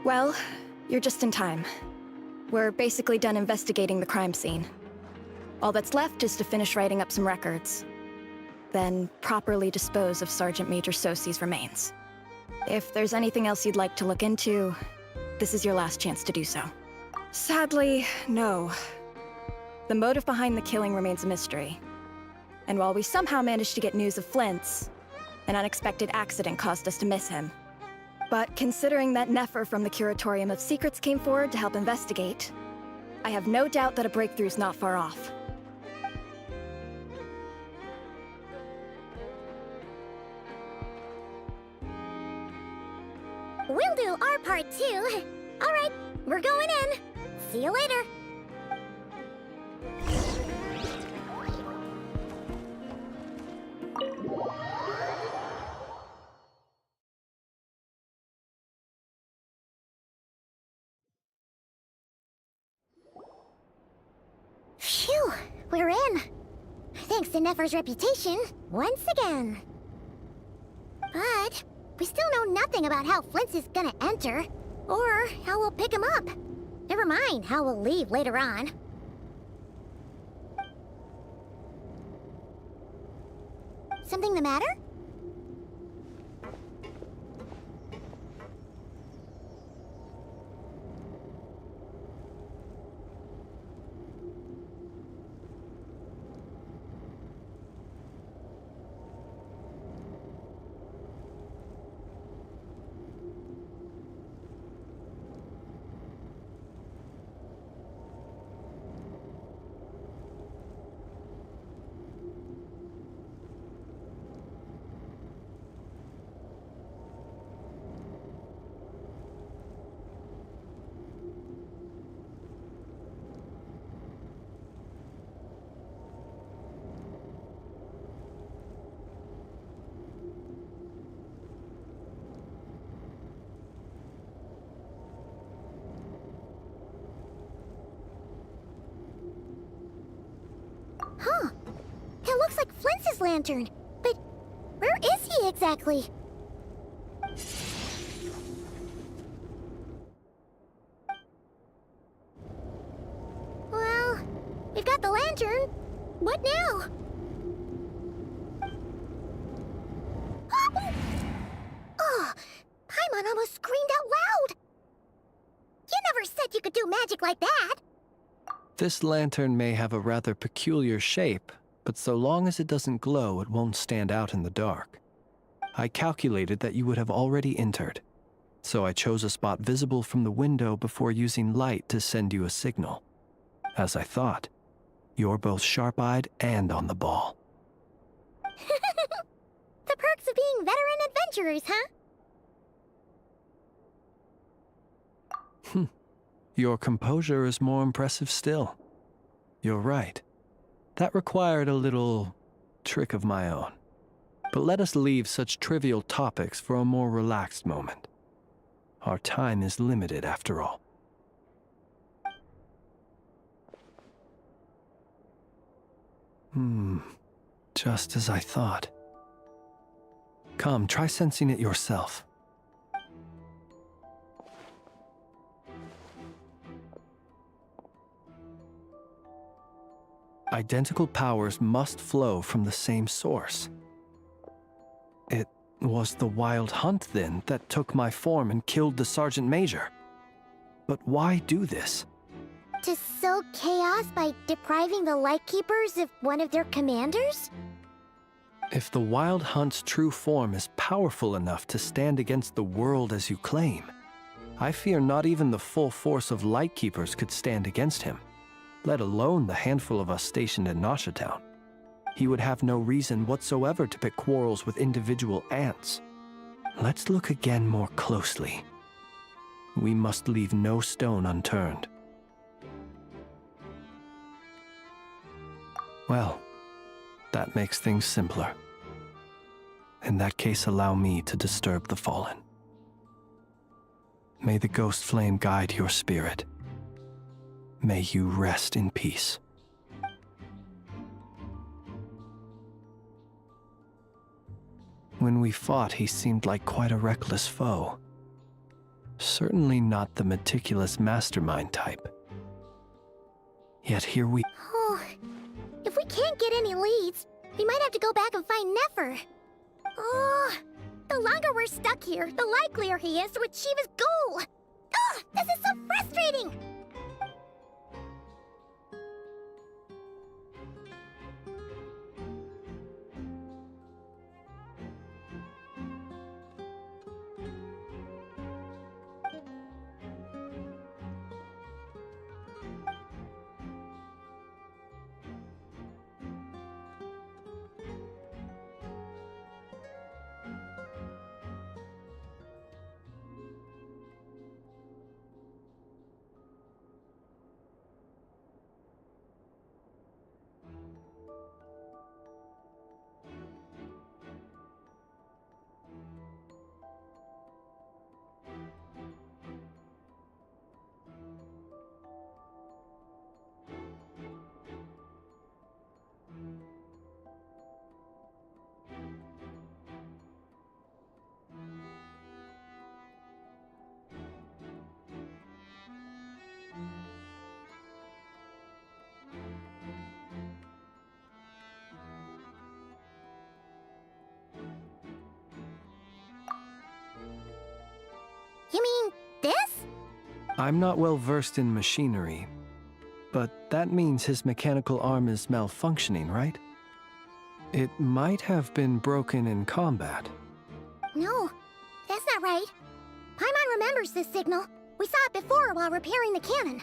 Well, you're just in time. We're basically done investigating the crime scene. All that's left is to finish writing up some records. Then properly dispose of Sergeant Major Sosi's remains. If there's anything else you'd like to look into, this is your last chance to do so. Sadly, no. The motive behind the killing remains a mystery. And while we somehow managed to get news of Flint's, an unexpected accident caused us to miss him. But considering that Nefer from the Curatorium of Secrets came forward to help investigate, I have no doubt that a breakthrough's not far off. We'll do our part too. All right, we're going in. See you later. Phew, we're in. Thanks to Nefer's reputation, once again. But we still know nothing about how Flint's is gonna enter, or how we'll pick him up. Never mind how we'll leave later on. Something the matter? lantern, but where is he exactly? Well, we've got the lantern. What now? Oh, Paimon almost screamed out loud. You never said you could do magic like that. This lantern may have a rather peculiar shape, but so long as it doesn't glow, it won't stand out in the dark. I calculated that you would have already entered, so I chose a spot visible from the window before using light to send you a signal. As I thought, you're both sharp-eyed and on the ball. The perks of being veteran adventurers, huh? Your composure is more impressive still. You're right. That required a little trick of my own. But let us leave such trivial topics for a more relaxed moment. Our time is limited after all. Just as I thought. Come, try sensing it yourself. Identical powers must flow from the same source. It was the Wild Hunt, then, that took my form and killed the Sergeant Major. But why do this? To sow chaos by depriving the Lightkeepers of one of their commanders? If the Wild Hunt's true form is powerful enough to stand against the world as you claim, I fear not even the full force of Lightkeepers could stand against him, let alone the handful of us stationed in Nashatown. He would have no reason whatsoever to pick quarrels with individual ants. Let's look again more closely. We must leave no stone unturned. Well, that makes things simpler. In that case, allow me to disturb the fallen. May the ghost flame guide your spirit. May you rest in peace. When we fought, he seemed like quite a reckless foe. Certainly not the meticulous mastermind type. Yet here we... Oh, if we can't get any leads, we might have to go back and find Nefer. Oh, the longer we're stuck here, the likelier he is to achieve his goal. Ugh, this is so frustrating! You mean this? I'm not well versed in machinery, but that means his mechanical arm is malfunctioning, right? It might have been broken in combat. No, that's not right. Paimon remembers this signal. We saw it before while repairing the cannon.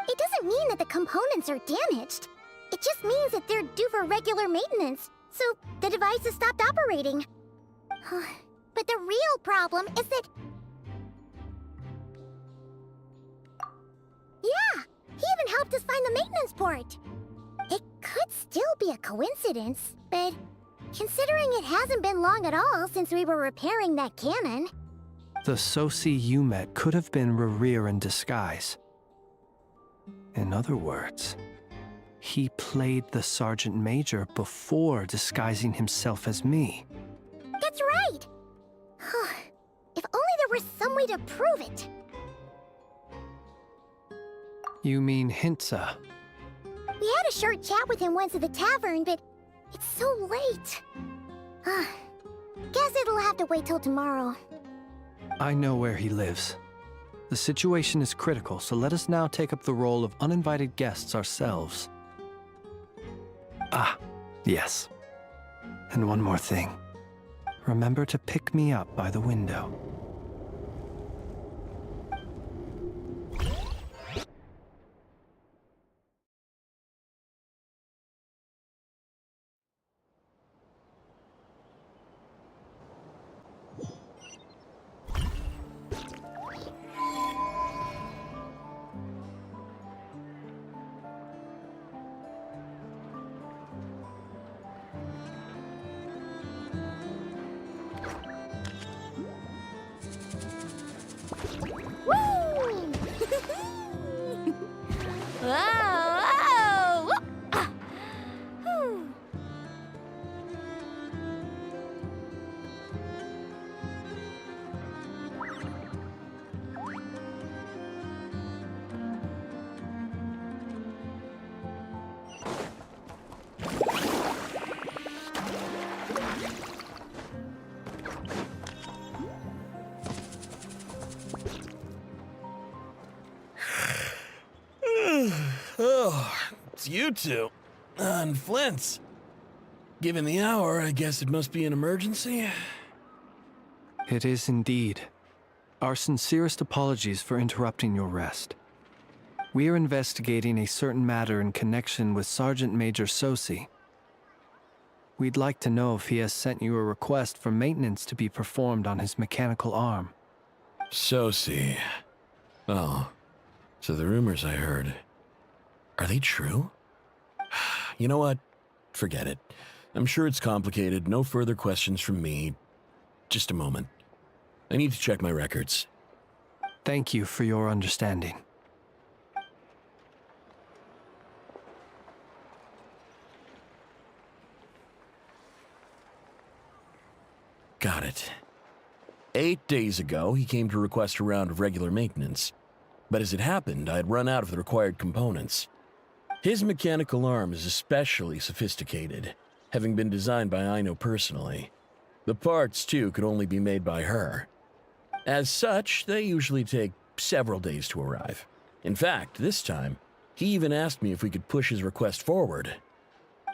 It doesn't mean that the components are damaged. It just means that they're due for regular maintenance, so the device has stopped operating. But the real problem is that... Yeah, he even helped us find the maintenance port. It could still be a coincidence, but considering it hasn't been long at all since we were repairing that cannon... The Soci you met could have been Rerir in disguise. In other words, He played the Sergeant Major before disguising himself as me. That's right! If only there was some way to prove it. You mean Hintsa? We had a short chat with him once at the tavern, but it's so late. Guess it'll have to wait till tomorrow. I know where he lives. The situation is critical, so let us now take up the role of uninvited guests ourselves. Ah, yes. And one more thing. Remember to pick me up by the window. Oh, it's you two. And Flint's. Given the hour, I guess it must be an emergency. It is indeed. Our sincerest apologies for interrupting your rest. We are investigating a certain matter in connection with Sergeant Major Sosi. We'd like to know if he has sent you a request for maintenance to be performed on his mechanical arm. Sosi. Oh, so the rumors I heard, are they true? You know what? Forget it. I'm sure it's complicated. No further questions from me. Just a moment. I need to check my records. Thank you for your understanding. Got it. 8 days ago, he came to request a round of regular maintenance. But as it happened, I had run out of the required components. His mechanical arm is especially sophisticated, having been designed by Aino personally. The parts, too, could only be made by her. As such, they usually take several days to arrive. In fact, this time, he even asked me if we could push his request forward.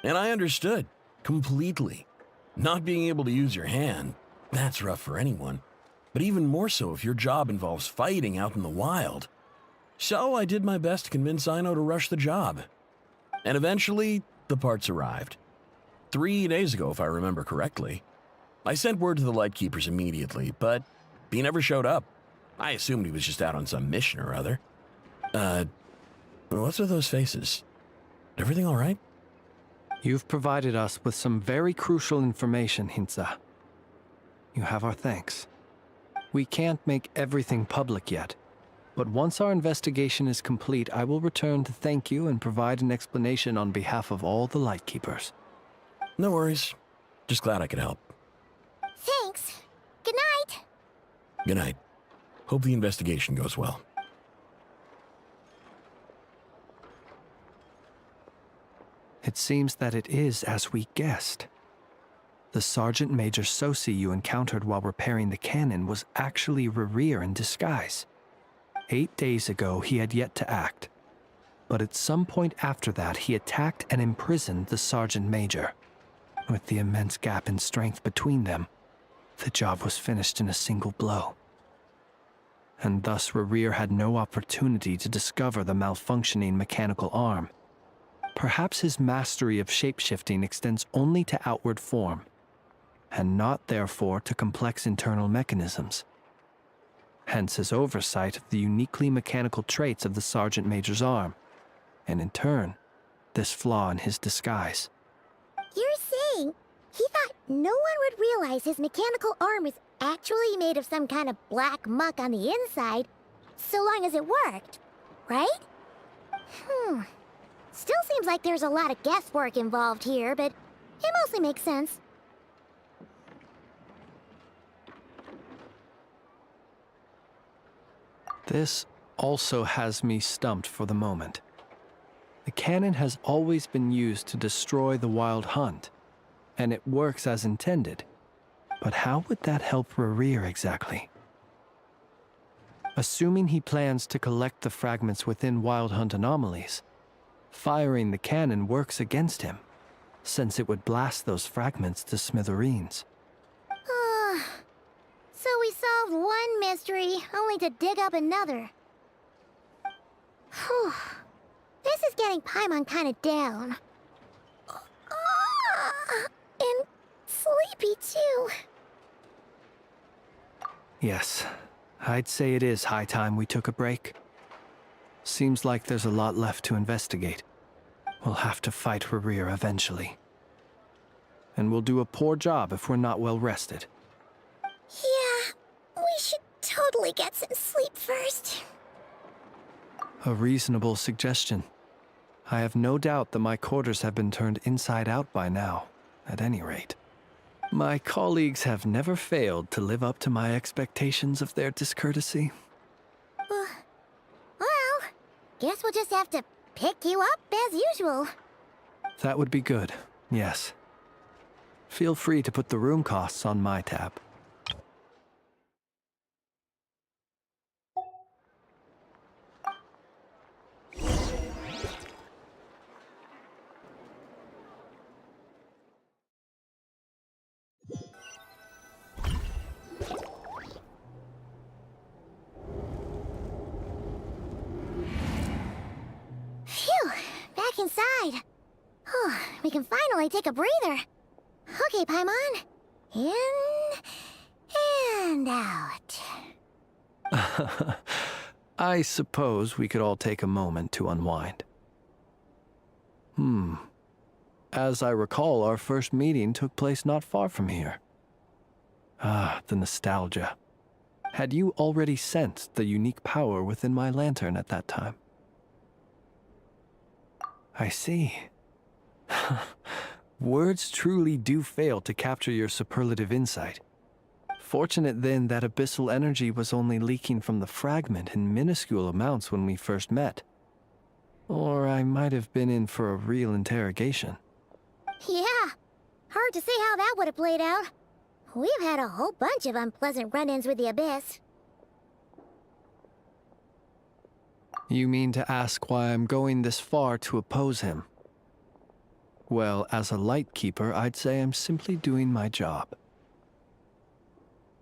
And I understood, completely. Not being able to use your hand, that's rough for anyone. But even more so if your job involves fighting out in the wild. So I did my best to convince Aino to rush the job. And eventually, the parts arrived. 3 days ago, if I remember correctly. I sent word to the Lightkeepers immediately, but he never showed up. I assumed he was just out on some mission or other. What's with those faces? Everything all right? You've provided us with some very crucial information, Hintsa. You have our thanks. We can't make everything public yet, but once our investigation is complete, I will return to thank you and provide an explanation on behalf of all the Lightkeepers. No worries. Just glad I could help. Thanks. Good night. Good night. Hope the investigation goes well. It seems that it is as we guessed. The Sergeant Major Sosi you encountered while repairing the cannon was actually Rerir in disguise. 8 days ago, he had yet to act. But at some point after that, he attacked and imprisoned the Sergeant Major. With the immense gap in strength between them, the job was finished in a single blow. And thus Rerir had no opportunity to discover the malfunctioning mechanical arm. Perhaps his mastery of shapeshifting extends only to outward form, and not therefore to complex internal mechanisms. Hence his oversight of the uniquely mechanical traits of the Sergeant Major's arm, and in turn, this flaw in his disguise. You're saying he thought no one would realize his mechanical arm is actually made of some kind of black muck on the inside, so long as it worked, right? Still seems like there's a lot of guesswork involved here, but it mostly makes sense. This also has me stumped for the moment. The cannon has always been used to destroy the wild hunt, and it works as intended. But how would that help Rerir exactly? Assuming he plans to collect the fragments within wild hunt anomalies, firing the cannon works against him, since it would blast those fragments to smithereens. So we solved one mystery, only to dig up another. Whew. This is getting Paimon kind of down. And sleepy too. Yes, I'd say it is high time we took a break. Seems like there's a lot left to investigate. We'll have to fight Rerir eventually. And we'll do a poor job if we're not well rested. Yeah, we should totally get some sleep first. A reasonable suggestion. I have no doubt that my quarters have been turned inside out by now, at any rate. My colleagues have never failed to live up to my expectations of their discourtesy. Well, guess we'll just have to pick you up as usual. That would be good, yes. Feel free to put the room costs on my tab. Phew, back inside. We can finally take a breather. Okay, Paimon. In and out. I suppose we could all take a moment to unwind. As I recall, our first meeting took place not far from here. Ah, the nostalgia. Had you already sensed the unique power within my lantern at that time? I see. Words truly do fail to capture your superlative insight. Fortunate then that abyssal energy was only leaking from the fragment in minuscule amounts when we first met. Or I might have been in for a real interrogation. Yeah, hard to say how that would have played out. We've had a whole bunch of unpleasant run-ins with the Abyss. You mean to ask why I'm going this far to oppose him? Well, as a Lightkeeper, I'd say I'm simply doing my job.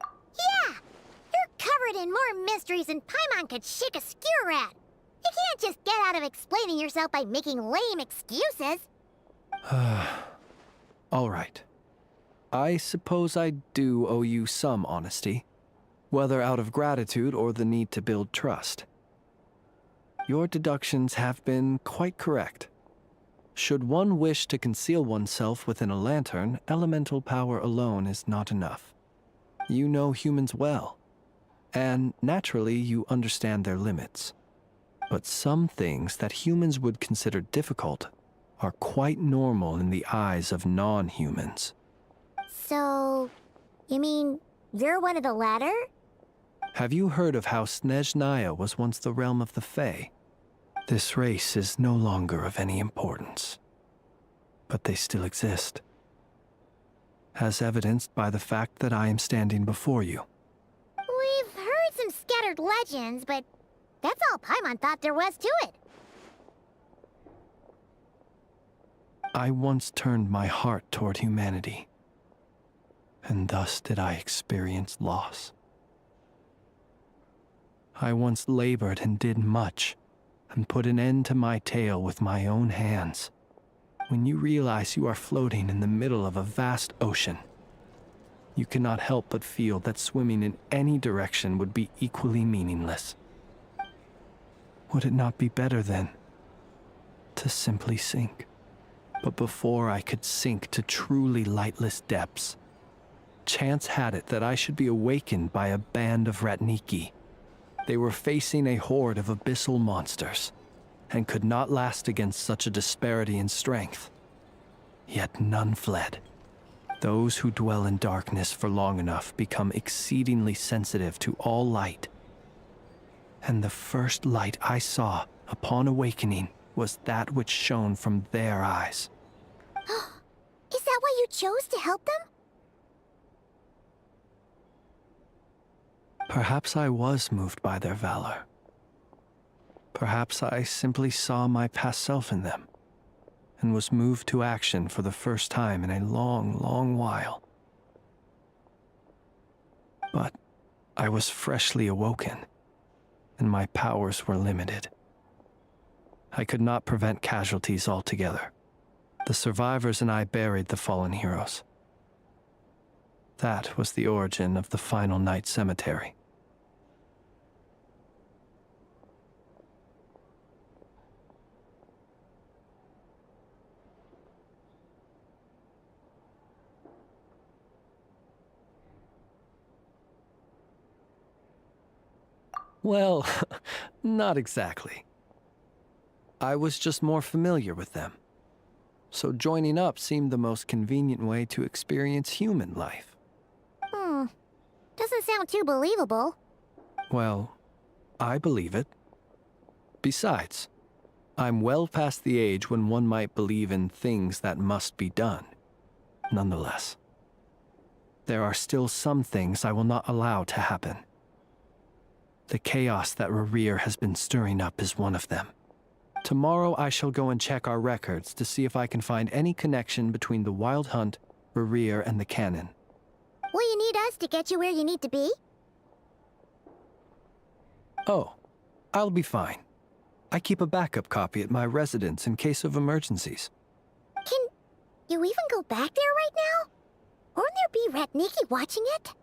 Yeah! You're covered in more mysteries than Paimon could shake a skewer at. You can't just get out of explaining yourself by making lame excuses. All right. I suppose I do owe you some honesty, whether out of gratitude or the need to build trust. Your deductions have been quite correct. Should one wish to conceal oneself within a lantern, elemental power alone is not enough. You know humans well, and naturally you understand their limits. But some things that humans would consider difficult are quite normal in the eyes of non-humans. So, you mean you're one of the latter? Have you heard of how Snezhnaya was once the realm of the Fae? This race is no longer of any importance, but they still exist, as evidenced by the fact that I am standing before you. We've heard some scattered legends, but that's all Paimon thought there was to it. I once turned my heart toward humanity, and thus did I experience loss. I once labored and did much, and put an end to my tale with my own hands. When you realize you are floating in the middle of a vast ocean, you cannot help but feel that swimming in any direction would be equally meaningless. Would it not be better, then, to simply sink? But before I could sink to truly lightless depths, chance had it that I should be awakened by a band of Ratniki. They were facing a horde of abyssal monsters, and could not last against such a disparity in strength. Yet none fled. Those who dwell in darkness for long enough become exceedingly sensitive to all light. And the first light I saw upon awakening was that which shone from their eyes. Is that why you chose to help them? Perhaps I was moved by their valor. Perhaps I simply saw my past self in them, and was moved to action for the first time in a long, long while. But I was freshly awoken, and my powers were limited. I could not prevent casualties altogether. The survivors and I buried the fallen heroes. That was the origin of the final night cemetery. Well, not exactly. I was just more familiar with them. So joining up seemed the most convenient way to experience human life. Doesn't sound too believable. Well, I believe it. Besides, I'm well past the age when one might believe in things that must be done. Nonetheless, there are still some things I will not allow to happen. The chaos that Rerir has been stirring up is one of them. Tomorrow I shall go and check our records to see if I can find any connection between the Wild Hunt, Rerir, and the Canon. Will you need us to get you where you need to be? Oh, I'll be fine. I keep a backup copy at my residence in case of emergencies. Can you even go back there right now? Won't there be Ratniki watching it?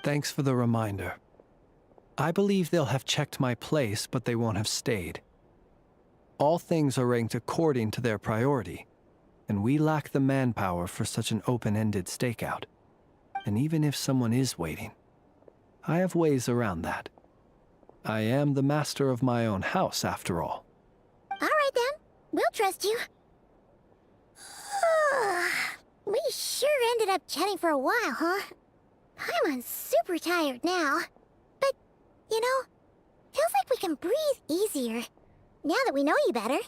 Thanks for the reminder. I believe they'll have checked my place, but they won't have stayed. All things are ranked according to their priority, and we lack the manpower for such an open-ended stakeout. And even if someone is waiting, I have ways around that. I am the master of my own house, after all. All right then, we'll trust you. We sure ended up chatting for a while, huh? I'm super tired now. But, you know, feels like we can breathe easier, now that we know you better.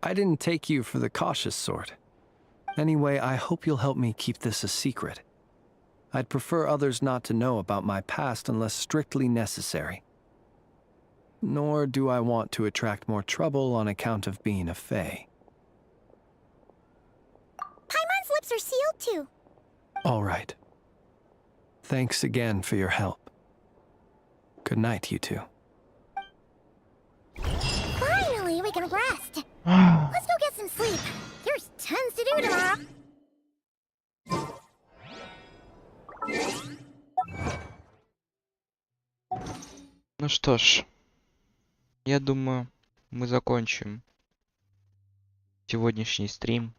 I didn't take you for the cautious sort. Anyway, I hope you'll help me keep this a secret. I'd prefer others not to know about my past unless strictly necessary. Nor do I want to attract more trouble on account of being a fae. Paimon's lips are sealed too. All right. Thanks again for your help. Good night, you two. Finally, we can rest. Let's go get some sleep. There's tons to do tomorrow. Ну что ж, я думаю, мы закончим сегодняшний стрим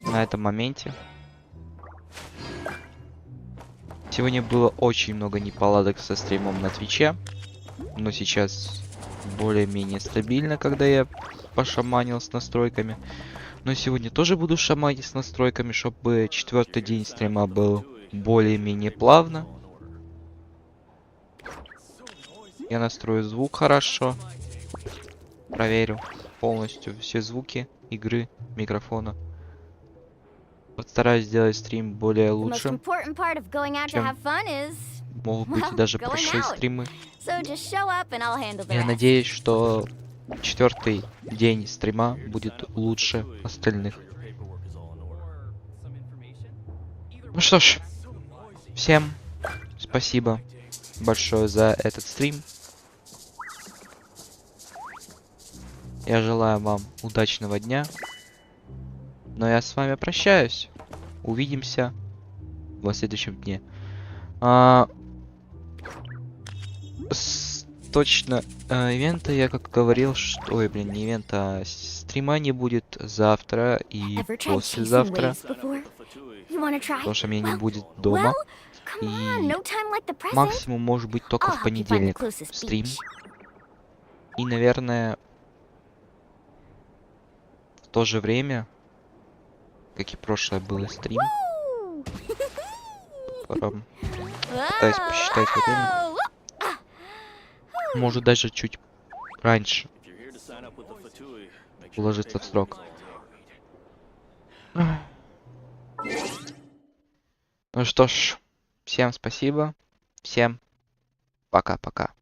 на этом моменте. Сегодня было очень много неполадок со стримом на Твиче, но сейчас более-менее стабильно, когда я пошаманил с настройками. Но сегодня тоже буду шаманить с настройками, чтобы 4-й день стрима был более-менее плавно. Я настрою звук хорошо. Проверю полностью все звуки игры, микрофона. Постараюсь сделать стрим более лучше, чем могут быть и даже прошлые стримы. Я надеюсь, что 4-й день стрима будет лучше остальных. Ну что ж, всем спасибо большое за этот стрим. Я желаю вам удачного дня. Но я с вами прощаюсь. Увидимся в следующем дне. Точно, ивента я как говорил, что... Ой, блин, не ивента, стрима не будет завтра и Ever tried chasing послезавтра, waves before? You wanna try? потому что меня не будет дома. Come on, И no time like the present. максимум может быть только I'll в help you find the понедельник closest стрим. beach. И, наверное, в то же время, как и прошлое было стрим. Пытаюсь посчитать время. Может даже чуть раньше уложиться в срок. Ну что ж, всем спасибо. Всем пока-пока.